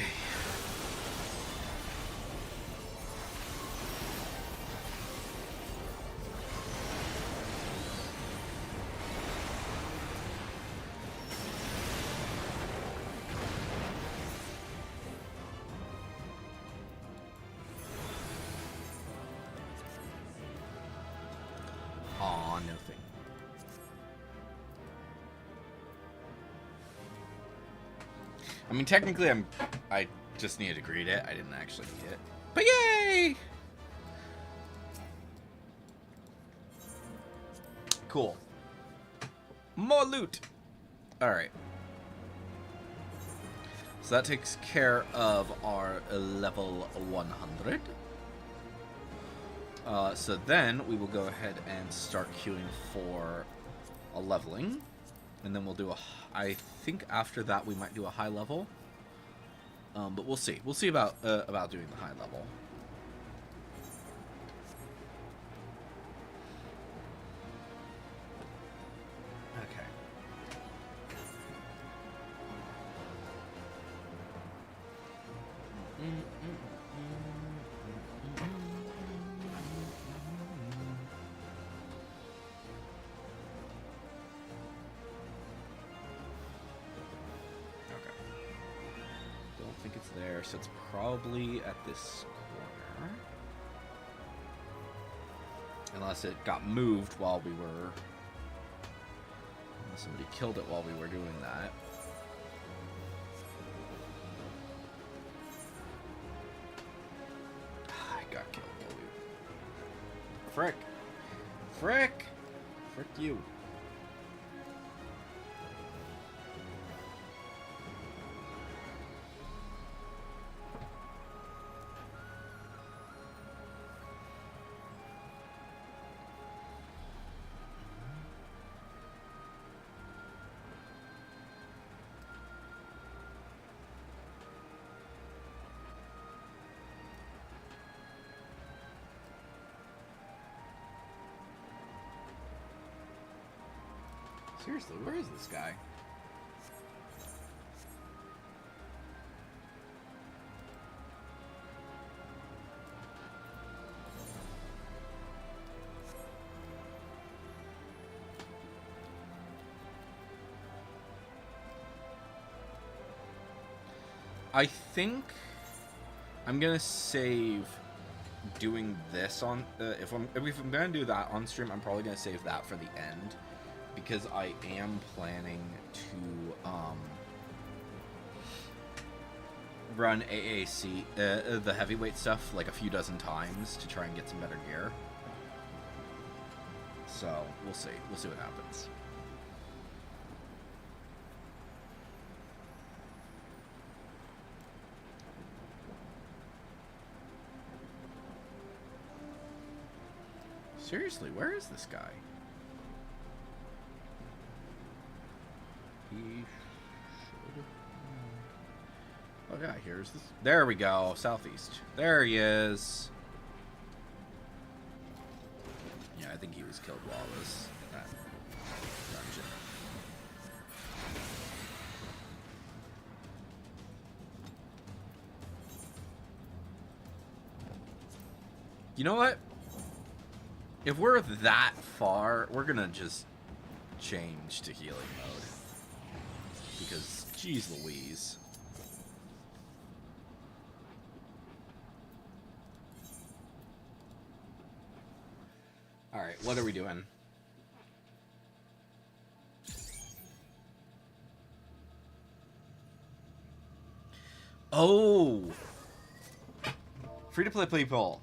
Aw, nothing. I mean, technically, I just needed to greet it. I didn't actually need it. But yay! Cool. More loot! Alright. So that takes care of our level 100. So then we will go ahead and start queuing for a leveling. And then we'll do I think after that we might do a high level. But we'll see. We'll see about doing the high level. Okay. Think it's there, so it's probably at this corner. Unless it got moved while we were... Unless somebody killed it while we were doing that. I got killed while we were... Frick! Frick! Frick you. Seriously, where is this guy? I think I'm gonna save doing this on if I'm gonna do that on stream. I'm probably gonna save that for the end because I am planning to run AAC the heavyweight stuff like a few dozen times to try and get some better gear. So we'll see what happens. Seriously, where is this guy? He should. Oh yeah, here's this. There we go, southeast. There he is. Yeah, I think he was killed while I was in that dungeon. You know what? If we're that far, we're gonna just change to healing mode. Because, geez Louise. Alright, what are we doing? Oh! Free-to-play people.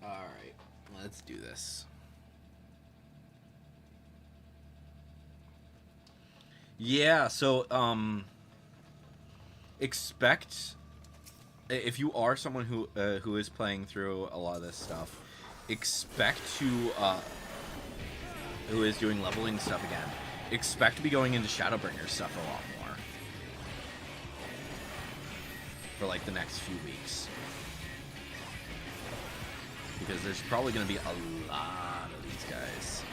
Alright, let's do this. Yeah, so, expect, if you are someone who is playing through a lot of this stuff, expect to, who is doing leveling stuff again, expect to be going into Shadowbringer stuff a lot more. For, like, the next few weeks. Because there's probably going to be a lot of these guys.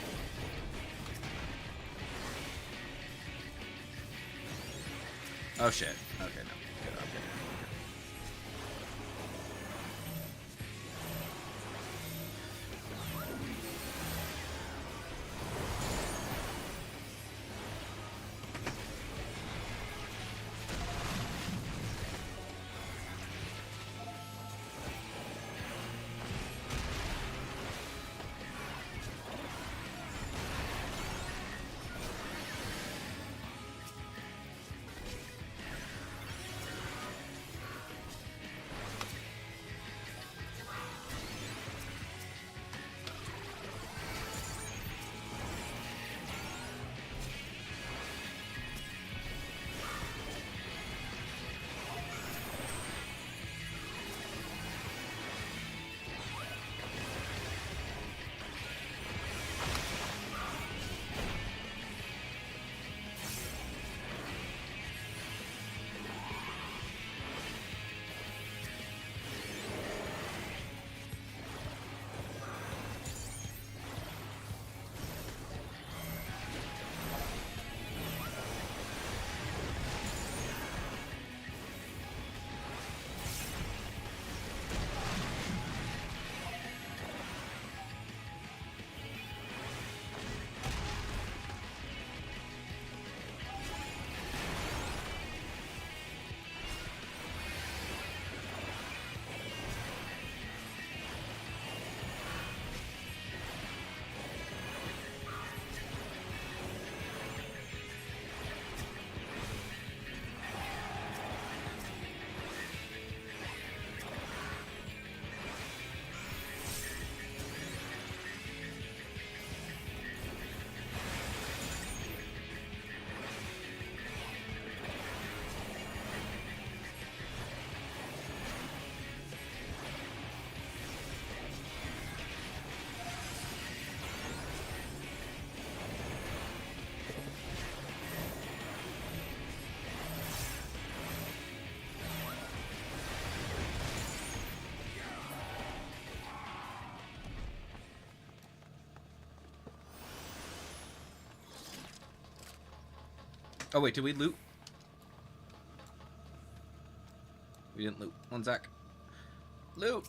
Oh shit. Okay, no. Good, okay. Oh wait, did we loot? We didn't loot. One sec. Loot!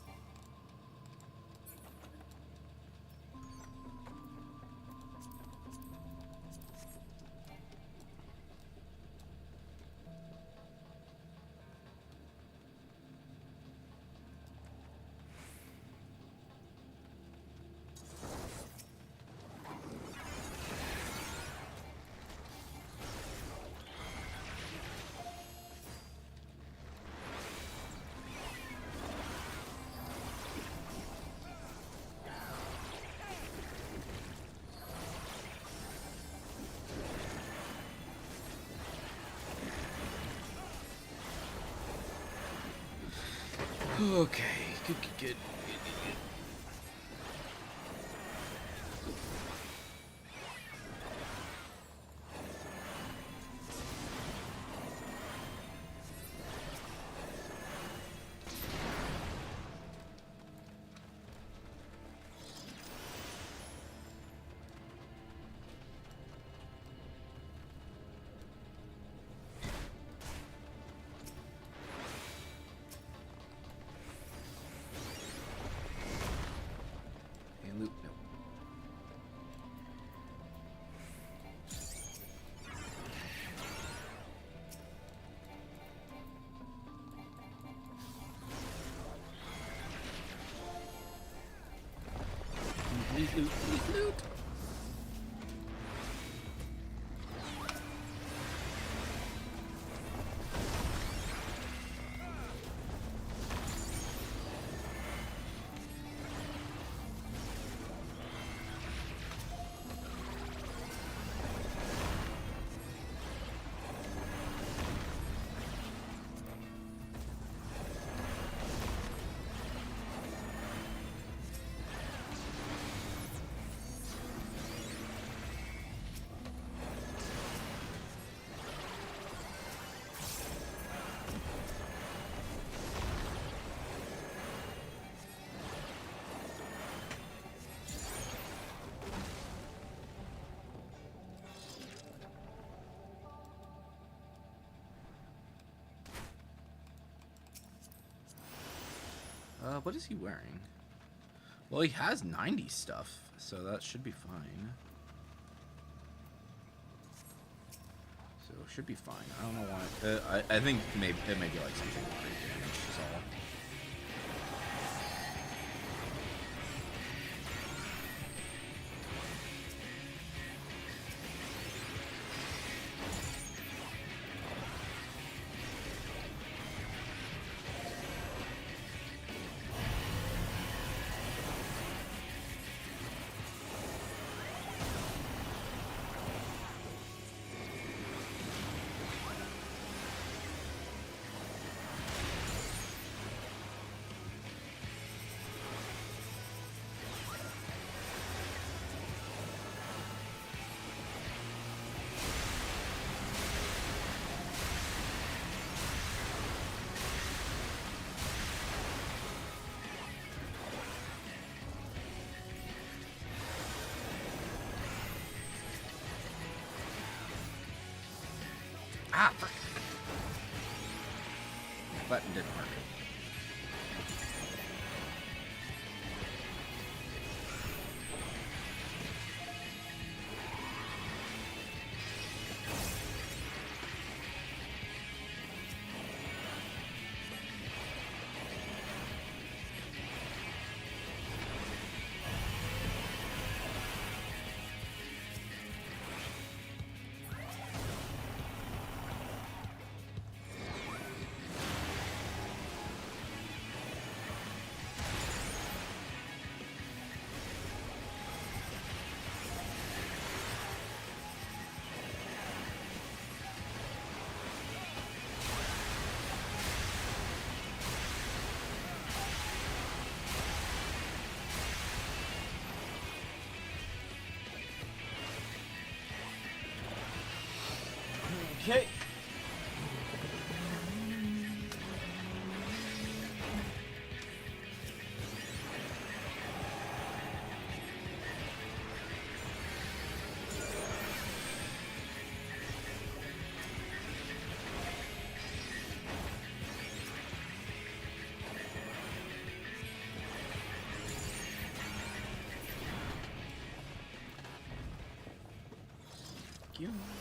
Okay, good. And loot, no. Loot. What is he wearing? Well, he has 90 stuff, so that should be fine. So it should be fine. I don't know why. I think maybe it may be like something with crit damage is all. Ah, frick. Button didn't work. Okay. Thank you.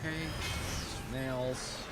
Okay, snails.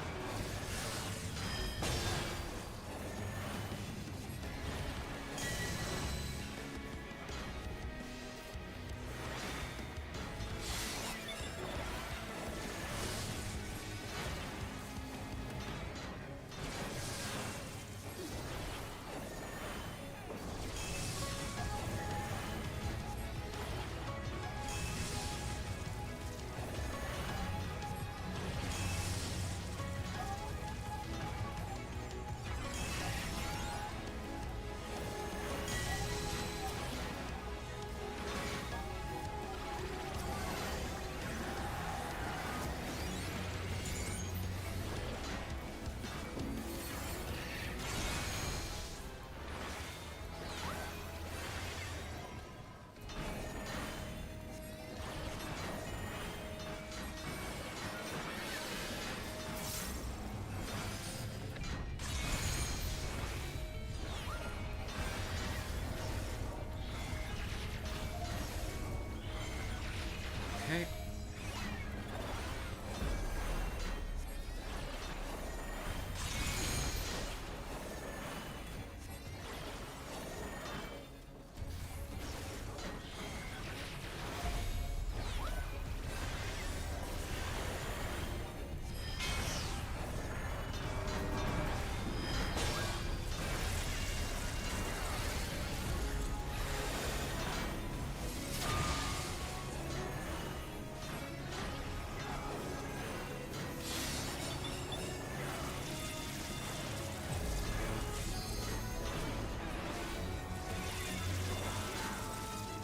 Okay.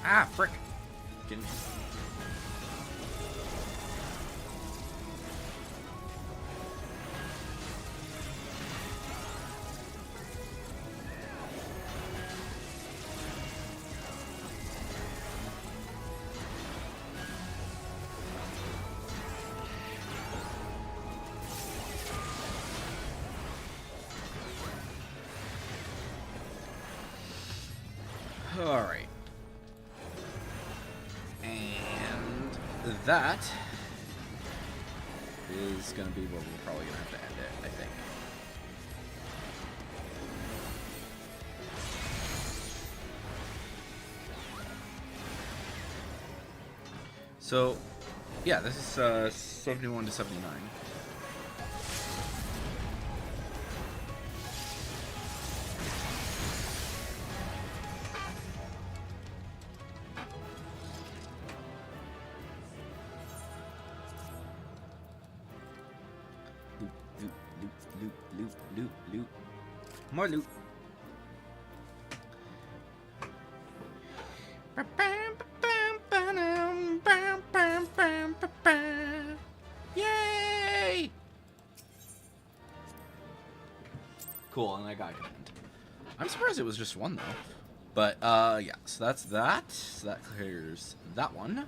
Ah, frick. Getting... All right. And that is going to be where we're probably going to have to end it, I think. So, yeah, this is 71 to 79. Loot. More loot. Yay! Cool, and I got command. I'm surprised it was just one though. But yeah, so that's that. So that clears that one.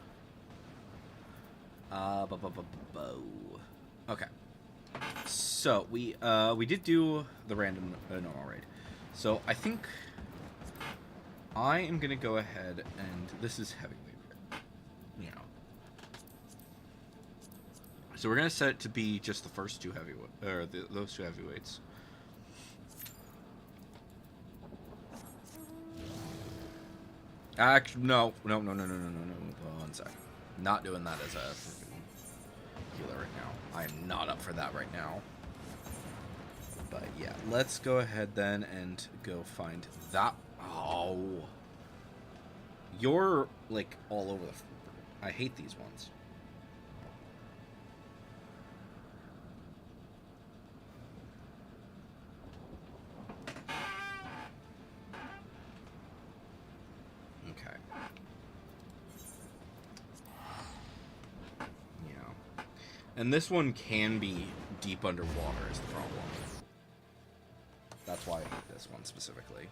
Okay. So we did do the random normal raid. So I think I am gonna go ahead and this is heavyweight, you know. So we're gonna set it to be just the first two heavyweight, or those two heavyweights. Actually, no. One sec. Not doing that as a healer right now. I am not up for that right now. But yeah, let's go ahead then and go find that. Oh, you're like all over the. I hate these ones. Okay. Yeah. And this one can be deep underwater is the problem. That's why I hate this one specifically.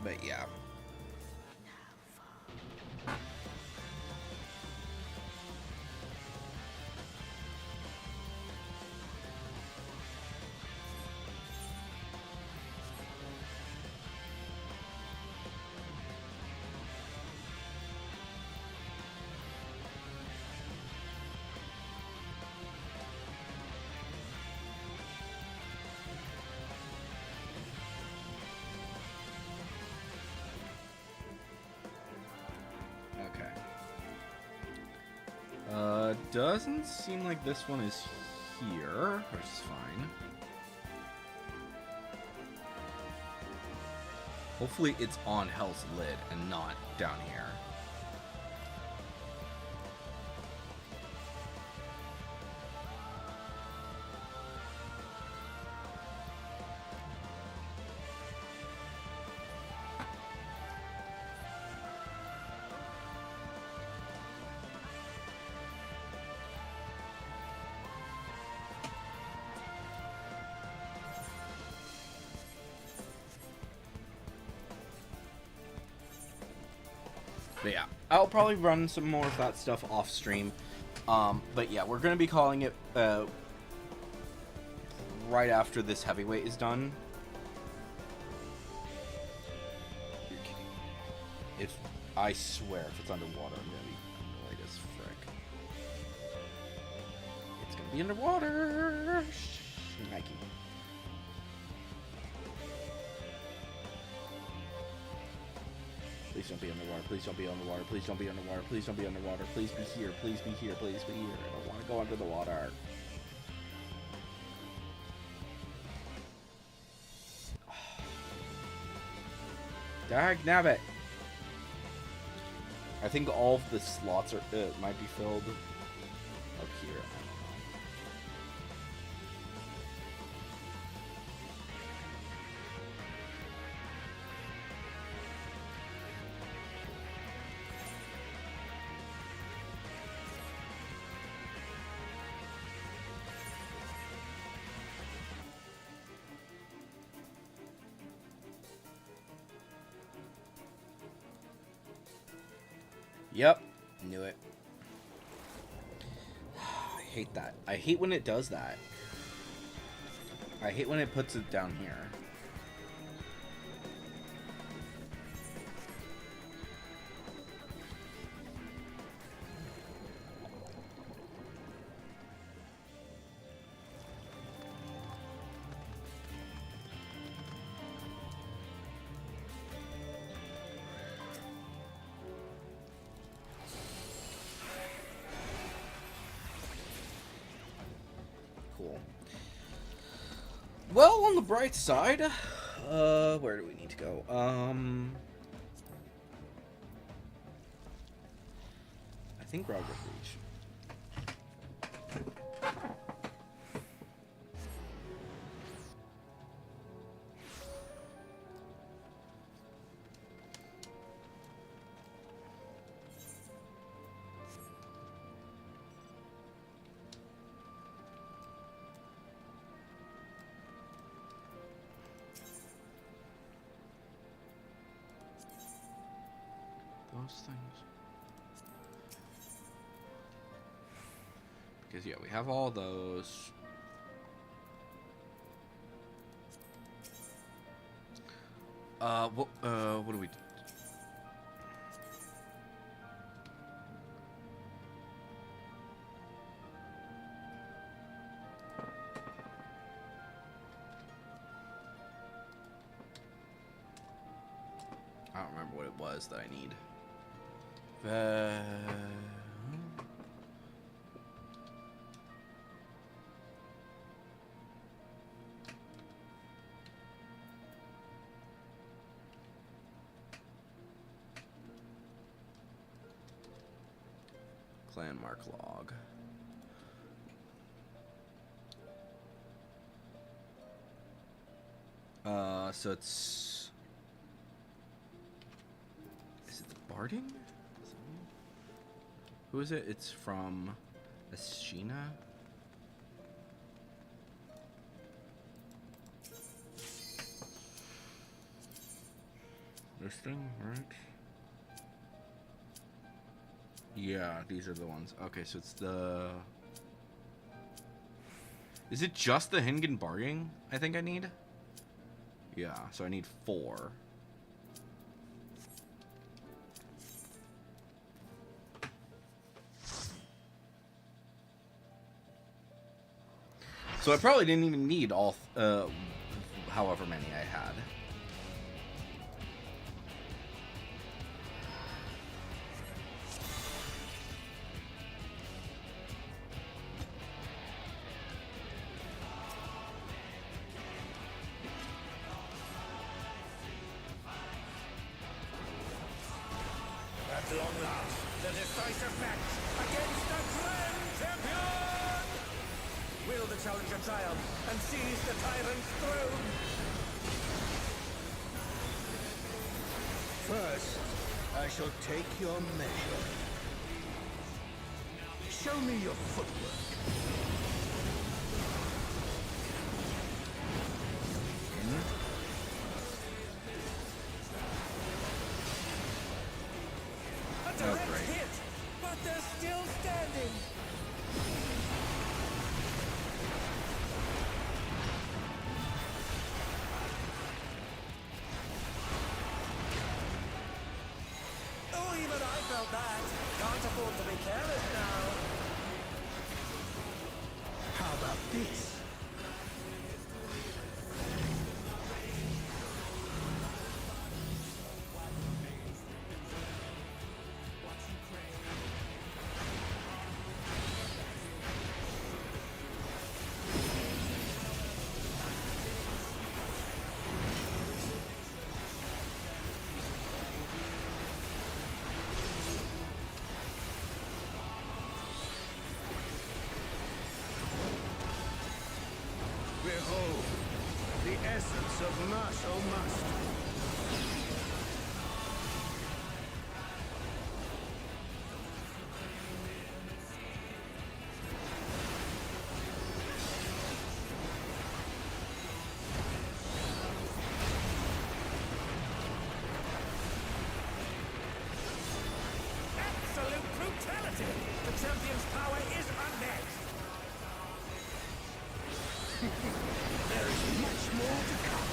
But yeah. Doesn't seem like this one is here, which is fine. Hopefully it's on Hell's Lid and not down here. But yeah, I'll probably run some more of that stuff off stream. But yeah, we're gonna be calling it right after this heavyweight is done. You're kidding. If I swear, if it's underwater, I'm gonna be annoyed as frick. It's gonna be underwater. Nike. Please don't be underwater. Please don't be underwater. Please don't be underwater. Please don't be underwater. Please be here. Please be here. Please be here. I don't want to go under the water. Dag nabbit. I think all of the slots are might be filled up here. I don't know. Yep, knew it. I hate that. I hate when it does that. I hate when it puts it down here. Cool. Well, on the bright side, where do we need to go? I think Roderick Reach. Those things. Because yeah, we have all those. What do we do? I don't remember what it was that I need. Clan mark log. So it's... Is it the Barding? Who is it? It's from Ashina. This thing, right? Yeah, these are the ones. Okay, so it's the... Is it just the Hingen Barging I think I need? Yeah, so I need 4. So I probably didn't even need all, however many I had.
At long last, the decisive match against the Grand Champion! Will the challenger triumph and seize the tyrant's throne? First, I shall take your measure. Show me your footwork.
still standing. Oh, even I felt that. Can't afford to be careless now.
How about this? Behold, the essence of martial must.
Absolute brutality! The champion's power is unmatched.
There is much more to come.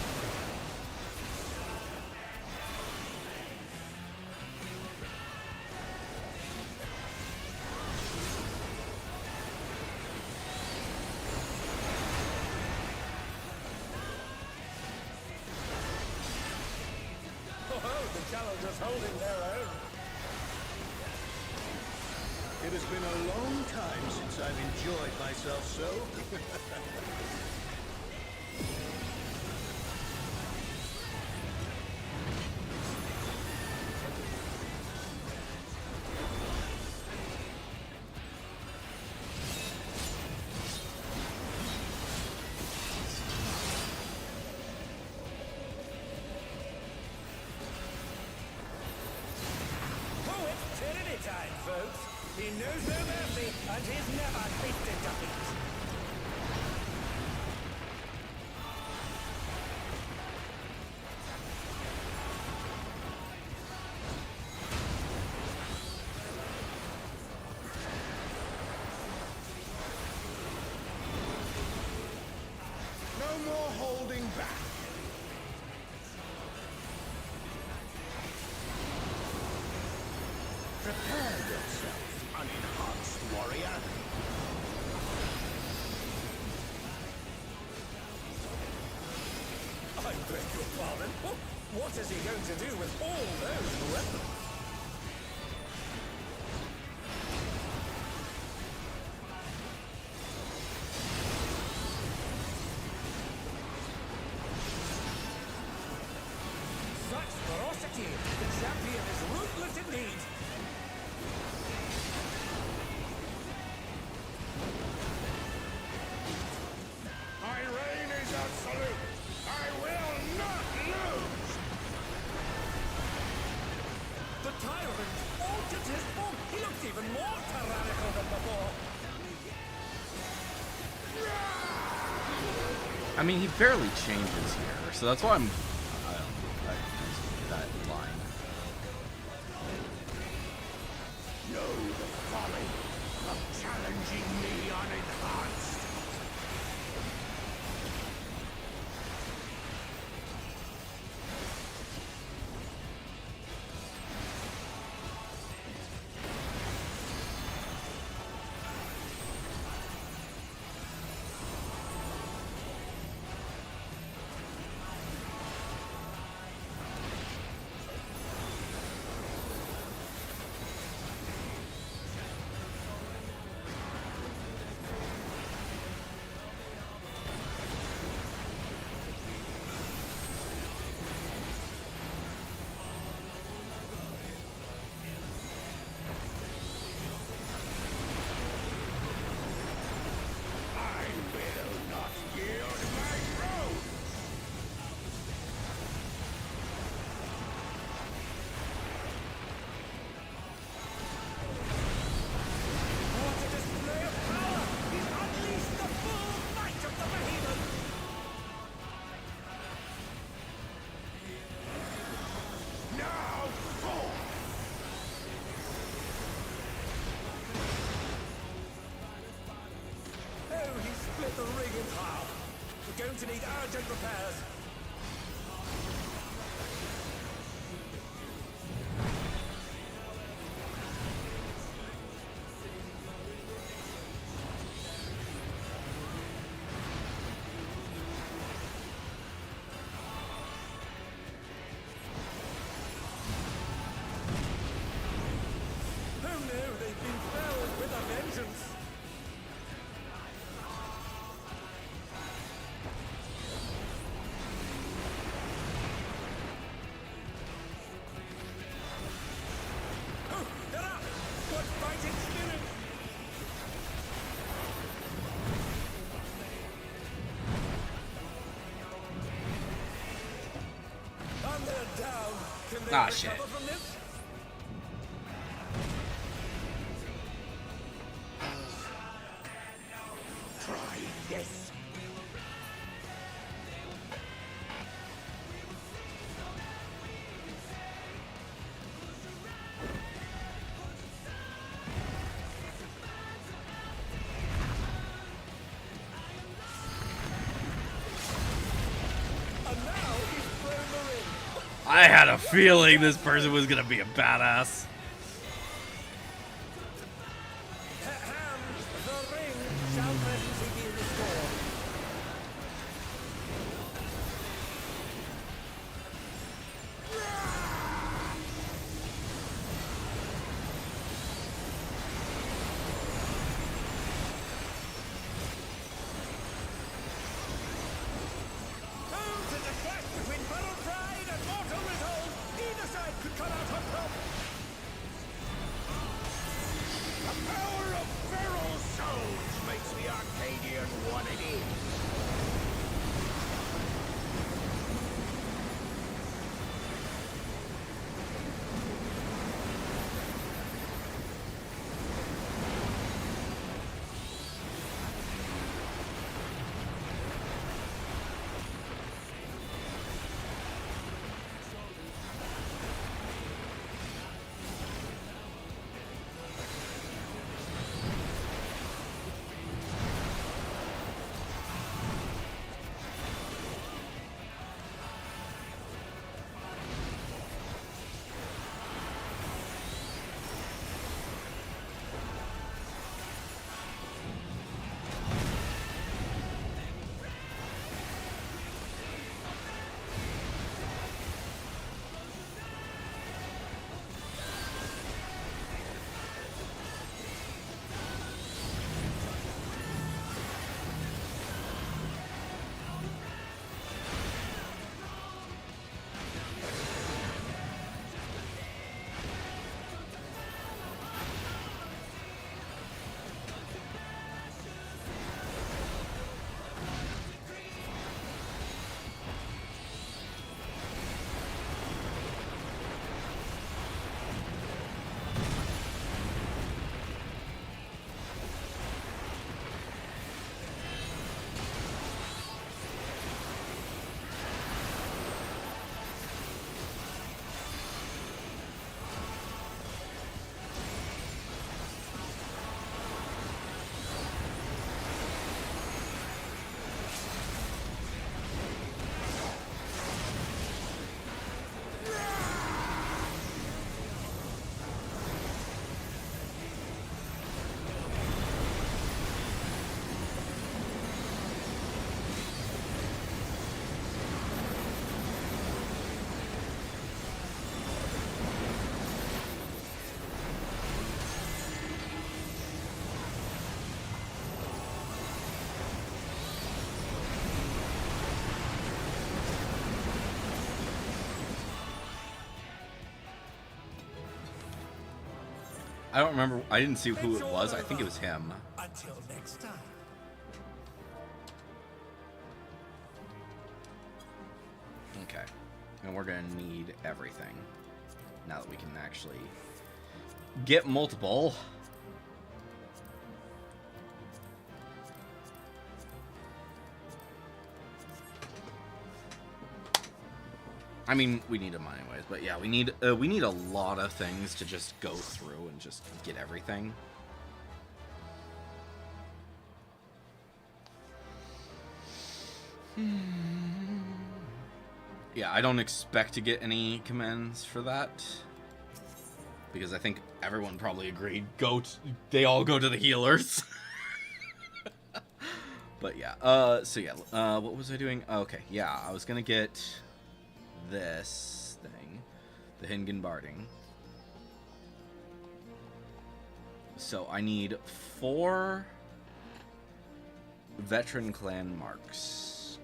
Oh, the challengers holding their own.
It has been a long time since I've enjoyed myself so.
Oh, it's Trinity time, folks. He knows no mercy, and he's never tasted defeat.
No more holding back. Prepare yourself, unenhanced warrior.
I beg your pardon. What is he going to do with all those weapons? Such ferocity! The champion is ruthless indeed!
My reign is absolute. I will not lose.
The tyrant altered his form! He looks even more tyrannical than before!
I mean, he barely changes here, so that's why I'm. I don't know, that line.
Know the folly of challenging me unenhanced.
going to need urgent repairs. Who knew they'd been felled with a vengeance? Oh, they're up! What fighting spirit! And they're down. Can they
Ah,
recover
shit.
from this?
Try this.
And now he's thrown the ring.
I had a feeling this person was gonna be a badass.
The ring shall presently be restored. To the clash between battle pride and mortal resolve, either side could come out on top.
The power of feral souls makes the Arcadian what it is.
I don't remember. I didn't see who it was. I think it was him.
Until next time.
Okay. And we're gonna need everything. Now that we can actually get multiple. I mean, we need them anyways, but yeah, we need a lot of things to just go through and just get everything. Yeah, I don't expect to get any commands for that. Because I think everyone probably agreed. They all go to the healers. But yeah, so yeah, what was I doing? Okay, yeah, I was gonna get this thing, the Hingenbarding. So I need 4 veteran clan marks.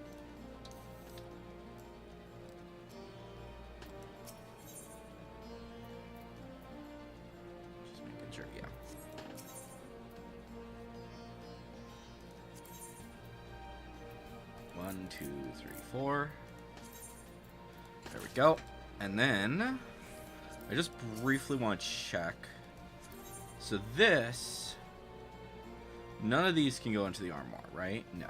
Just making sure, yeah. One, 2, 3, 4. There we go. And then I just briefly want to check. So this, none of these can go into the armoire, right? No.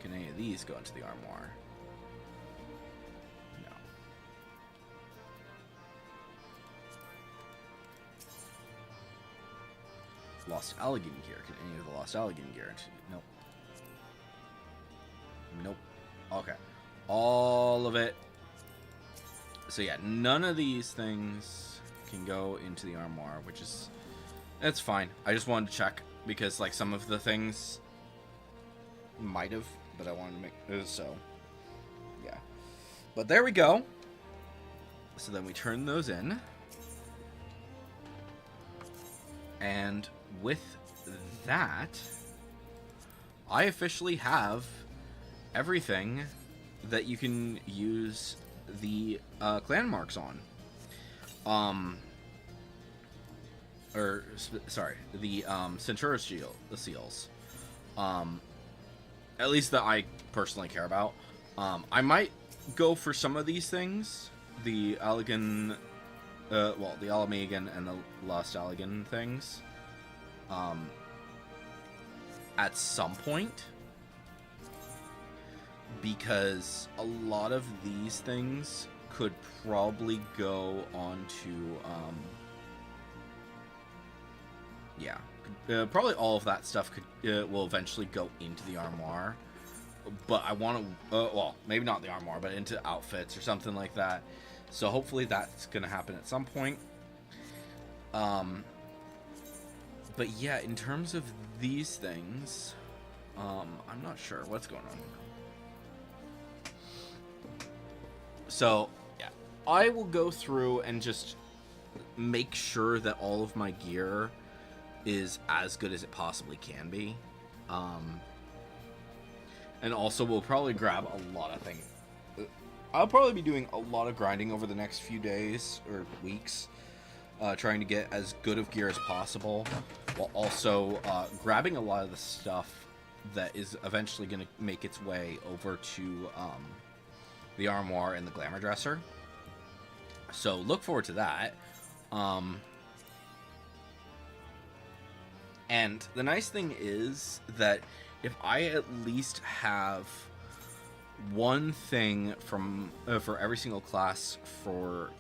Can any of these go into the armoire? No. Lost Allegan gear. Can any of the Lost Allegan gear into? Nope. Nope. Okay. All of it. So yeah, none of these things can go into the armoire, which is... It's fine. I just wanted to check, because like some of the things might have, but I wanted to make... So, yeah. But there we go. So then we turn those in. And with that, I officially have everything that you can use the clan marks on. Sorry, the Centura seals. At least that I personally care about. I might go for some of these things. The Allegan, the Alamegan and the Lost Allegan things. At some point. Because a lot of these things could probably go onto, yeah, probably all of that stuff will eventually go into the armoire. But I want to, well, maybe not the armoire, but into outfits or something like that. So hopefully that's going to happen at some point. But yeah, in terms of these things, I'm not sure what's going on. So, yeah, I will go through and just make sure that all of my gear is as good as it possibly can be. And also, we'll probably grab a lot of things. I'll probably be doing a lot of grinding over the next few days or weeks, trying to get as good of gear as possible, while also grabbing a lot of the stuff that is eventually going to make its way over to... the armoire and the glamour dresser. So look forward to that. And the nice thing is that if I at least have one thing from for every single class for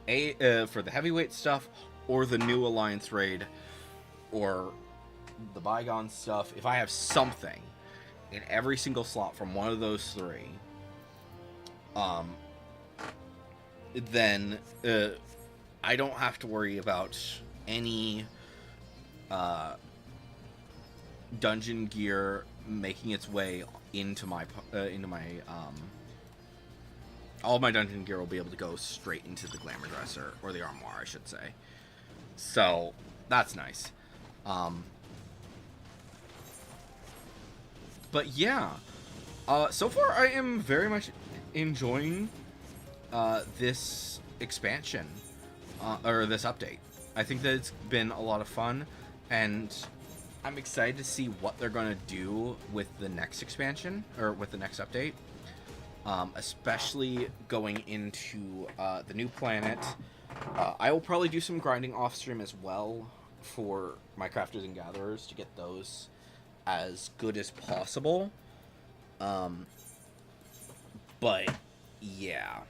the heavyweight stuff, or the new Alliance raid, or the Bygone stuff, if I have something in every single slot from one of those 3, then I don't have to worry about any dungeon gear making its way into my all my dungeon gear will be able to go straight into the glamour dresser, or the armoire, I should say. So that's nice. But yeah, so far I am very much enjoying this expansion, or this update. I think that it's been a lot of fun, and I'm excited to see what they're going to do with the next expansion, or with the next update, especially going into the new planet. I will probably do some grinding off stream as well for my crafters and gatherers to get those as good as possible. But yeah,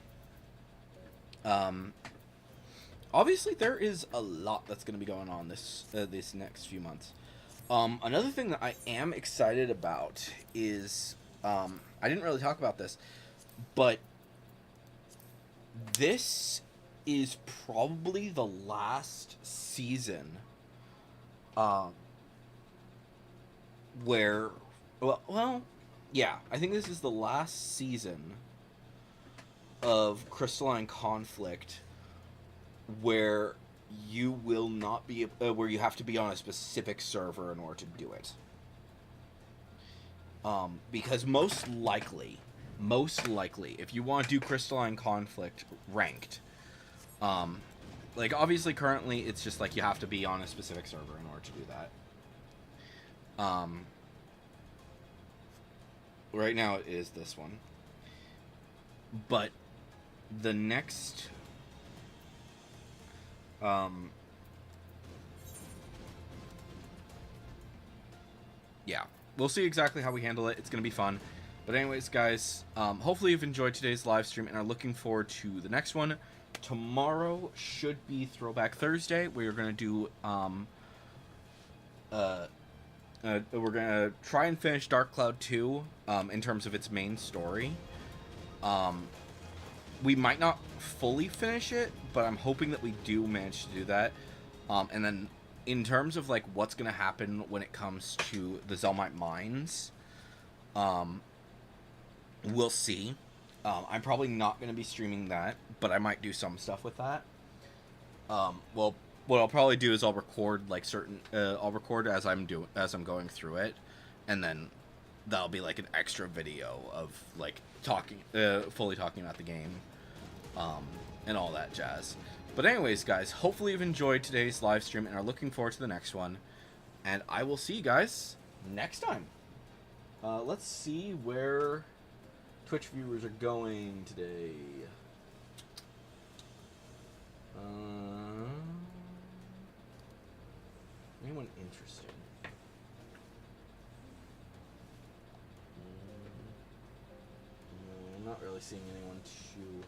obviously there is a lot that's going to be going on this next few months. Another thing that I am excited about is I didn't really talk about this, but this is probably the last season where yeah, I think this is the last season of Crystalline Conflict where you will not be where you have to be on a specific server in order to do it. Because most likely, if you want to do Crystalline Conflict ranked, like obviously currently it's just like you have to be on a specific server in order to do that. Right now it is this one, but the next, yeah, we'll see exactly how we handle it. It's gonna be fun. But anyways, guys, hopefully you've enjoyed today's live stream and are looking forward to the next one. Tomorrow should be Throwback Thursday. We are gonna do we're gonna try and finish Dark Cloud 2 in terms of its main story. We might not fully finish it, but I'm hoping that we do manage to do that. And then in terms of like what's gonna happen when it comes to the Zelmite Mines, we'll see. I'm probably not gonna be streaming that, but I might do some stuff with that. Well, what I'll probably do is I'll record like certain I'll record as I'm going through it, and then that'll be like an extra video of like talking fully talking about the game, and all that jazz. But anyways, guys, hopefully you've enjoyed today's live stream and are looking forward to the next one, and I will see you guys next time. Let's see where Twitch viewers are going today. Anyone interesting? I'm not really seeing anyone too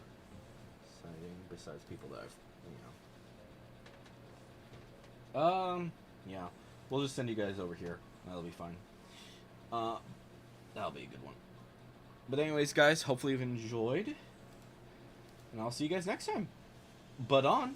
exciting besides people that I've, yeah. We'll just send you guys over here. That'll be fine. That'll be a good one. But anyways, guys, hopefully you've enjoyed. And I'll see you guys next time. But on